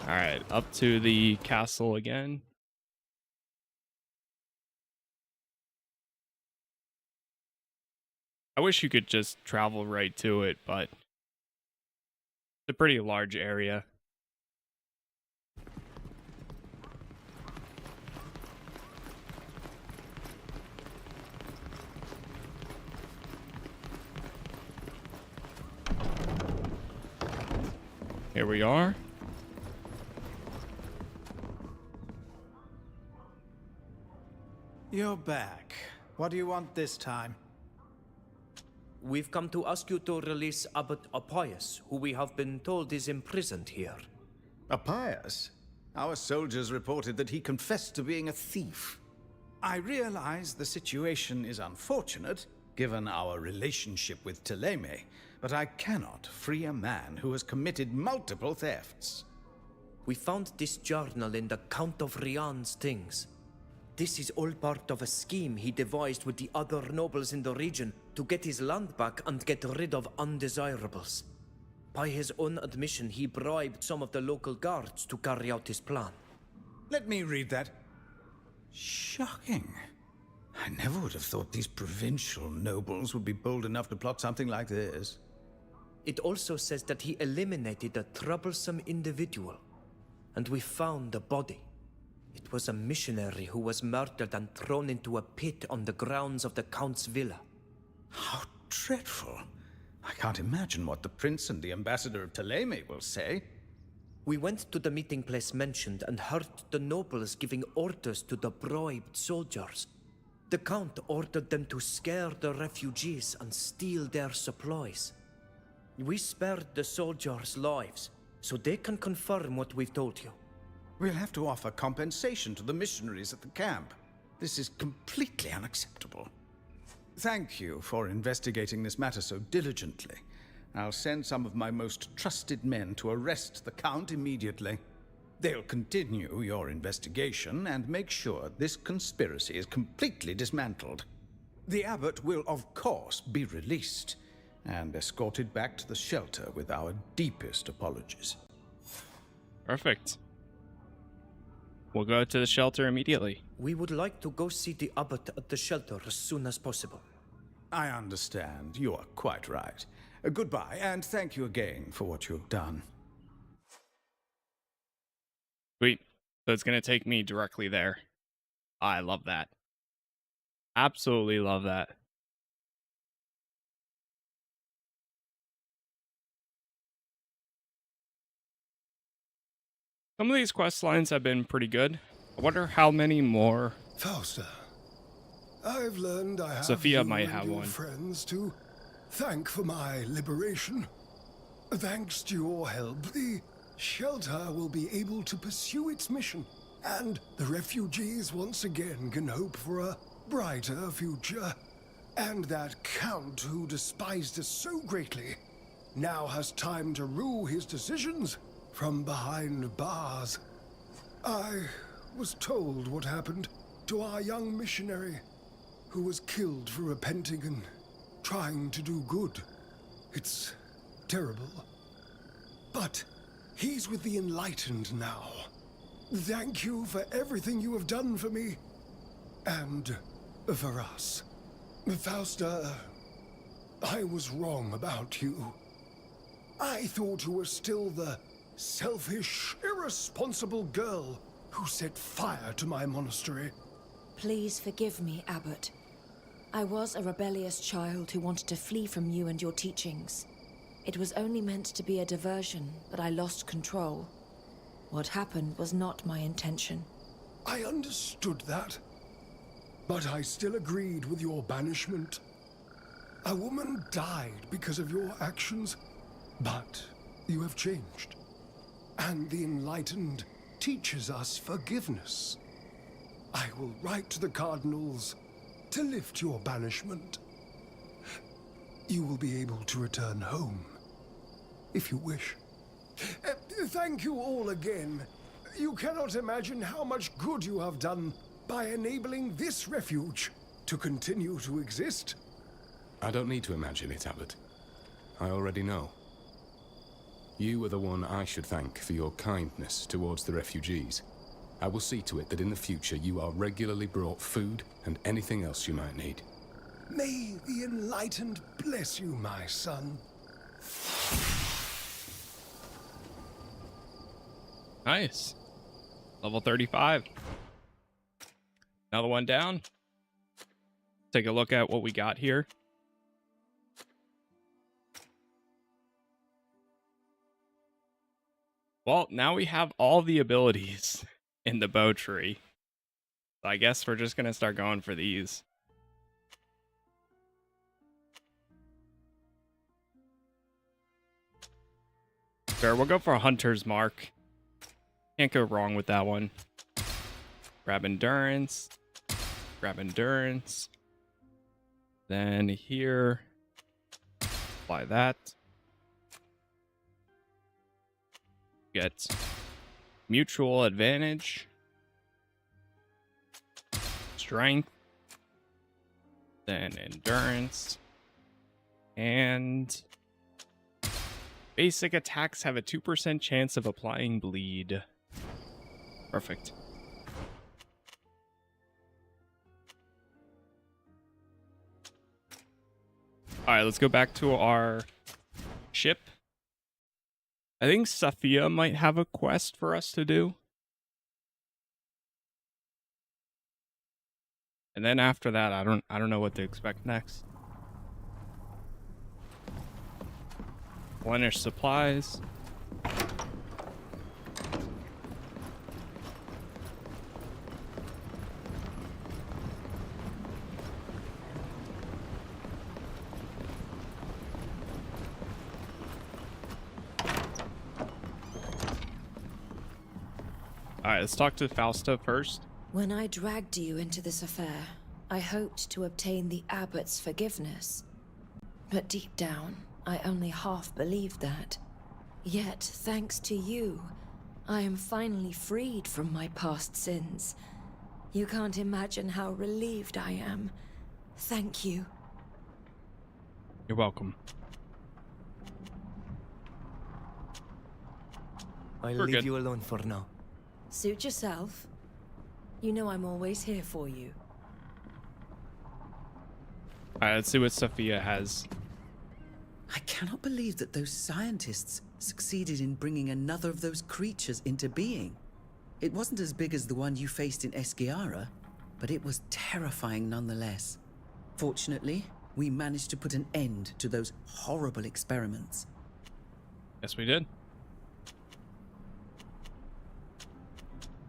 Alright, up to the castle again. I wish you could just travel right to it, but it's a pretty large area. Here we are. You're back. What do you want this time? We've come to ask you to release Abbot Appius, who we have been told is imprisoned here. Appius? Our soldiers reported that he confessed to being a thief. I realize the situation is unfortunate, given our relationship with Ptolemy, but I cannot free a man who has committed multiple thefts. We found this journal in the Count of Rian's things. This is all part of a scheme he devised with the other nobles in the region to get his land back and get rid of undesirables. By his own admission, he bribed some of the local guards to carry out his plan. Let me read that. Shocking. I never would have thought these provincial nobles would be bold enough to plot something like this. It also says that he eliminated a troublesome individual, and we found the body. It was a missionary who was murdered and thrown into a pit on the grounds of the Count's villa. How dreadful. I can't imagine what the prince and the ambassador of Ptolemy will say. We went to the meeting place mentioned and heard the nobles giving orders to the bribed soldiers. The Count ordered them to scare the refugees and steal their supplies. We spared the soldiers' lives, so they can confirm what we've told you. We'll have to offer compensation to the missionaries at the camp. This is completely unacceptable. Thank you for investigating this matter so diligently. I'll send some of my most trusted men to arrest the Count immediately. They'll continue your investigation and make sure this conspiracy is completely dismantled. The abbot will, of course, be released and escorted back to the shelter with our deepest apologies. Perfect. We'll go to the shelter immediately. We would like to go see the abbot at the shelter as soon as possible. I understand. You are quite right. Goodbye, and thank you again for what you've done. Sweet. So it's going to take me directly there. I love that. Absolutely love that. Some of these quest lines have been pretty good. I wonder how many more. Fausta, I've learned I have Sophia you might and have your one. friends to thank for my liberation. Thanks to your help, the shelter will be able to pursue its mission, and the refugees once again can hope for a brighter future. And that Count who despised us so greatly now has time to rue his decisions from behind bars. I was told what happened to our young missionary, who was killed for repenting and trying to do good. It's terrible. But he's with the Enlightened now. Thank you for everything you have done for me. And for us. Fausta, I was wrong about you. I thought you were still the selfish, irresponsible girl who set fire to my monastery. Please forgive me, Abbot. I was a rebellious child who wanted to flee from you and your teachings. It was only meant to be a diversion, but I lost control. What happened was not my intention. I understood that, but I still agreed with your banishment. A woman died because of your actions, but you have changed. And the Enlightened teaches us forgiveness. I will write to the cardinals to lift your banishment. You will be able to return home, if you wish. Thank you all again. You cannot imagine how much good you have done by enabling this refuge to continue to exist. I don't need to imagine it, Abbot. I already know. You are the one I should thank for your kindness towards the refugees. I will see to it that in the future you are regularly brought food and anything else you might need. May the Enlightened bless you, my son. Nice. Level 35. Another one down. Take a look at what we got here. Well, now we have all the abilities in the bow tree. So I guess we're just going to start going for these. Sure, we'll go for a hunter's mark. Can't go wrong with that one. Grab endurance. Grab endurance. Then here, apply that. Get mutual advantage. Strength. Then endurance. And basic attacks have a 2% chance of applying bleed. Perfect. Alright, let's go back to our ship. I think Sophia might have a quest for us to do. And then after that, I don't know what to expect next. Replenish supplies. Alright, let's talk to Fausta first. When I dragged you into this affair, I hoped to obtain the Abbot's forgiveness. But deep down, I only half believed that. Yet, thanks to you, I am finally freed from my past sins. You can't imagine how relieved I am. Thank you. You're welcome. I'll We're leave good. you alone for now. Suit yourself. You know I'm always here for you. Alright, let's see what Sophia has. I cannot believe that those scientists succeeded in bringing another of those creatures into being. It wasn't as big as the one you faced in Esquiara, but it was terrifying nonetheless. Fortunately, we managed to put an end to those horrible experiments. Yes, we did.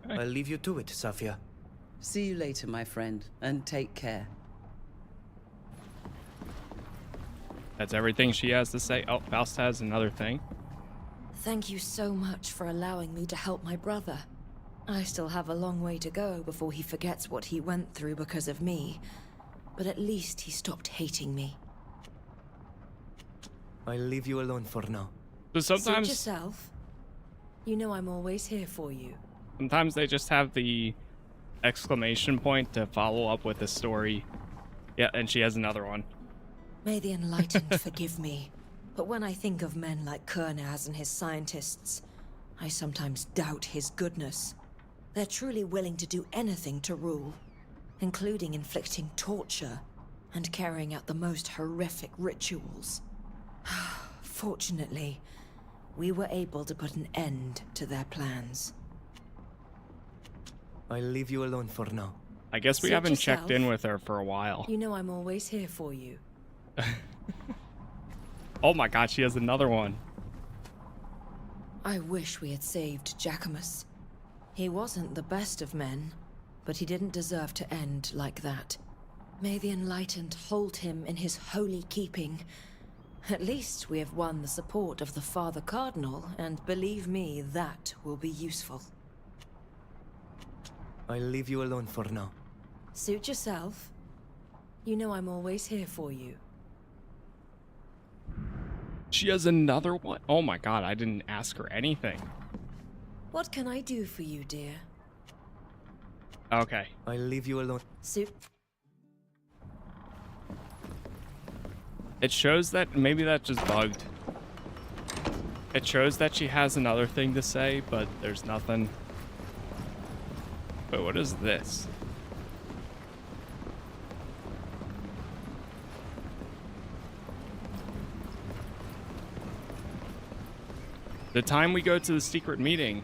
I'll leave you to it, Safia. See you later, my friend, and take care. That's everything she has to say. Oh, Faust has another thing. Thank you so much for allowing me to help my brother. I still have a long way to go before he forgets what he went through because of me. But at least he stopped hating me. I'll leave you alone for now. So sometimes... Suit yourself. You know I'm always here for you. Sometimes they just have the exclamation point to follow up with the story. Yeah, and she has another one. May the Enlightened forgive me, but when I think of men like Kernaz and his scientists, I sometimes doubt his goodness. They're truly willing to do anything to rule, including inflicting torture and carrying out the most horrific rituals. Fortunately, we were able to put an end to their plans. I'll leave you alone for now. I guess we Suit haven't checked in yourself. with her for a while. You know I'm always here for you. Oh my god, she has another one. I wish we had saved Jacquemus. He wasn't the best of men, but he didn't deserve to end like that. May the Enlightened hold him in his holy keeping. At least we have won the support of the Father Cardinal, and believe me, that will be useful. I'll leave you alone for now. Suit yourself. You know I'm always here for you. She has another one? Oh my god, I didn't ask her anything. What can I do for you, dear? Okay. I'll leave you alone. Suit. It shows that maybe that just bugged. It shows that she has another thing to say, but there's nothing. But what is this? The time we go to the secret meeting.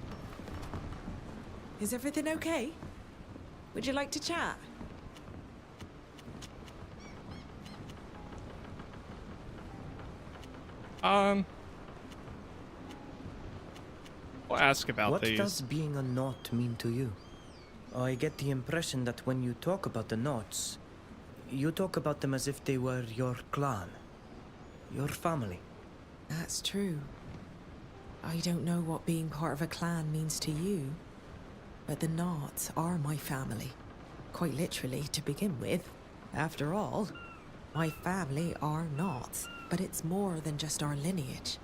Is everything okay? Would you like to chat? We'll ask about What these. does being a knot mean to you? I get the impression that when you talk about the knots, you talk about them as if they were your clan, your family. That's true. I don't know what being part of a clan means to you, but the Knots are my family. Quite literally, to begin with. After all, my family are Knots, but it's more than just our lineage.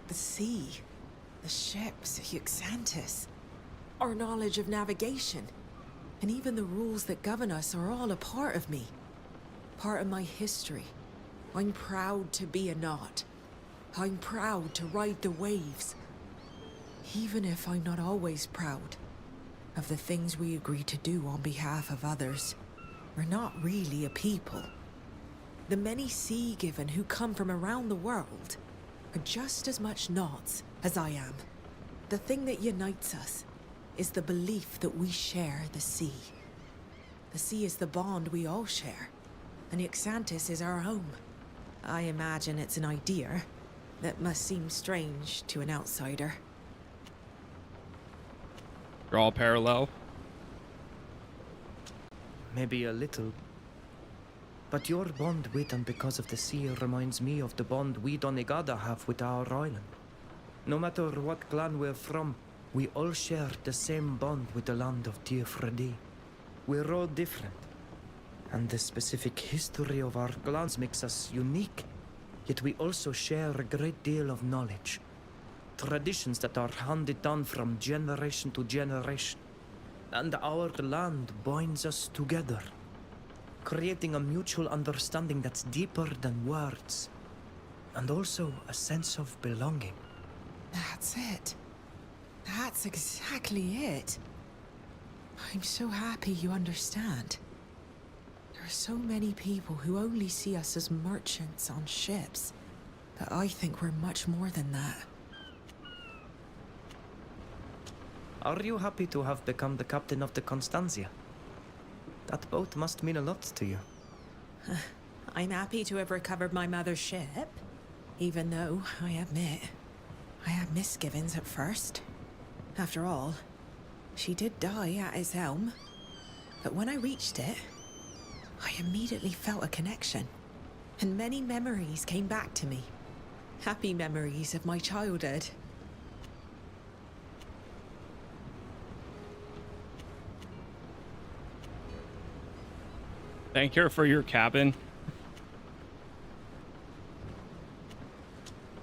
The sea, the ships, Huxantis, our knowledge of navigation, and even the rules that govern us are all a part of me. Part of my history. I'm proud to be a Knot. I'm proud to ride the waves. Even if I'm not always proud of the things we agree to do on behalf of others. We're not really a people. The many Sea-Given who come from around the world are just as much Knots as I am. The thing that unites us is the belief that we share the sea. The sea is the bond we all share, and Huxantis is our home. I imagine it's an idea that must seem strange to an outsider. You're all parallel. Maybe a little. But your bond with and because of the sea reminds me of the bond we Donagada have with our island. No matter what clan we're from, we all share the same bond with the land of Teer Fradee. We're all different. And the specific history of our clans makes us unique. Yet we also share a great deal of knowledge. Traditions that are handed down from generation to generation. And our land binds us together, creating a mutual understanding that's deeper than words. And also a sense of belonging. That's it. That's exactly it. I'm so happy you understand. There are so many people who only see us as merchants on ships, but I think we're much more than that. Are you happy to have become the captain of the Constantia? That boat must mean a lot to you. I'm happy to have recovered my mother's ship, even though, I admit, I had misgivings at first. After all, she did die at its helm, but when I reached it, I immediately felt a connection, and many memories came back to me. Happy memories of my childhood. Thank her for your cabin.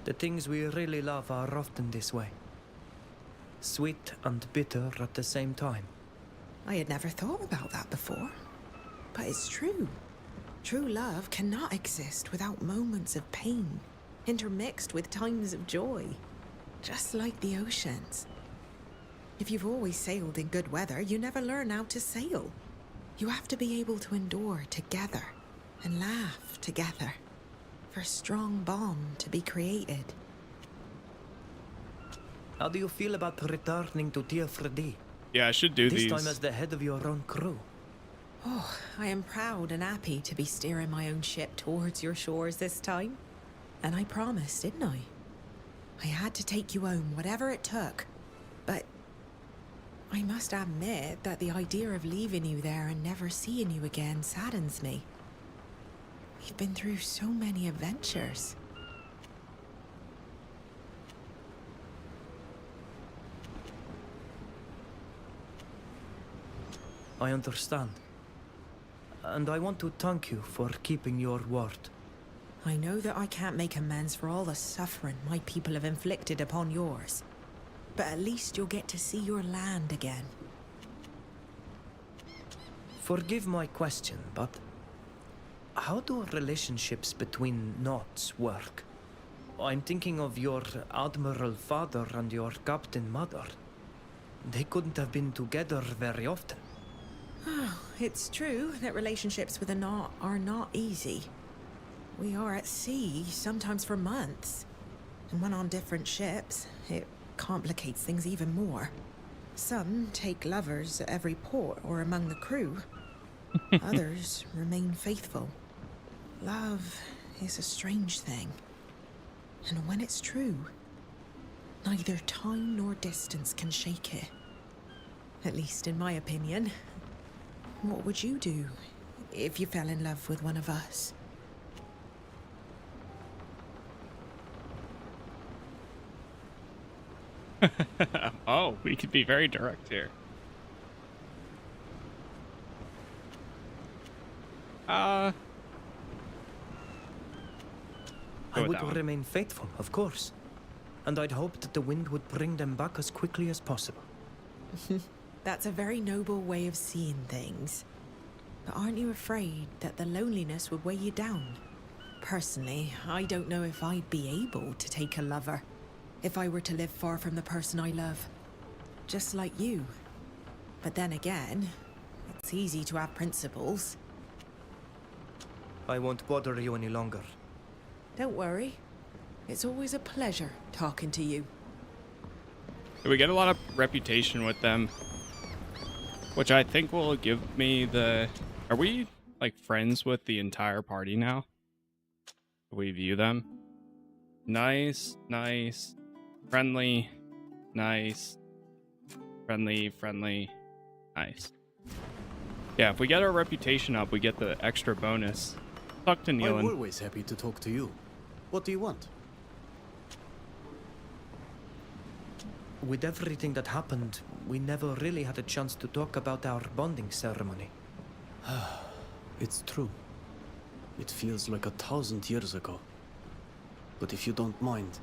The things we really love are often this way. Sweet and bitter at the same time. I had never thought about that before, but it's true. True love cannot exist without moments of pain, intermixed with times of joy, just like the oceans. If you've always sailed in good weather, you never learn how to sail. You have to be able to endure together and laugh together for a strong bond to be created. How do you feel about returning to Teer Fradee? Yeah, I should do these. This time as the head of your own crew. Oh, I am proud and happy to be steering my own ship towards your shores this time. And I promised, didn't I? I had to take you home, whatever it took. But I must admit that the idea of leaving you there and never seeing you again saddens me. We've been through so many adventures. I understand. And I want to thank you for keeping your word. I know that I can't make amends for all the suffering my people have inflicted upon yours. But at least you'll get to see your land again. Forgive my question, but how do relationships between knots work? I'm thinking of your admiral father and your captain mother. They couldn't have been together very often. Oh, it's true that relationships with a knot are not easy. We are at sea, sometimes for months. And when on different ships, it complicates things even more. Some take lovers at every port or among the crew. Others remain faithful. Love is a strange thing. And when it's true, neither time nor distance can shake it. At least in my opinion. What would you do if you fell in love with one of us? Oh, we could be very direct here. I would remain faithful, of course. And I'd hope that the wind would bring them back as quickly as possible. That's a very noble way of seeing things. But aren't you afraid that the loneliness would weigh you down? Personally, I don't know if I'd be able to take a lover if I were to live far from the person I love. Just like you. But then again, it's easy to have principles. I won't bother you any longer. Don't worry. It's always a pleasure talking to you. We get a lot of reputation with them, which I think will give me the... Are we, like, friends with the entire party now? We view them? Nice, nice, friendly, nice, friendly, nice. Yeah, if we get our reputation up, we get the extra bonus. Talk to Nealon. I'm always happy to talk to you. What do you want? With everything that happened, we never really had a chance to talk about our bonding ceremony. It's true. It feels like 1,000 years ago. but if you don't mind,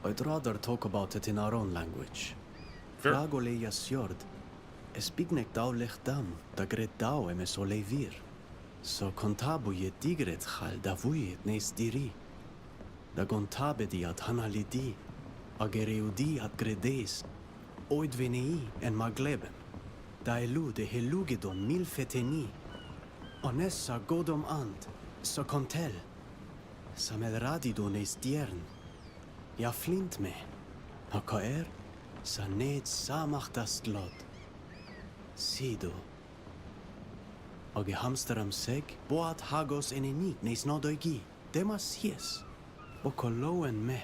I'd rather talk about it in our own language. Sure. Fragole jasjord, espignek daulech dam, da gret dau emes olevir. So kontabu je digret chal da vujet nes diri. Da gontabe di at hanalidi, agereudi at gredes, oid venei en magleben. Da elu de helugedon mil feteni. Onessa godom and, so kontel. Samel radido nes diern. Ja flint me. Hakaer, sa ned samach das glod. Sido. Age hamsteram seg, boat hagos enenik nes nodoigi. Demas hies. O koloen me.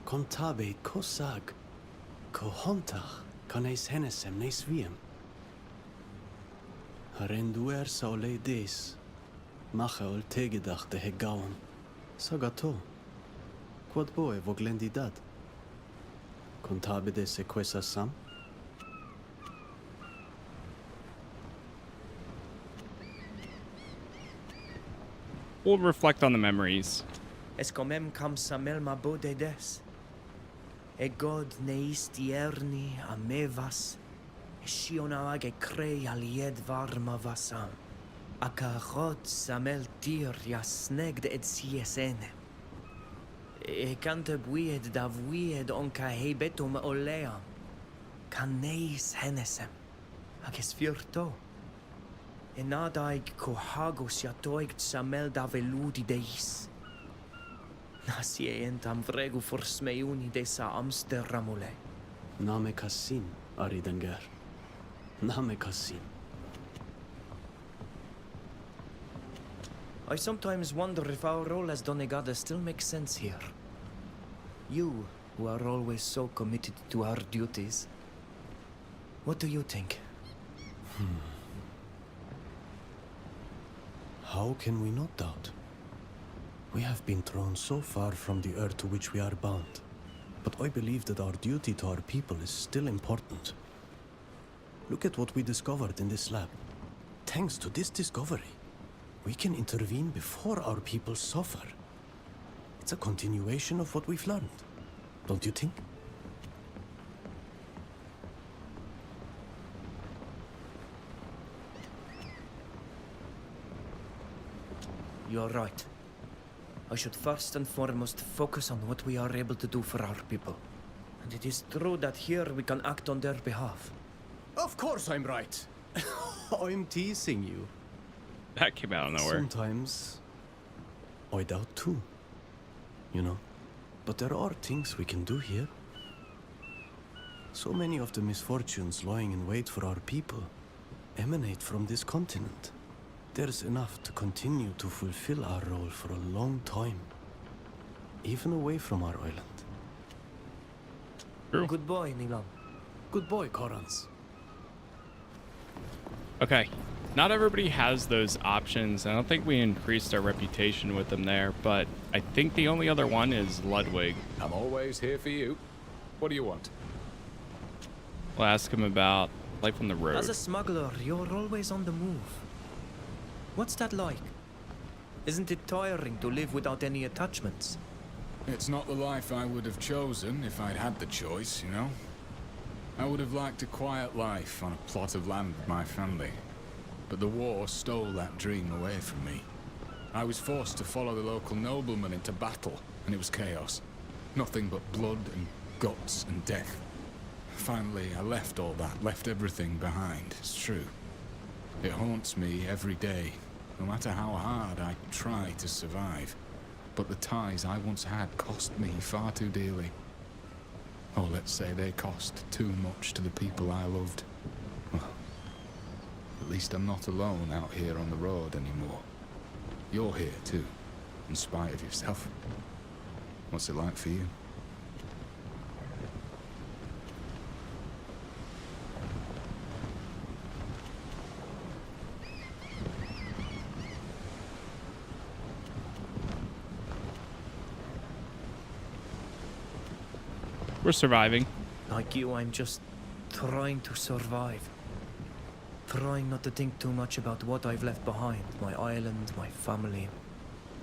Kontabe kosag. Ko hontach, kanes henesem nes wiem. Renduer sa ole des. Mache ol tegedachte hegaon. Sagato. Quod boe voglendidad. Contabe de sequesa sam? We'll reflect on the memories. Escomem cam samel mabode des. E god neis dierni a mevas. E shiona age crei alied varma vasam. Aka rot samel tir ja snegd et siesene. E cante buied da vuied onca hebetum oleam. Caneis henesem. Ages fyrto. E nadaig cohagos ja toigt samel da veludi deis. Nasie entam vregu forsmeiuni desa Amsterramule. Name Cassin, Aridenger. Name Cassin. I sometimes wonder if our role as Donagada still makes sense here. You, who are always so committed to our duties. What do you think? How can we not doubt? We have been thrown so far from the earth to which we are bound. But I believe that our duty to our people is still important. Look at what we discovered in this lab. Thanks to this discovery, we can intervene before our people suffer. It's a continuation of what we've learned, don't you think? You're right. I should first and foremost focus on what we are able to do for our people. And it is true that here we can act on their behalf. Of course I'm right. I'm teasing you. That came out of nowhere. Sometimes I doubt too. You know? But there are things we can do here. So many of the misfortunes lying in wait for our people emanate from this continent. There's enough to continue to fulfill our role for a long time. Even away from our island. True. Good boy, Milan. Good boy, Korans. Okay. Not everybody has those options. I don't think we increased our reputation with them there, but I think the only other one is Ludwig. I'm always here for you. What do you want? We'll ask him about life on the road. As a smuggler, you're always on the move. What's that like? Isn't it tiring to live without any attachments? It's not the life I would have chosen if I'd had the choice, you know? I would have liked a quiet life on a plot of land with my family. But the war stole that dream away from me. I was forced to follow the local nobleman into battle, and it was chaos. Nothing but blood and guts and death. Finally, I left all that, left everything behind, it's true. It haunts me every day, no matter how hard I try to survive. But the ties I once had cost me far too dearly. Or let's say they cost too much to the people I loved. Well, at least I'm not alone out here on the road anymore. You're here too, in spite of yourself. What's it like for you? We're surviving. Like you, I'm just trying to survive. Trying not to think too much about what I've left behind. My island, my family.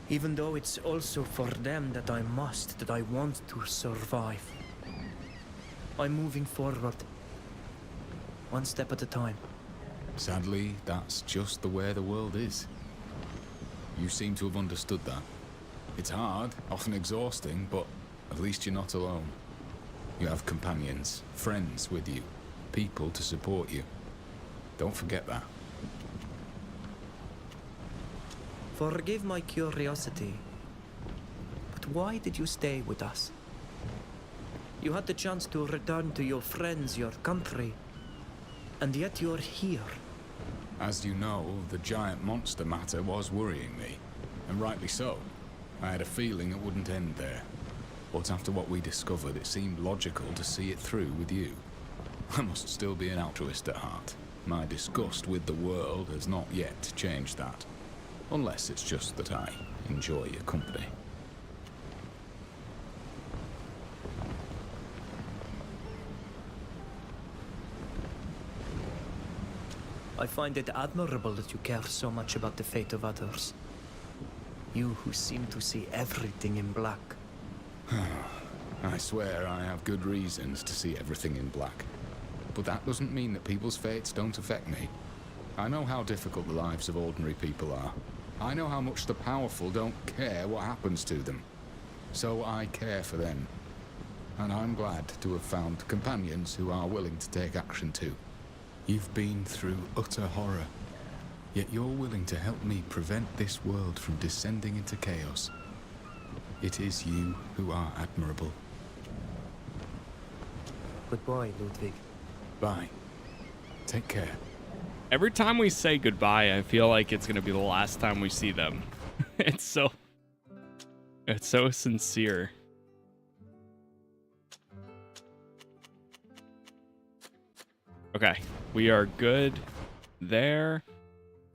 Even though it's also for them that I want to survive. I'm moving forward. One step at a time. Sadly, that's just the way the world is. You seem to have understood that. It's hard, often exhausting, but at least you're not alone. You have companions, friends with you, people to support you. Don't forget that. Forgive my curiosity, but why did you stay with us? You had the chance to return to your friends, your country, and yet you're here. As you know, the giant monster matter was worrying me, and rightly so. I had a feeling it wouldn't end there. But after what we discovered, it seemed logical to see it through with you. I must still be an altruist at heart. My disgust with the world has not yet changed that. Unless it's just that I enjoy your company. I find it admirable that you care so much about the fate of others. You who seem to see everything in black. I swear I have good reasons to see everything in black. But that doesn't mean that people's fates don't affect me. I know how difficult the lives of ordinary people are. I know how much the powerful don't care what happens to them. So I care for them. And I'm glad to have found companions who are willing to take action too. You've been through utter horror, yet you're willing to help me prevent this world from descending into chaos. It is you who are admirable. Goodbye, Ludwig. Bye. Take care. Every time we say goodbye, I feel like it's gonna be the last time we see them. It's so sincere. Okay, we are good there.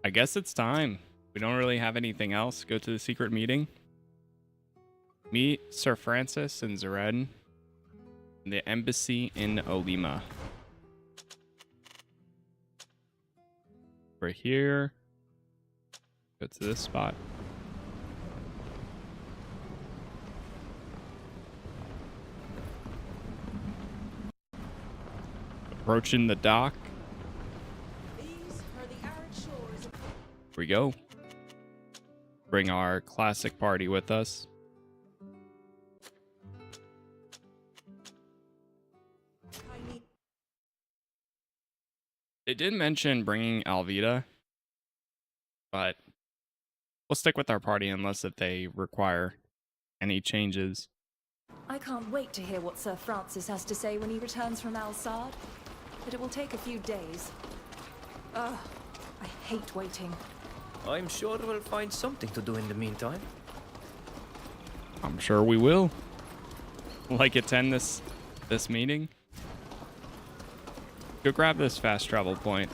I guess it's time. We don't really have anything else. Go to the secret meeting. Meet Sir Francis and Zeren in the embassy in Olima. We're here. Go to this spot. Approaching the dock. Here we go. Bring our classic party with us. They did mention bringing Alvida, but we'll stick with our party unless if they require any changes. I can't wait to hear what Sir Francis has to say when he returns from Al-Sad, but it will take a few days. Ugh, I hate waiting. I'm sure we'll find something to do in the meantime. I'm sure we will. Like attend this meeting. Go grab this fast travel point.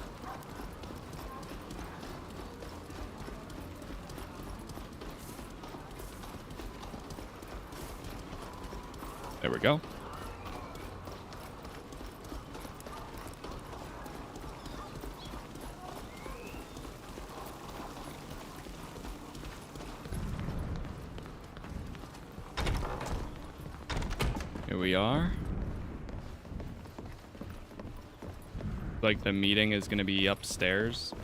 There we go. Here we are. Like the meeting is going to be upstairs.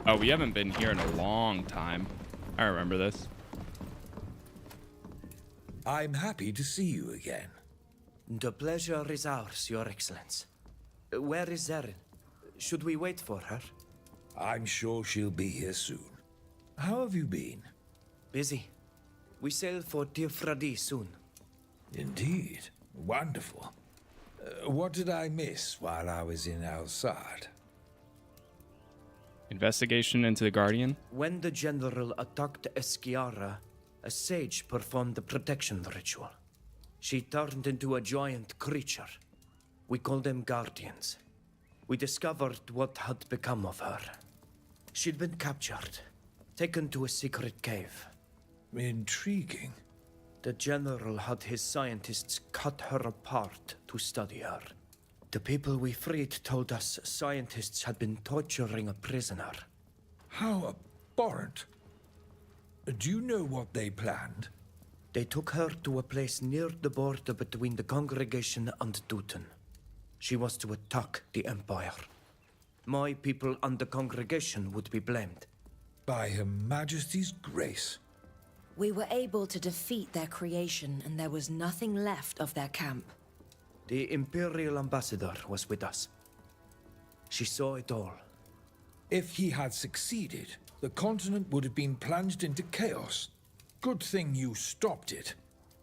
Oh, we haven't been here in a long time. I remember this. I'm happy to see you again. The pleasure is ours, Your Excellence. Where is Zeren? Should we wait for her? I'm sure she'll be here soon. How have you been? Busy. We sail for Teer Fradee soon. Indeed. Wonderful. What did I miss while I was in Al-Sad? Investigation into the Guardian. When the general attacked Esquiara, a sage performed the protection ritual. She turned into a giant creature. We called them Guardians. We discovered what had become of her. She'd been captured, taken to a secret cave. Intriguing. The general had his scientists cut her apart to study her. The people we freed told us scientists had been torturing a prisoner. How abhorrent. Do you know what they planned? They took her to a place near the border between the congregation and Dutton. She was to attack the Empire. My people and the congregation would be blamed. By Her Majesty's grace. We were able to defeat their creation, and there was nothing left of their camp. The Imperial Ambassador was with us. She saw it all. If he had succeeded, the continent would have been plunged into chaos. Good thing you stopped it.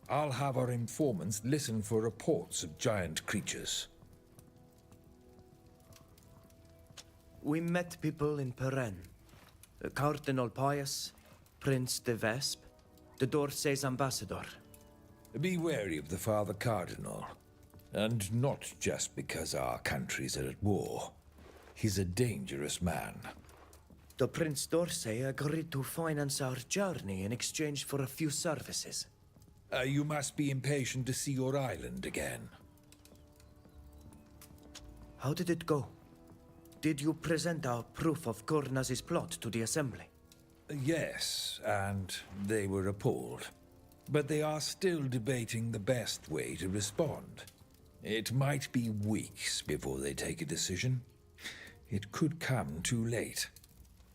I'll have our informants listen for reports of giant creatures. We met people in Perrin. Cardinal Pius, Prince de Vesp, the D'Orsay's ambassador. Be wary of the Father Cardinal. And not just because our countries are at war. He's a dangerous man. The Prince d'Orsay agreed to finance our journey in exchange for a few services. You must be impatient to see your island again. How did it go? Did you present our proof of Cornaz's plot to the Assembly? Yes, and they were appalled. But they are still debating the best way to respond. It might be weeks before they take a decision. It could come too late.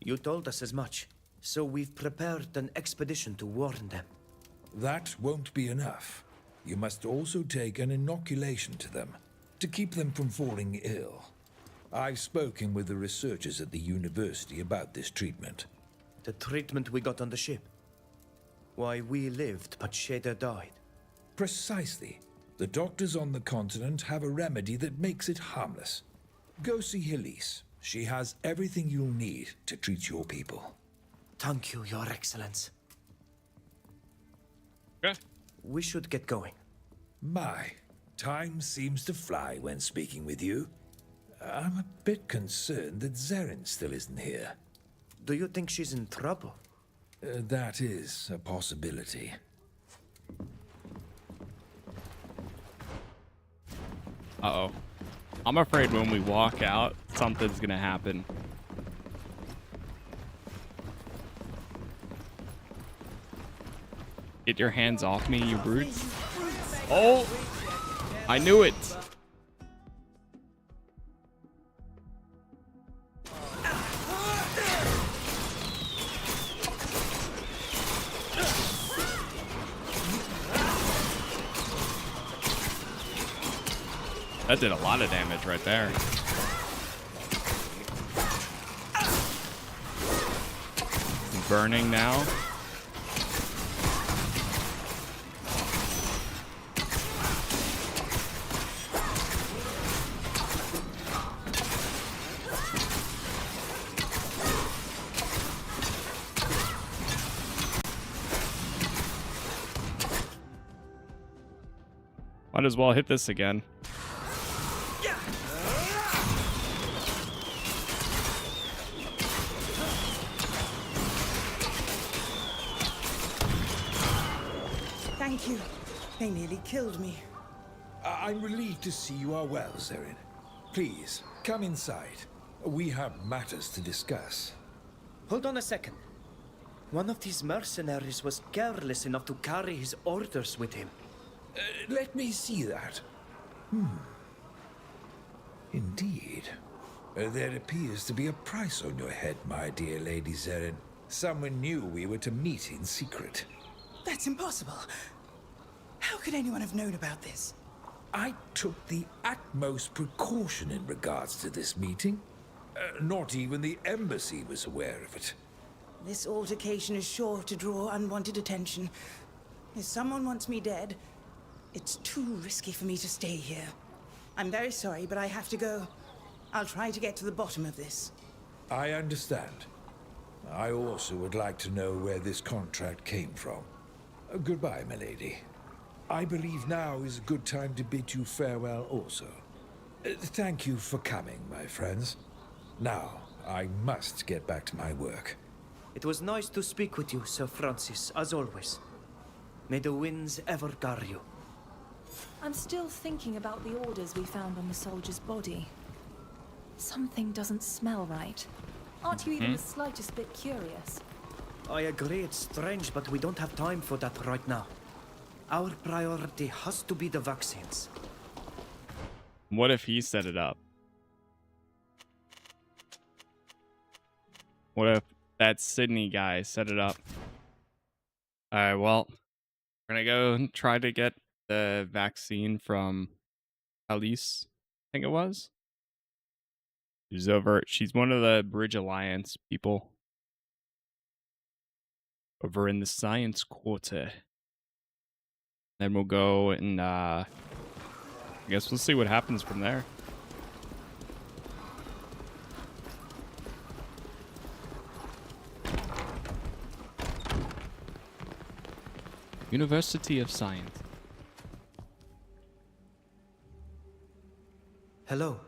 You told us as much, so we've prepared an expedition to warn them. That won't be enough. You must also take an inoculation to them, to keep them from falling ill. I've spoken with the researchers at the university about this treatment. The treatment we got on the ship? Why, we lived, but Shader died. Precisely. The doctors on the continent have a remedy that makes it harmless. Go see Helise. She has everything you'll need to treat your people. Thank you, Your Excellence. Yeah. We should get going. My, time seems to fly when speaking with you. I'm a bit concerned that Zerrin still isn't here. Do you think she's in trouble? That is a possibility. Uh-oh. I'm afraid when we walk out, something's gonna happen. Get your hands off me, you brutes. Oh! I knew it! That did a lot of damage right there. Burning now. Might as well hit this again. Thank you. They nearly killed me. I'm relieved to see you are well, Zerrin. Please, come inside. We have matters to discuss. Hold on a second. One of these mercenaries was careless enough to carry his orders with him. Let me see that. Indeed. There appears to be a price on your head, my dear Lady Zerrin. Someone knew we were to meet in secret. That's impossible. How could anyone have known about this? I took the utmost precaution in regards to this meeting. Not even the embassy was aware of it. This altercation is sure to draw unwanted attention. If someone wants me dead, it's too risky for me to stay here. I'm very sorry, but I have to go. I'll try to get to the bottom of this. I understand. I also would like to know where this contract came from. Goodbye, milady. I believe now is a good time to bid you farewell also. Thank you for coming, my friends. Now, I must get back to my work. It was nice to speak with you, Sir Francis, as always. May the winds ever guard you. I'm still thinking about the orders we found on the soldier's body. Something doesn't smell right. Aren't you even the slightest bit curious? I agree it's strange, but we don't have time for that right now. Our priority has to be the vaccines. What if he set it up? What if that Sydney guy set it up? Alright, well, we're gonna go and try to get the vaccine from Alice, I think it was. She's one of the Bridge Alliance people. Over in the Science Quarter. Then we'll go and, I guess we'll see what happens from there. University of Science. Hello.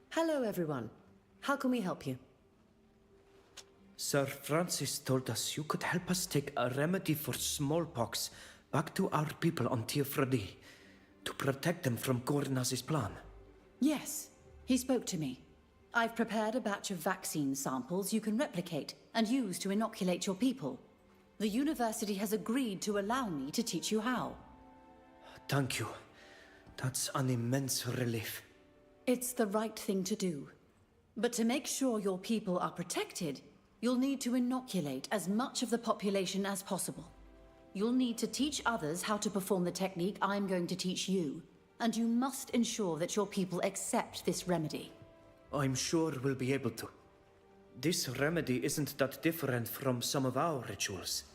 Hello, everyone. How can we help you? Sir Francis told us you could help us take a remedy for smallpox back to our people on Teer Fradee to protect them from Gornaz's plan. Yes, he spoke to me. I've prepared a batch of vaccine samples you can replicate and use to inoculate your people. The university has agreed to allow me to teach you how. Thank you. That's an immense relief. It's the right thing to do. But to make sure your people are protected, you'll need to inoculate as much of the population as possible. You'll need to teach others how to perform the technique I'm going to teach you, and you must ensure that your people accept this remedy. I'm sure we'll be able to. This remedy isn't that different from some of our rituals.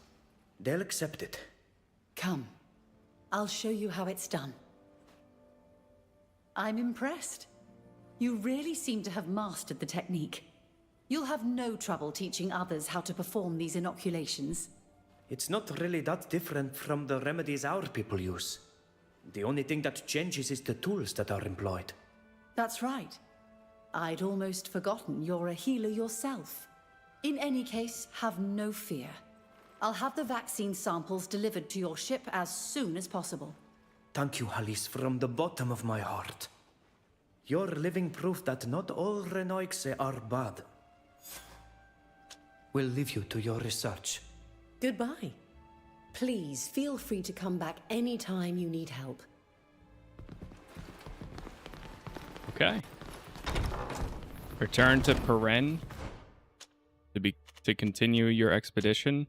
They'll accept it. Come, I'll show you how it's done. I'm impressed. You really seem to have mastered the technique. You'll have no trouble teaching others how to perform these inoculations. It's not really that different from the remedies our people use. The only thing that changes is the tools that are employed. That's right. I'd almost forgotten you're a healer yourself. In any case, have no fear. I'll have the vaccine samples delivered to your ship as soon as possible. Thank you, Alice, from the bottom of my heart. You're living proof that not all Reuniting are bad. We'll leave you to your research. Goodbye. Please feel free to come back anytime you need help. Okay. Return to Peren to continue your expedition.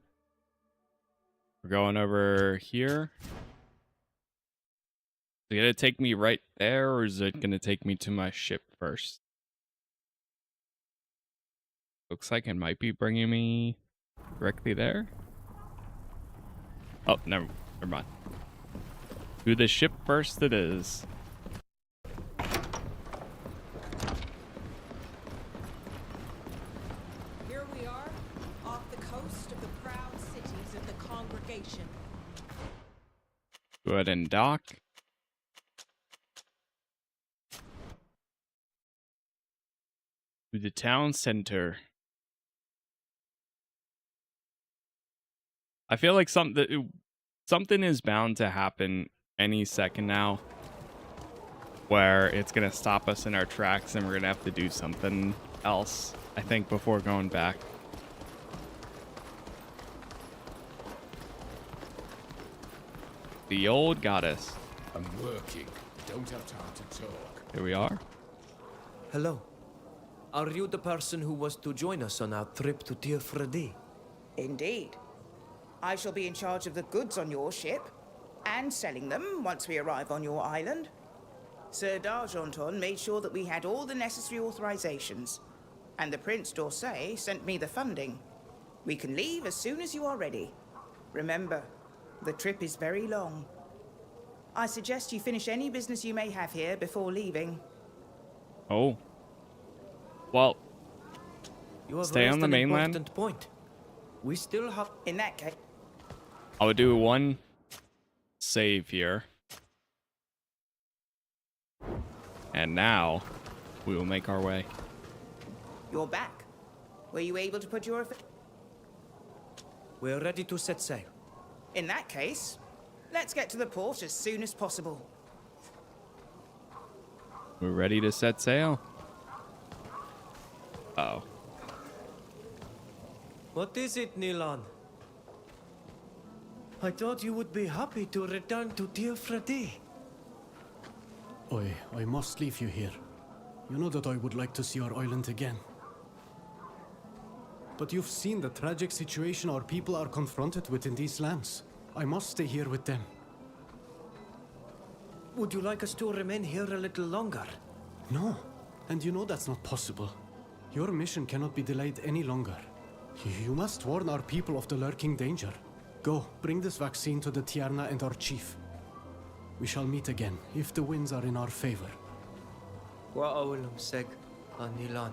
We're going over here. Is it gonna take me right there, or is it gonna take me to my ship first? Looks like it might be bringing me directly there. Oh, never mind. To the ship first it is. Here we are, off the coast of the proud cities of the congregation. Go ahead and dock. To the town center. I feel like something is bound to happen any second now, where it's gonna stop us in our tracks and we're gonna have to do something else, I think, before going back. The old goddess. I'm working. Don't have time to talk. Here we are. Hello. Are you the person who was to join us on our trip to Teer Fradee? Indeed. I shall be in charge of the goods on your ship, and selling them once we arrive on your island. Sir d'Argenton made sure that we had all the necessary authorizations, and the Prince d'Orsay sent me the funding. We can leave as soon as you are ready. Remember, the trip is very long. I suggest you finish any business you may have here before leaving. Oh. Well, You have stay raised on the an mainland. important point. We still have... In that case... I would do one save here. And now, we will make our way. You're back. Were you able to put your... We're ready to set sail. In that case, let's get to the port as soon as possible. We're ready to set sail. Oh. What is it, Nilan? I thought you would be happy to return to Teer Fradee. I must leave you here. You know that I would like to see our island again. But you've seen the tragic situation our people are confronted with in these lands. I must stay here with them. Would you like us to remain here a little longer? No, and you know that's not possible. Your mission cannot be delayed any longer. You must warn our people of the lurking danger. Go, bring this vaccine to the Tiarna and our chief. We shall meet again, if the winds are in our favor. Wa'awalum seg, Nilan.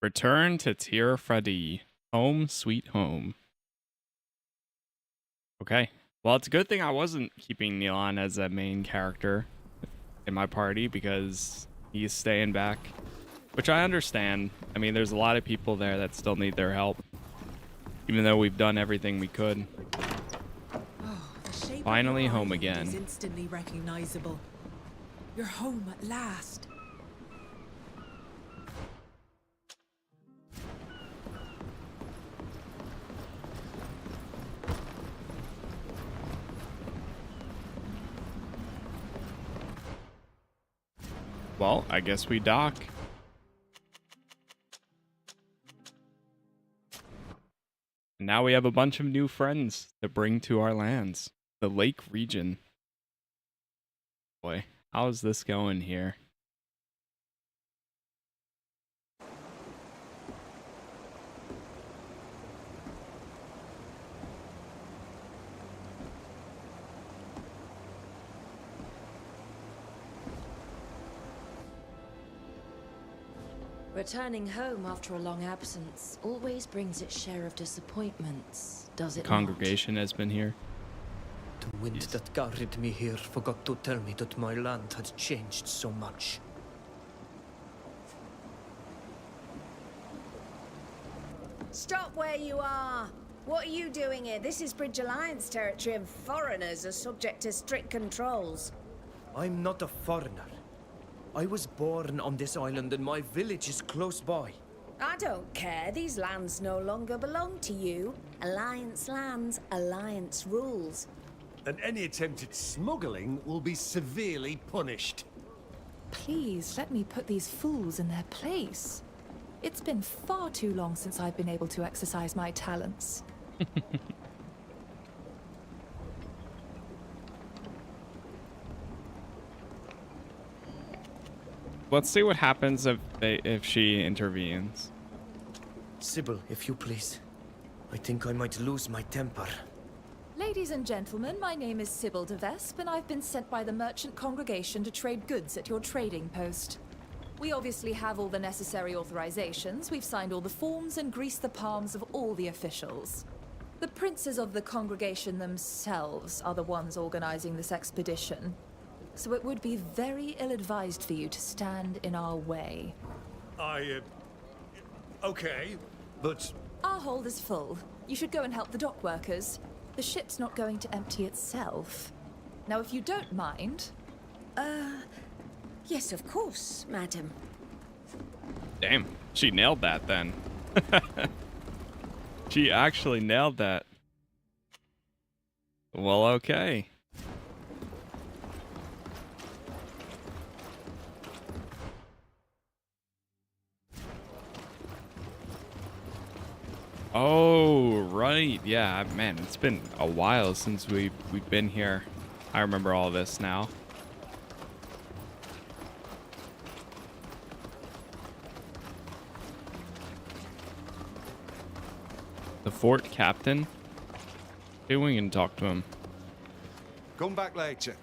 Return to Teer Fradee. Home sweet home. Okay. Well, it's a good thing I wasn't keeping Nilan as a main character in my party because he's staying back. Which I understand. I mean, there's a lot of people there that still need their help. Even though we've done everything we could. Finally home again. Is instantly recognizable. You're home at last. Well, I guess we dock. And now we have a bunch of new friends to bring to our lands. The Lake region. Boy, how's this going here? Returning home after a long absence always brings its share of disappointments, does it Congregation has been here. The wind that carried me here forgot to tell me that my land had changed so much. Stop where you are! What are you doing here? This is Bridge Alliance territory and foreigners are subject to strict controls. I'm not a foreigner. I was born on this island and my village is close by. I don't care. These lands no longer belong to you. Alliance lands, Alliance rules. And any attempted smuggling will be severely punished. Please, let me put these fools in their place. It's been far too long since I've been able to exercise my talents. Let's see what happens if she intervenes. Sybil, if you please. I think I might lose my temper. Ladies and gentlemen, my name is Sybil de Vespe, and I've been sent by the merchant congregation to trade goods at your trading post. We obviously have all the necessary authorizations, we've signed all the forms and greased the palms of all the officials. The princes of the congregation themselves are the ones organizing this expedition, so it would be very ill-advised for you to stand in our way. Okay, but... Our hold is full. You should go and help the dock workers. The ship's not going to empty itself. Now, if you don't mind... Yes, of course, madam. Damn, she nailed that then. She actually nailed that. Well, okay. Oh, right. Yeah, man, it's been a while since we've been here. I remember all this now. The fort captain? Maybe we can talk to him. Come back later.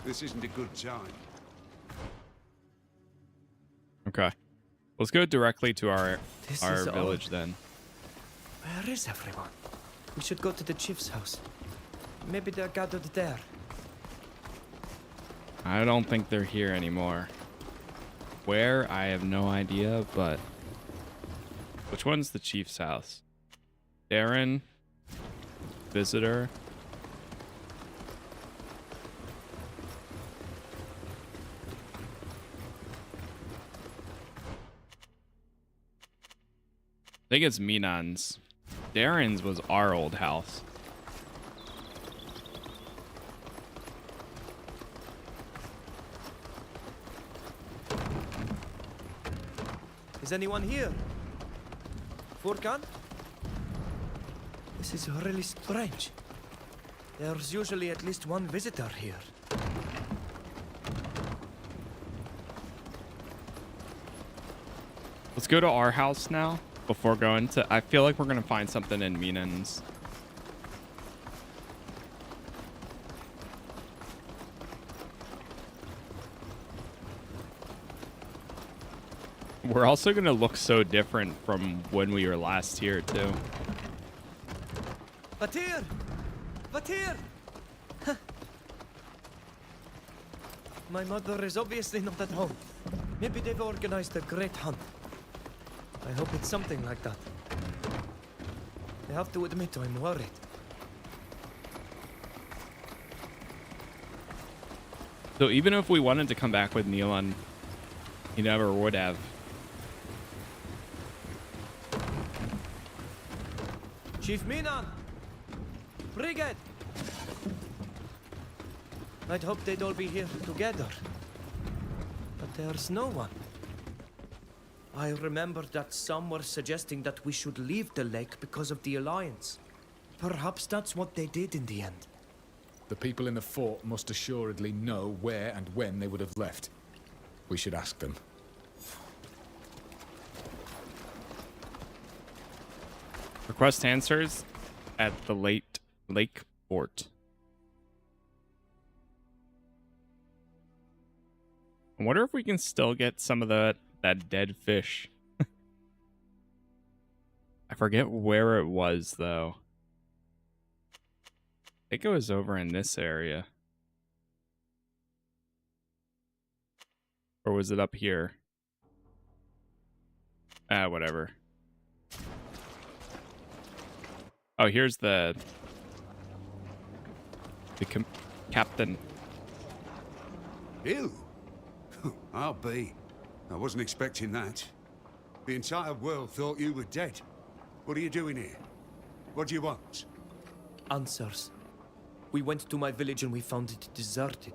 This isn't a good time. Okay. Let's go directly to our This our is village odd. then. Where is everyone? We should go to the chief's house. Maybe they're gathered there. I don't think they're here anymore. Where? I have no idea, but... Which one's the chief's house? Darren? Visitor? I think it's Minan's. Darren's was our old house. Is anyone here? Furkan? This is really strange. There's usually at least one visitor here. Let's go to our house now before going to... I feel like we're going to find something in Minan's. We're also going to look so different from when we were last here, too. Teer! Teer! My mother is obviously not at home. Maybe they've organized a great hunt. I hope it's something like that. I have to admit I'm worried. So even if we wanted to come back with Neelan, he never would have. Chief Minan! Brigade! I'd hoped they'd all be here together. But there's no one. I remember that some were suggesting that we should leave the lake because of the Alliance. Perhaps that's what they did in the end. The people in the fort must assuredly know where and when they would have left. We should ask them. Request answers at the lake fort. I wonder if we can still get some of that dead fish. I forget where it was, though. I think it was over in this area. Or was it up here? Whatever. Oh, here's the captain. You? I'll be. I wasn't expecting that. The entire world thought you were dead. What are you doing here? What do you want? Answers. We went to my village and we found it deserted.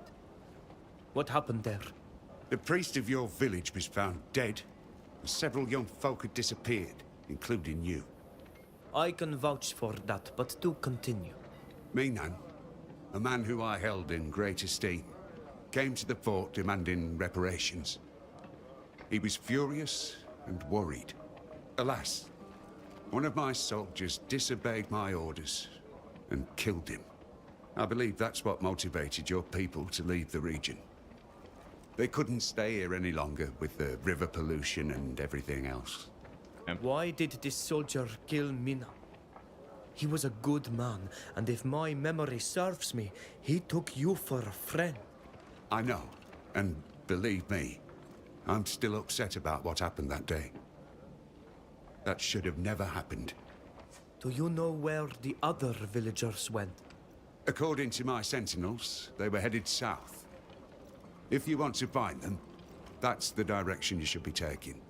What happened there? The priest of your village was found dead, and several young folk had disappeared, including you. I can vouch for that, but do continue. Minan, a man who I held in great esteem, came to the fort demanding reparations. He was furious and worried. Alas, one of my soldiers disobeyed my orders and killed him. I believe that's what motivated your people to leave the region. They couldn't stay here any longer with the river pollution and everything else. Why did this soldier kill Mina? He was a good man, and if my memory serves me, he took you for a friend. I know, and believe me, I'm still upset about what happened that day. That should have never happened. Do you know where the other villagers went? According to my sentinels, they were headed south. If you want to find them, that's the direction you should be taking.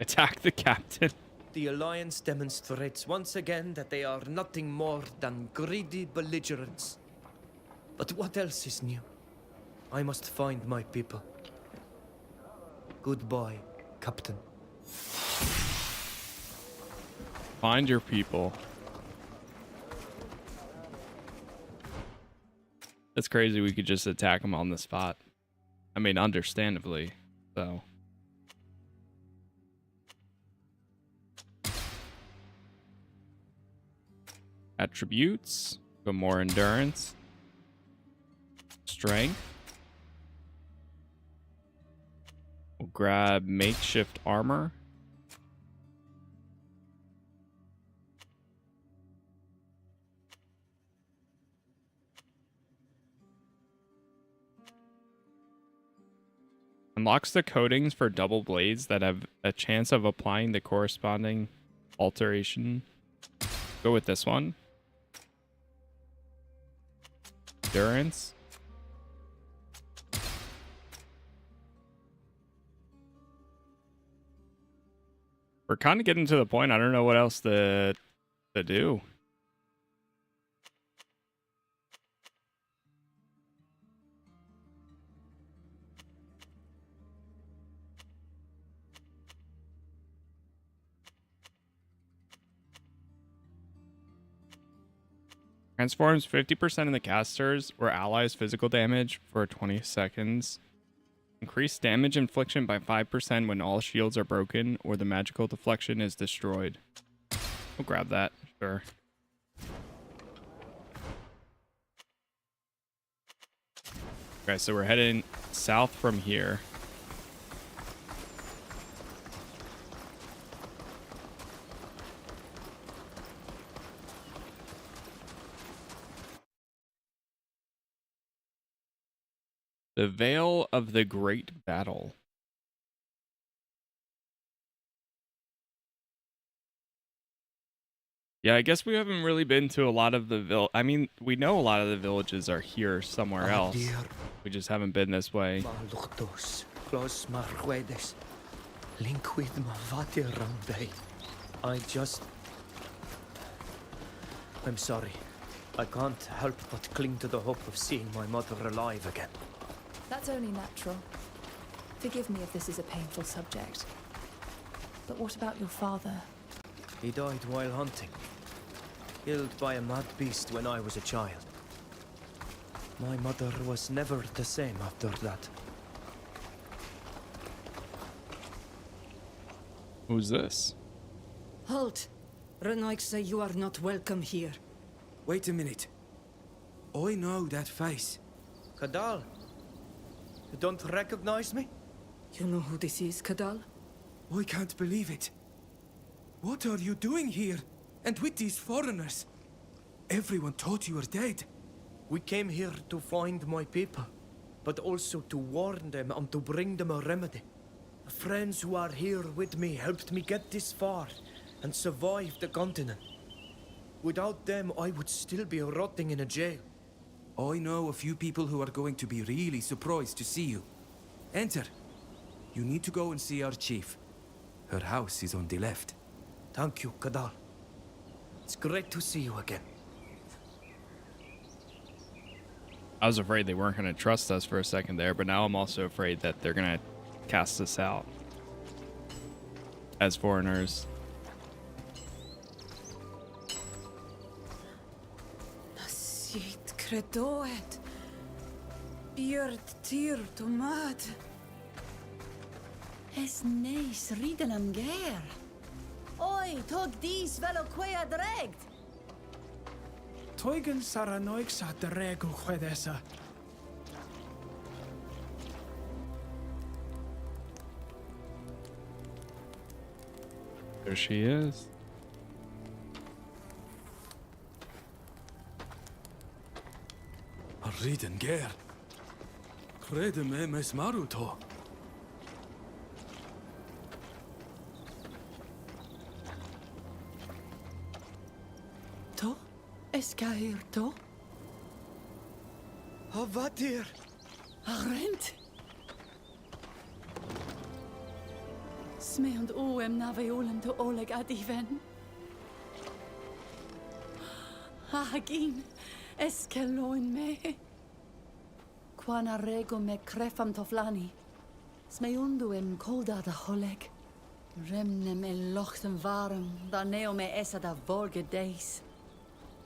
Attack the captain. The Alliance demonstrates once again that they are nothing more than greedy belligerents. But what else is new? I must find my people. Goodbye, Captain. Find your people. It's crazy we could just attack them on the spot. I mean, understandably, so. Attributes. Go more endurance. Strength. We'll grab makeshift armor. Unlocks the coatings for double blades that have a chance of applying the corresponding alteration. Go with this one. Endurance. We're kind of getting to the point. I don't know what else to do. Transforms 50% of the casters or allies' physical damage for 20 seconds. Increase damage infliction by 5% when all shields are broken or the magical deflection is destroyed. We'll grab that, sure. Okay, so we're heading south from here. The Veil of the Great Battle. Yeah, I guess we haven't really been to a lot of the I mean, we know a lot of the villages are here somewhere else. We just haven't been this way. I'm sorry. I can't help but cling to the hope of seeing my mother alive again. That's only natural. Forgive me if this is a painful subject. But what about your father? He died while hunting. Killed by a mad beast when I was a child. My mother was never the same after that. Who's this? Halt! Reuniting say you are not welcome here. Wait a minute. I know that face. Kadal, you don't recognize me? You know who this is, Kadal? I can't believe it. What are you doing here? And with these foreigners? Everyone thought you were dead. We came here to find my people, but also to warn them and to bring them a remedy. Friends who are here with me helped me get this far and survive the continent. Without them, I would still be rotting in a jail. I know a few people who are going to be really surprised to see you. Enter. You need to go and see our chief. Her house is on the left. Thank you, Kadal. It's great to see you again. I was afraid they weren't going to trust us for a second there, but now I'm also afraid that they're going to cast us out as foreigners. Nasit credoet. Beard Teer tomad. Es neis ridelam ger. Oi, tog dis velo quea dregt. Toigen saranoik sa dregu chwedesa. There she is. Riden ger. Crede me mes maruto. To? Eskair to? Havatir. Arent. Smeond oem naveolem to oleg adiven. Hagin. Eskeloin me. Quana rego me crefam toflani. Smeunduem kolda da holeg. Remnem lochten warm, da neo me essa da vorge days.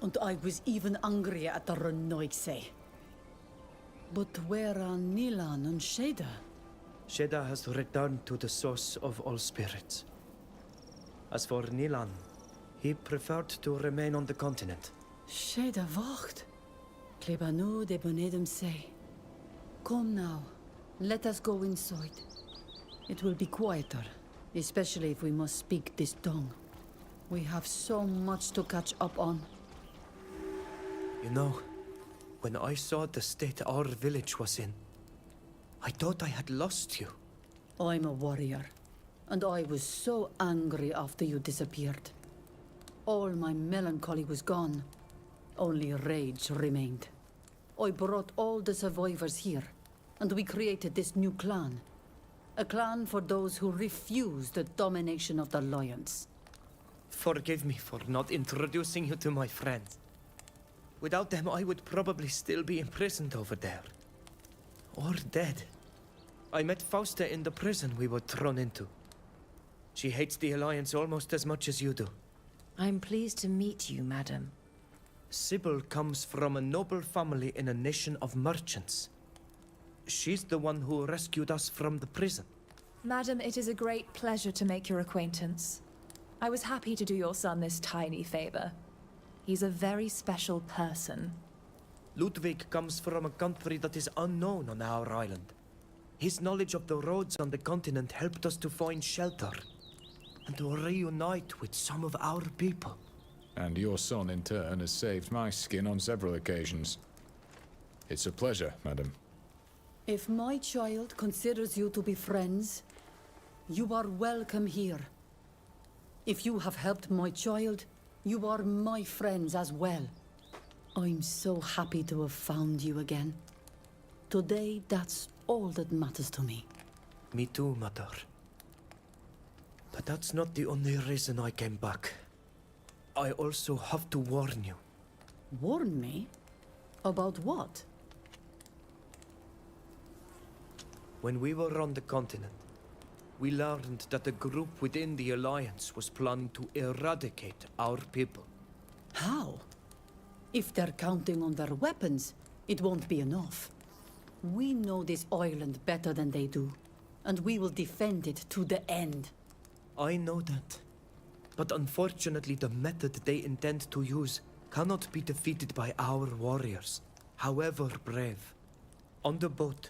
And I was even angrier at the Reuniting. But where are Nilan and Sheda? Sheda has returned to the source of all spirits. As for Nilan, he preferred to remain on the continent. Sheda wacht. Klebanu de bonedum say. Come now, let us go inside. It will be quieter, especially if we must speak this tongue. We have so much to catch up on. You know, when I saw the state our village was in, I thought I had lost you. I'm a warrior, and I was so angry after you disappeared. All my melancholy was gone. Only rage remained. I brought all the survivors here, and we created this new clan. A clan for those who refuse the domination of the Lions. Forgive me for not introducing you to my friends. Without them, I would probably still be imprisoned over there. Or dead. I met Fausta in the prison we were thrown into. She hates the Alliance almost as much as you do. I'm pleased to meet you, madam. Sybil comes from a noble family in a nation of merchants. She's the one who rescued us from the prison. Madam, it is a great pleasure to make your acquaintance. I was happy to do your son this tiny favor. He's a very special person. Ludwig comes from a country that is unknown on our island. His knowledge of the roads on the continent helped us to find shelter and to reunite with some of our people. And your son, in turn, has saved my skin on several occasions. It's a pleasure, madam. If my child considers you to be friends, you are welcome here. If you have helped my child, you are my friends as well. I'm so happy to have found you again. Today, that's all that matters to me. Me too, Mother. But that's not the only reason I came back. I also have to warn you. Warn me? About what? When we were on the continent, we learned that a group within the Alliance was planning to eradicate our people. How? If they're counting on their weapons, it won't be enough. We know this island better than they do, and we will defend it to the end. I know that. But unfortunately, the method they intend to use cannot be defeated by our warriors, however brave. On the boat,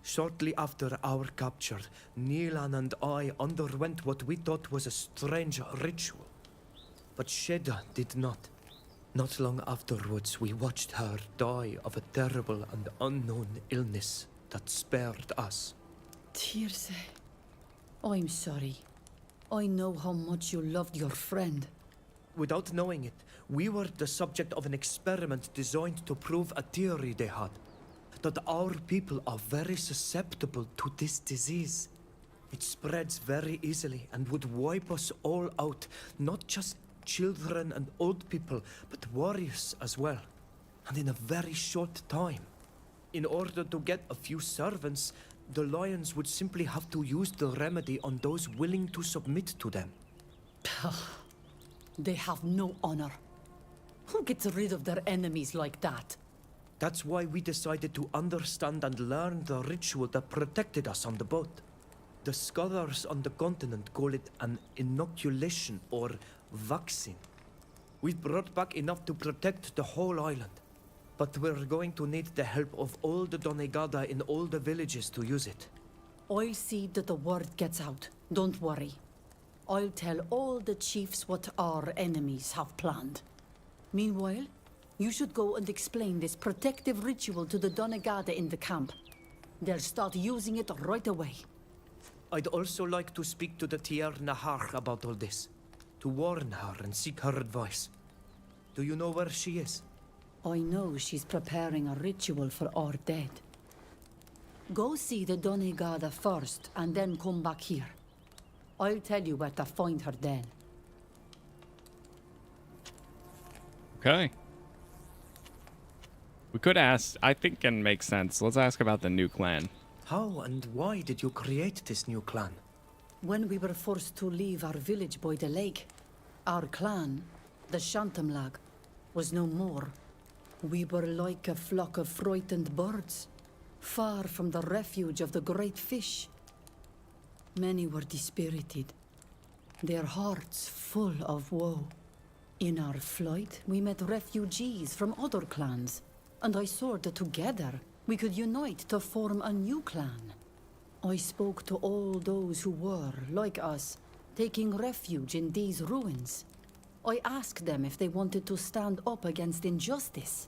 shortly after our capture, Nilan and I underwent what we thought was a strange ritual. But Sheda did not. Not long afterwards, we watched her die of a terrible and unknown illness that spared us. Teer, I'm sorry. I know how much you loved your friend. Without knowing it, we were the subject of an experiment designed to prove a theory they had. That our people are very susceptible to this disease. It spreads very easily and would wipe us all out, not just children and old people, but warriors as well, and in a very short time. In order to get a few servants, the Lions would simply have to use the remedy on those willing to submit to them. They have no honor. Who gets rid of their enemies like that? That's why we decided to understand and learn the ritual that protected us on the boat. The scholars on the continent call it an inoculation or vaccine. We've brought back enough to protect the whole island, but we're going to need the help of all the Donagada in all the villages to use it. I'll see that the word gets out. Don't worry. I'll tell all the chiefs what our enemies have planned. Meanwhile, you should go and explain this protective ritual to the Donagada in the camp. They'll start using it right away. I'd also like to speak to the Teer Nahar about all this, to warn her and seek her advice. Do you know where she is? I know she's preparing a ritual for our dead. Go see the Donagada first, and then come back here. I'll tell you where to find her then. Okay. We could ask, I think it makes sense. Let's ask about the new clan. How and why did you create this new clan? When we were forced to leave our village by the lake, our clan, the Shantamlag, was no more. We were like a flock of frightened birds, far from the refuge of the great fish. Many were dispirited, their hearts full of woe. In our flight, we met refugees from other clans, and I saw that together we could unite to form a new clan. I spoke to all those who were, like us, taking refuge in these ruins. I asked them if they wanted to stand up against injustice,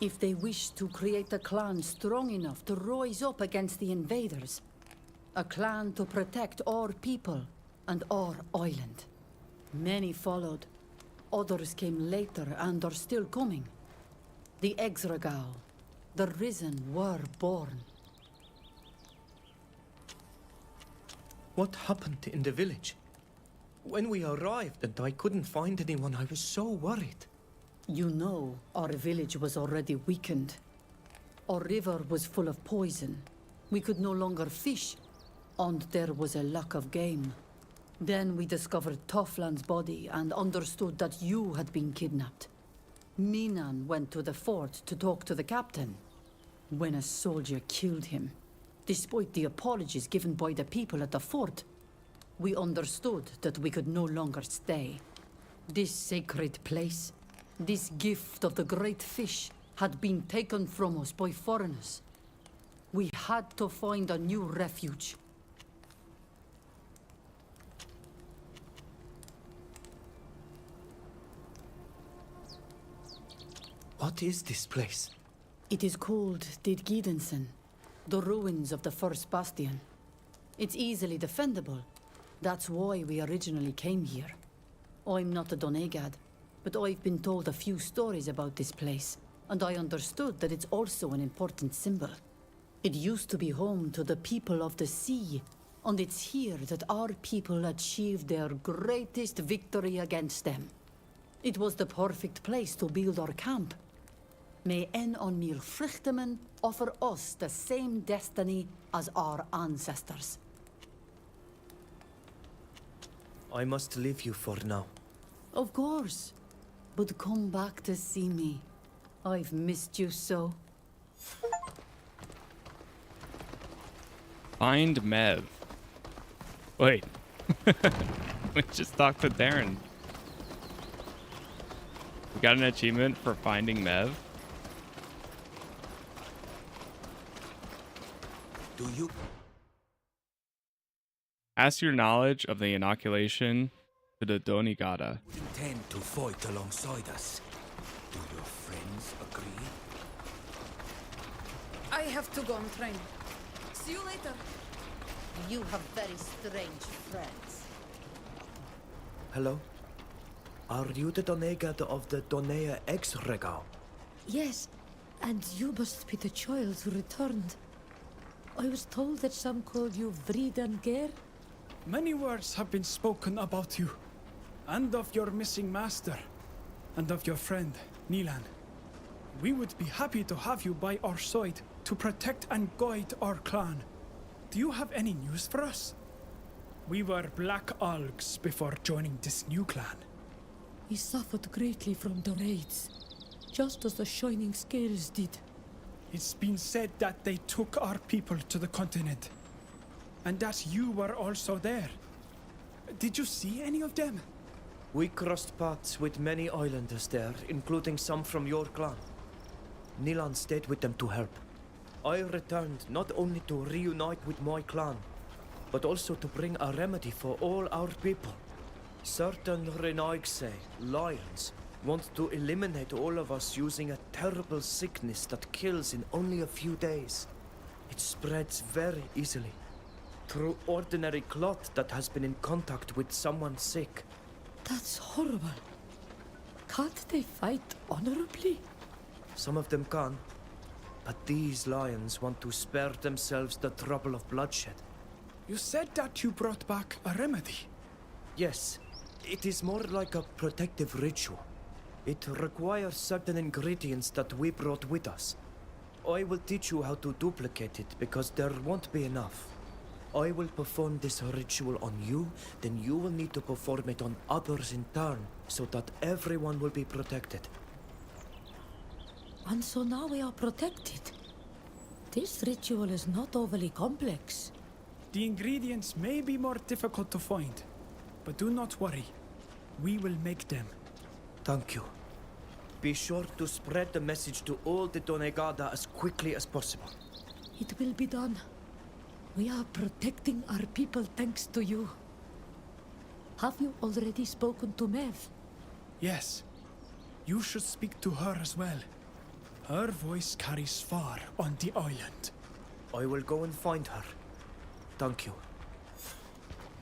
if they wished to create a clan strong enough to rise up against the invaders. A clan to protect our people and our island. Many followed. Others came later and are still coming. The Exregao, the Risen, were born. What happened in the village? When we arrived and I couldn't find anyone, I was so worried. You know, our village was already weakened. Our river was full of poison. We could no longer fish, and there was a lack of game. Then we discovered Toffland's body and understood that you had been kidnapped. Minan went to the fort to talk to the captain, when a soldier killed him. Despite the apologies given by the people at the fort, we understood that we could no longer stay. This sacred place, this gift of the great fish, had been taken from us by foreigners. We had to find a new refuge. What is this place? It is called Didgidensen, the ruins of the first bastion. It's easily defendable. That's why we originally came here. I'm not a Donagad, but I've been told a few stories about this place, and I understood that it's also an important symbol. It used to be home to the people of the sea, and it's here that our people achieved their greatest victory against them. It was the perfect place to build our camp. May En Onmir Frichtemen offer us the same destiny as our ancestors. I must leave you for now. Of course. But come back to see me. I've missed you so. Find Mev. Wait. We just talked to Darren. We got an achievement for finding Mev. Do you? Ask your knowledge of the inoculation to the Donagada. Intend to fight alongside us. Do your friends agree? I have to go on train. See you later. You have very strange friends. Hello? Are you the Donagada of the Donea Exregao? Yes, and you must be the child who returned. I was told that some called you Vridanger. Many words have been spoken about you, and of your missing master, and of your friend, Nilan. We would be happy to have you by our side to protect and guide our clan. Do you have any news for us? We were Black Algs before joining this new clan. We suffered greatly from the raids, just as the Shining Scales did. It's been said that they took our people to the continent, and that you were also there. Did you see any of them? We crossed paths with many islanders there, including some from your clan. Nilan stayed with them to help. I returned not only to reunite with my clan, but also to bring a remedy for all our people. Certain Renaigse, lions, want to eliminate all of us using a terrible sickness that kills in only a few days. It spreads very easily, through ordinary cloth that has been in contact with someone sick. That's horrible. Can't they fight honorably? Some of them can, but these lions want to spare themselves the trouble of bloodshed. You said that you brought back a remedy. Yes, it is more like a protective ritual. It requires certain ingredients that we brought with us. I will teach you how to duplicate it, because there won't be enough. I will perform this ritual on you, then you will need to perform it on others in turn, so that everyone will be protected. And so now we are protected. This ritual is not overly complex. The ingredients may be more difficult to find, but do not worry. We will make them. Thank you. Be sure to spread the message to all the Donagada as quickly as possible. It will be done. We are protecting our people thanks to you. Have you already spoken to Mev? Yes. You should speak to her as well. Her voice carries far on the island. I will go and find her. Thank you.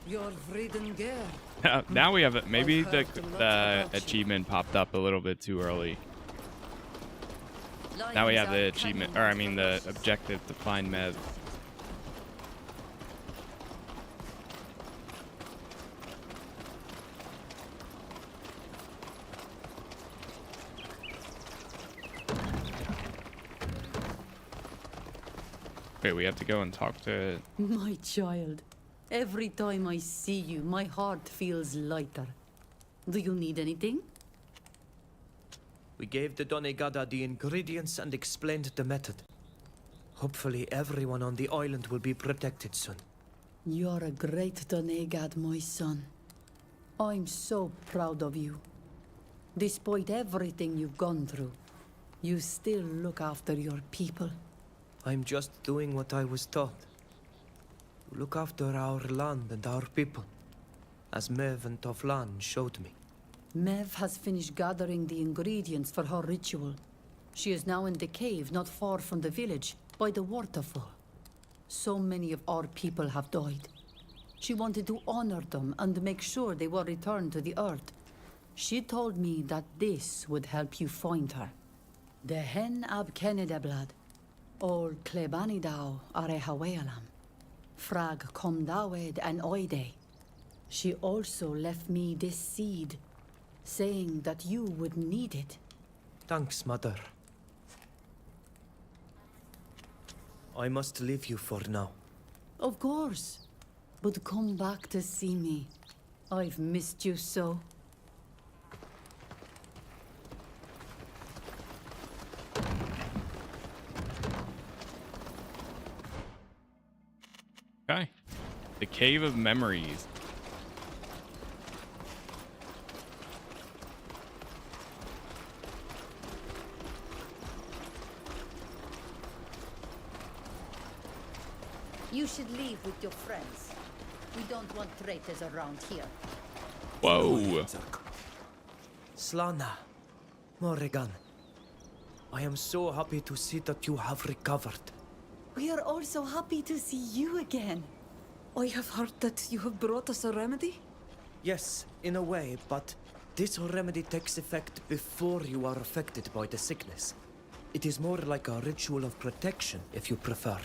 Your freedom girl. Now we have it. Maybe the achievement popped up a little bit too early. Now we have the achievement, or I mean the objective to find Mev. Wait, we have to go and talk to... My child, every time I see you, my heart feels lighter. Do you need anything? We gave the Donagada the ingredients and explained the method. Hopefully everyone on the island will be protected soon. You're a great Donagad, my son. I'm so proud of you. Despite everything you've gone through, you still look after your people. I'm just doing what I was taught. To look after our land and our people, as Mev and Toflan showed me. Mev has finished gathering the ingredients for her ritual. She is now in the cave not far from the village, by the waterfall. So many of our people have died. She wanted to honor them and make sure they were returned to the earth. She told me that this would help you find her. The hen ab Kenedeblad, ol Klebanidao are Hawayalam, Frag Komdawed and Oide. She also left me this seed, saying that you would need it. Thanks, Mother. I must leave you for now. Of course, but come back to see me. I've missed you so. Okay. The Cave of Memories. You should leave with your friends. We don't want traitors around here. Whoa. Slana, Morrigan, I am so happy to see that you have recovered. We are also happy to see you again. I have heard that you have brought us a remedy? Yes, in a way, but this remedy takes effect before you are affected by the sickness. It is more like a ritual of protection, if you prefer.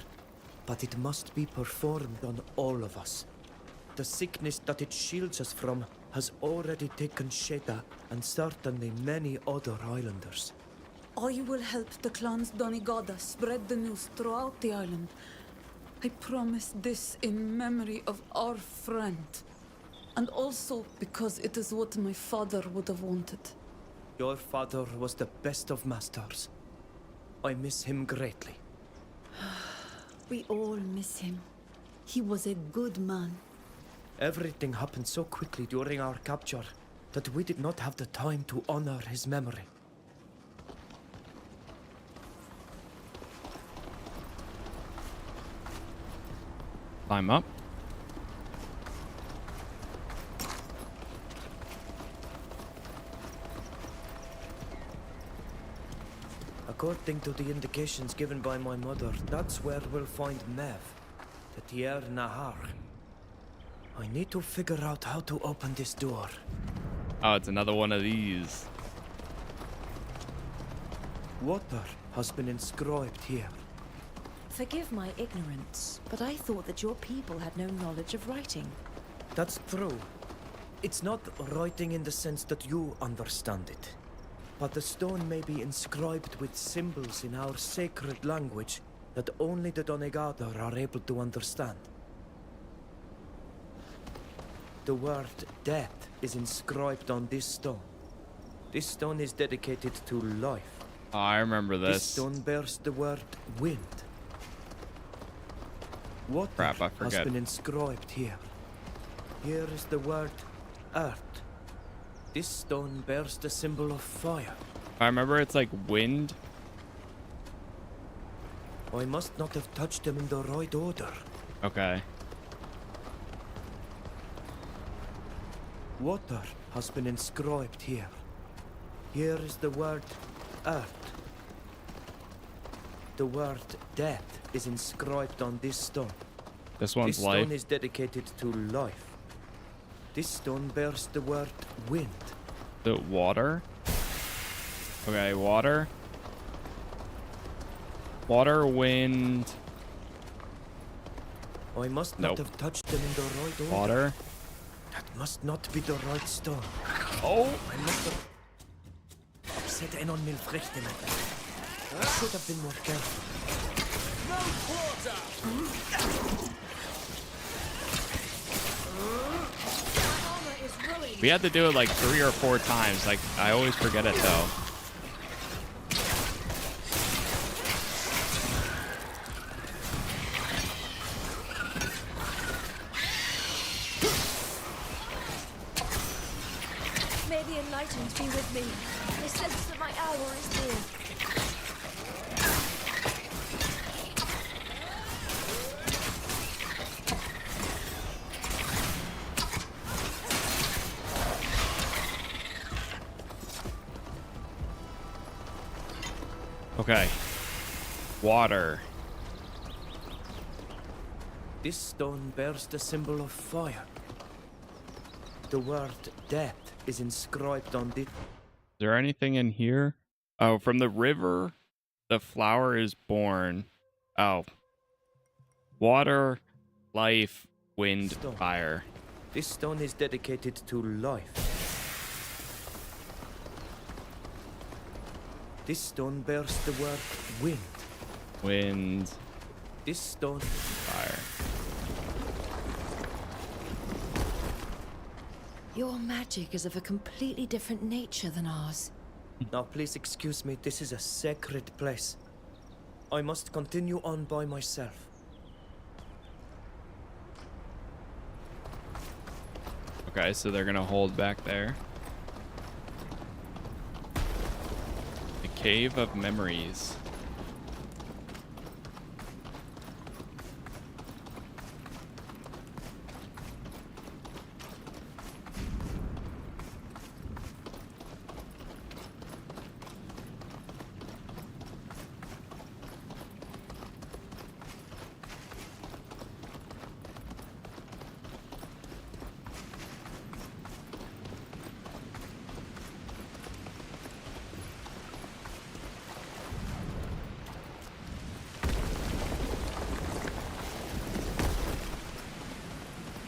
But it must be performed on all of us. The sickness that it shields us from has already taken Sheta and certainly many other islanders. I will help the clans Donagada spread the news throughout the island. I promise this in memory of our friend. And also because it is what my father would have wanted. Your father was the best of masters. I miss him greatly. We all miss him. He was a good man. Everything happened so quickly during our capture that we did not have the time to honor his memory. Climb up. According to the indications given by my mother, that's where we'll find Mev, the Teer Nahar. I need to figure out how to open this door. Oh, it's another one of these. Water has been inscribed here. Forgive my ignorance, but I thought that your people had no knowledge of writing. That's true. It's not writing in the sense that you understand it. But the stone may be inscribed with symbols in our sacred language that only the Donagada are able to understand. The word death is inscribed on this stone. This stone is dedicated to life. Oh, I remember this. This stone bears the word wind. Water Crap, I has forget. been inscribed here. Here is the word earth. This stone bears the symbol of fire. I remember it's like wind. I must not have touched them in the right order. Okay. Water has been inscribed here. Here is the word earth. The word death is inscribed on this stone. This one's This life. stone is dedicated to life. This stone bears the word wind. The water. Okay, water. Water, wind. I must not have touched them in the right order. Water. That must not be the right stone. Oh! I must have upset en on mil vruchten. I should have been more careful. No quarter! We had to do it like 3 or 4 times. Like, I always forget it though. May the enlightened be with me. I sense that my hour is near. Okay. Water. This stone bears the symbol of fire. The word death is inscribed on it. Is there anything in here? Oh, from the river, the flower is born. Oh. Water, life, wind, fire. This stone is dedicated to life. This stone bears the word wind. Wind. This stone... Fire. Your magic is of a completely different nature than ours. Now please excuse me, this is a sacred place. I must continue on by myself. Okay, so they're gonna hold back there. The Cave of Memories.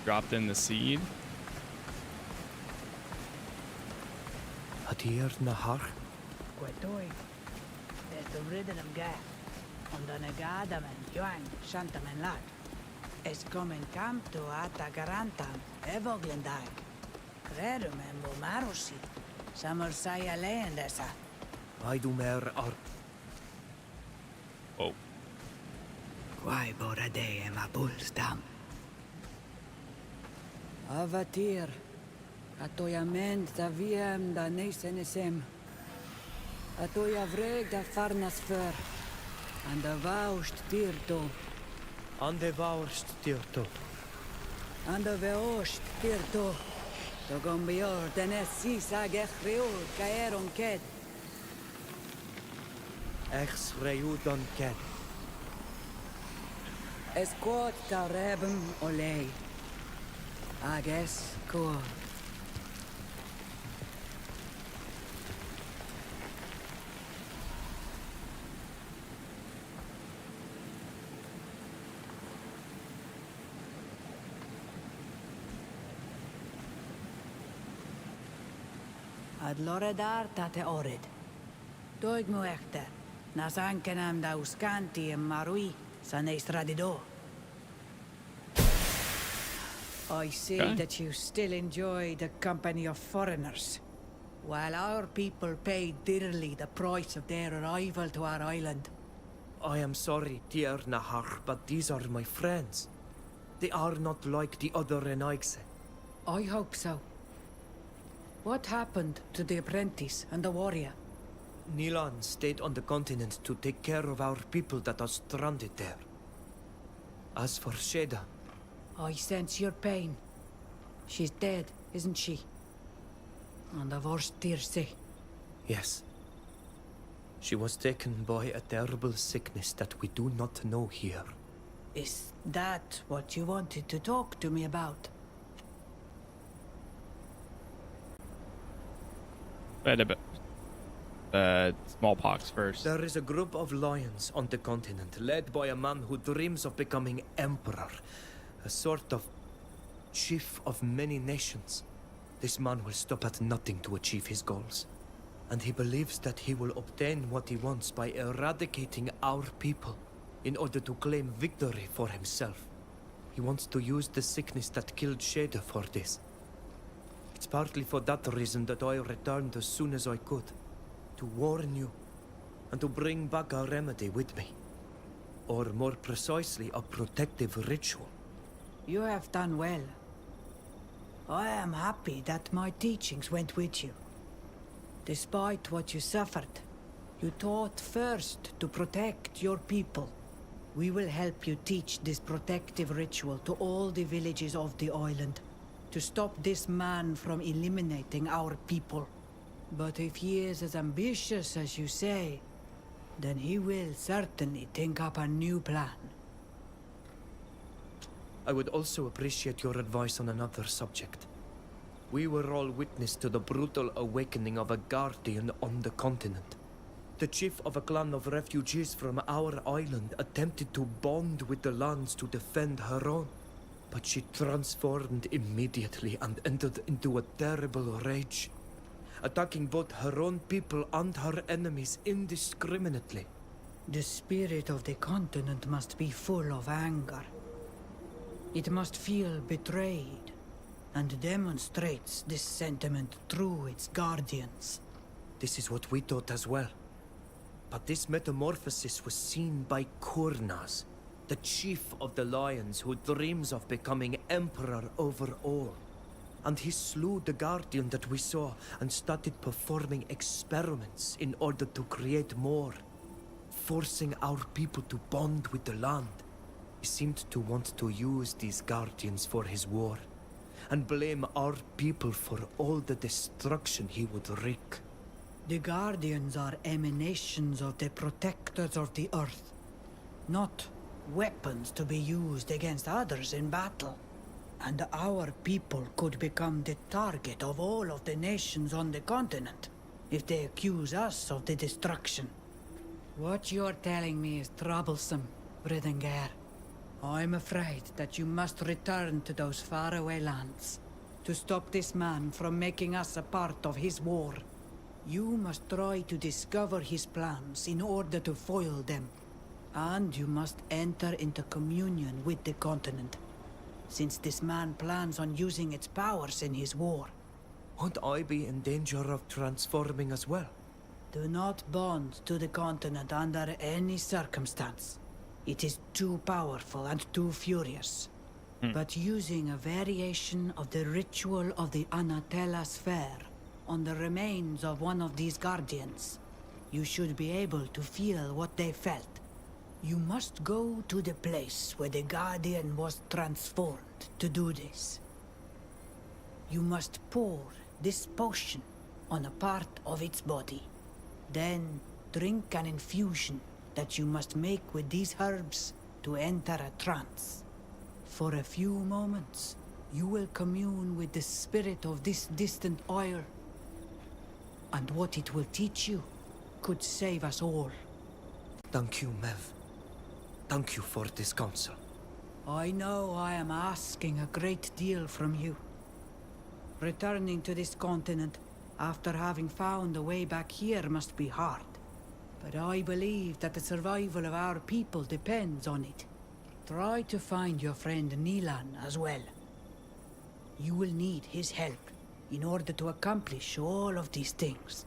Dropped in the seed. Teer Fradee. Quetoi. There's the ridden of gas. On Donagada and Yuang, Shantam and Lag. Es comen cam to ata garantam, evoglendag. Credum en bomarosi. Samorsaya leendesa. I do mer ar... Oh. Quai borade em abulstam. Avatir. Atoya mend da wiem da nesenesem. Atoya vreg da farnas för. And da vaust tirto. And the vaust tirto. And da veost tirto. Da gombior den sisa gechreul kaeron ket. Ex reudon ket. Es quod da rebem olei. Ages quod. Ad loredar tate orid. Doig muechte. Nas ankenam da uscanti en marui san estradido. I see that you still enjoy the company of foreigners, while our people paid dearly the price of their arrival to our island. I am sorry, Teer Fradee, but these are my friends. They are not like the other Reuniting. I hope so. What happened to the apprentice and the warrior? Nilan stayed on the continent to take care of our people that are stranded there. As for Sheda... I sense your pain. She's dead, isn't she? And the worst Tirse. Yes. She was taken by a terrible sickness that we do not know here. Is that what you wanted to talk to me about? Smallpox first. There is a group of lions on the continent, led by a man who dreams of becoming emperor. A sort of chief of many nations. This man will stop at nothing to achieve his goals. And he believes that he will obtain what he wants by eradicating our people in order to claim victory for himself. He wants to use the sickness that killed Shader for this. It's partly for that reason that I returned as soon as I could. To warn you, and to bring back a remedy with me. Or more precisely, a protective ritual. You have done well. I am happy that my teachings went with you. Despite what you suffered, you taught first to protect your people. We will help you teach this protective ritual to all the villages of the island, to stop this man from eliminating our people. But if he is as ambitious as you say, then he will certainly think up a new plan. I would also appreciate your advice on another subject. We were all witness to the brutal awakening of a guardian on the continent. The chief of a clan of refugees from our island attempted to bond with the lands to defend her own. But she transformed immediately and entered into a terrible rage, attacking both her own people and her enemies indiscriminately. The spirit of the continent must be full of anger. It must feel betrayed, and demonstrates this sentiment through its guardians. This is what we thought as well. But this metamorphosis was seen by Kurnas, the chief of the lions who dreams of becoming emperor over all. And he slew the guardian that we saw and started performing experiments in order to create more, forcing our people to bond with the land. He seemed to want to use these guardians for his war, and blame our people for all the destruction he would wreak. The Guardians are emanations of the protectors of the Earth, not weapons to be used against others in battle. And our people could become the target of all of the nations on the continent if they accuse us of the destruction. What you're telling me is troublesome, Bridengar. I'm afraid that you must return to those faraway lands to stop this man from making us a part of his war. You must try to discover his plans in order to foil them. And you must enter into communion with the continent, since this man plans on using its powers in his war. Won't I be in danger of transforming as well? Do not bond to the continent under any circumstance. It is too powerful and too furious. But using a variation of the ritual of the Anatella sphere on the remains of one of these guardians, you should be able to feel what they felt. You must go to the place where the guardian was transformed to do this. You must pour this potion on a part of its body. Then drink an infusion that you must make with these herbs to enter a trance. For a few moments, you will commune with the spirit of this distant isle. And what it will teach you could save us all. Thank you, Mev. Thank you for this counsel. I know I am asking a great deal from you. Returning to this continent after having found a way back here must be hard. But I believe that the survival of our people depends on it. Try to find your friend Nilan as well. You will need his help in order to accomplish all of these things.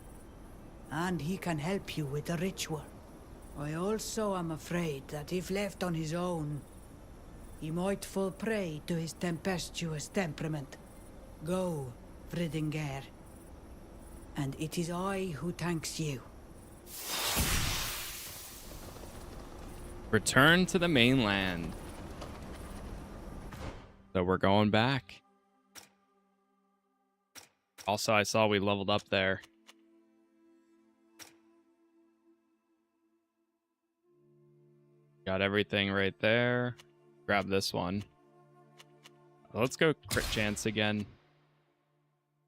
And he can help you with the ritual. I also am afraid that if left on his own, he might fall prey to his tempestuous temperament. Go, Fridinger. And it is I who thanks you. Return to the mainland. So we're going back. Also, I saw we leveled up there. Got everything right there. grab this one. Let's go crit chance again.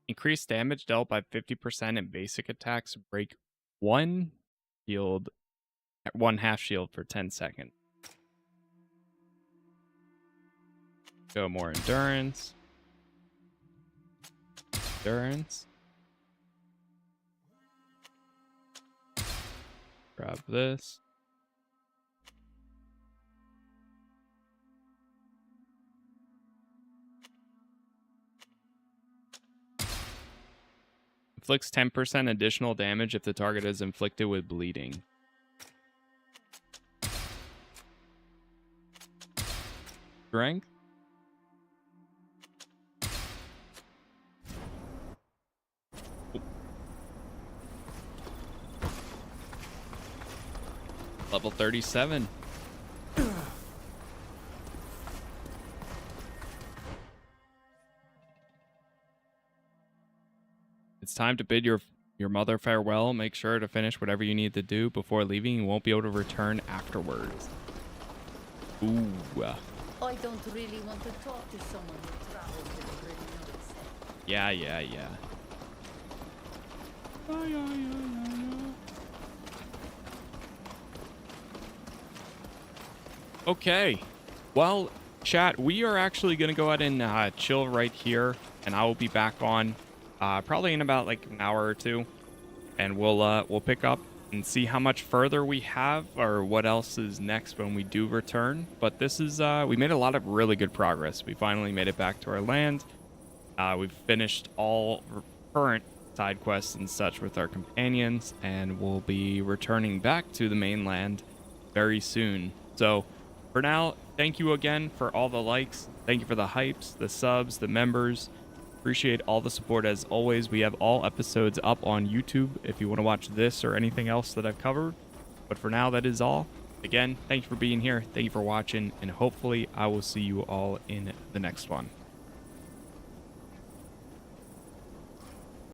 Increase damage dealt by 50% in basic attacks. Break one half shield for 10 seconds. Go more endurance. Endurance. Grab this. Inflicts 10% additional damage if the target is inflicted with bleeding. Strength. Level 37. It's time to bid your mother farewell. Make sure to finish whatever you need to do before leaving. You won't be able to return afterwards. Ooh. I don't really want to talk to someone who travels with a Reuniting. Yeah. Okay. Well, chat, we are actually going to go ahead and chill right here, and I will be back on probably in about like an hour or two, and we'll pick up and see how much further we have or what else is next when we do return. But this is we made a lot of really good progress. We finally made it back to our land. We've finished all current side quests and such with our companions, and we'll be returning back to the mainland very soon. So for now, thank you again for all the likes. Thank you for the hypes, the subs, the members. Appreciate all the support as always. We have all episodes up on YouTube if you want to watch this or anything else that I've covered. But for now, that is all. Again, thank you for being here. Thank you for watching, and hopefully I will see you all in the next one.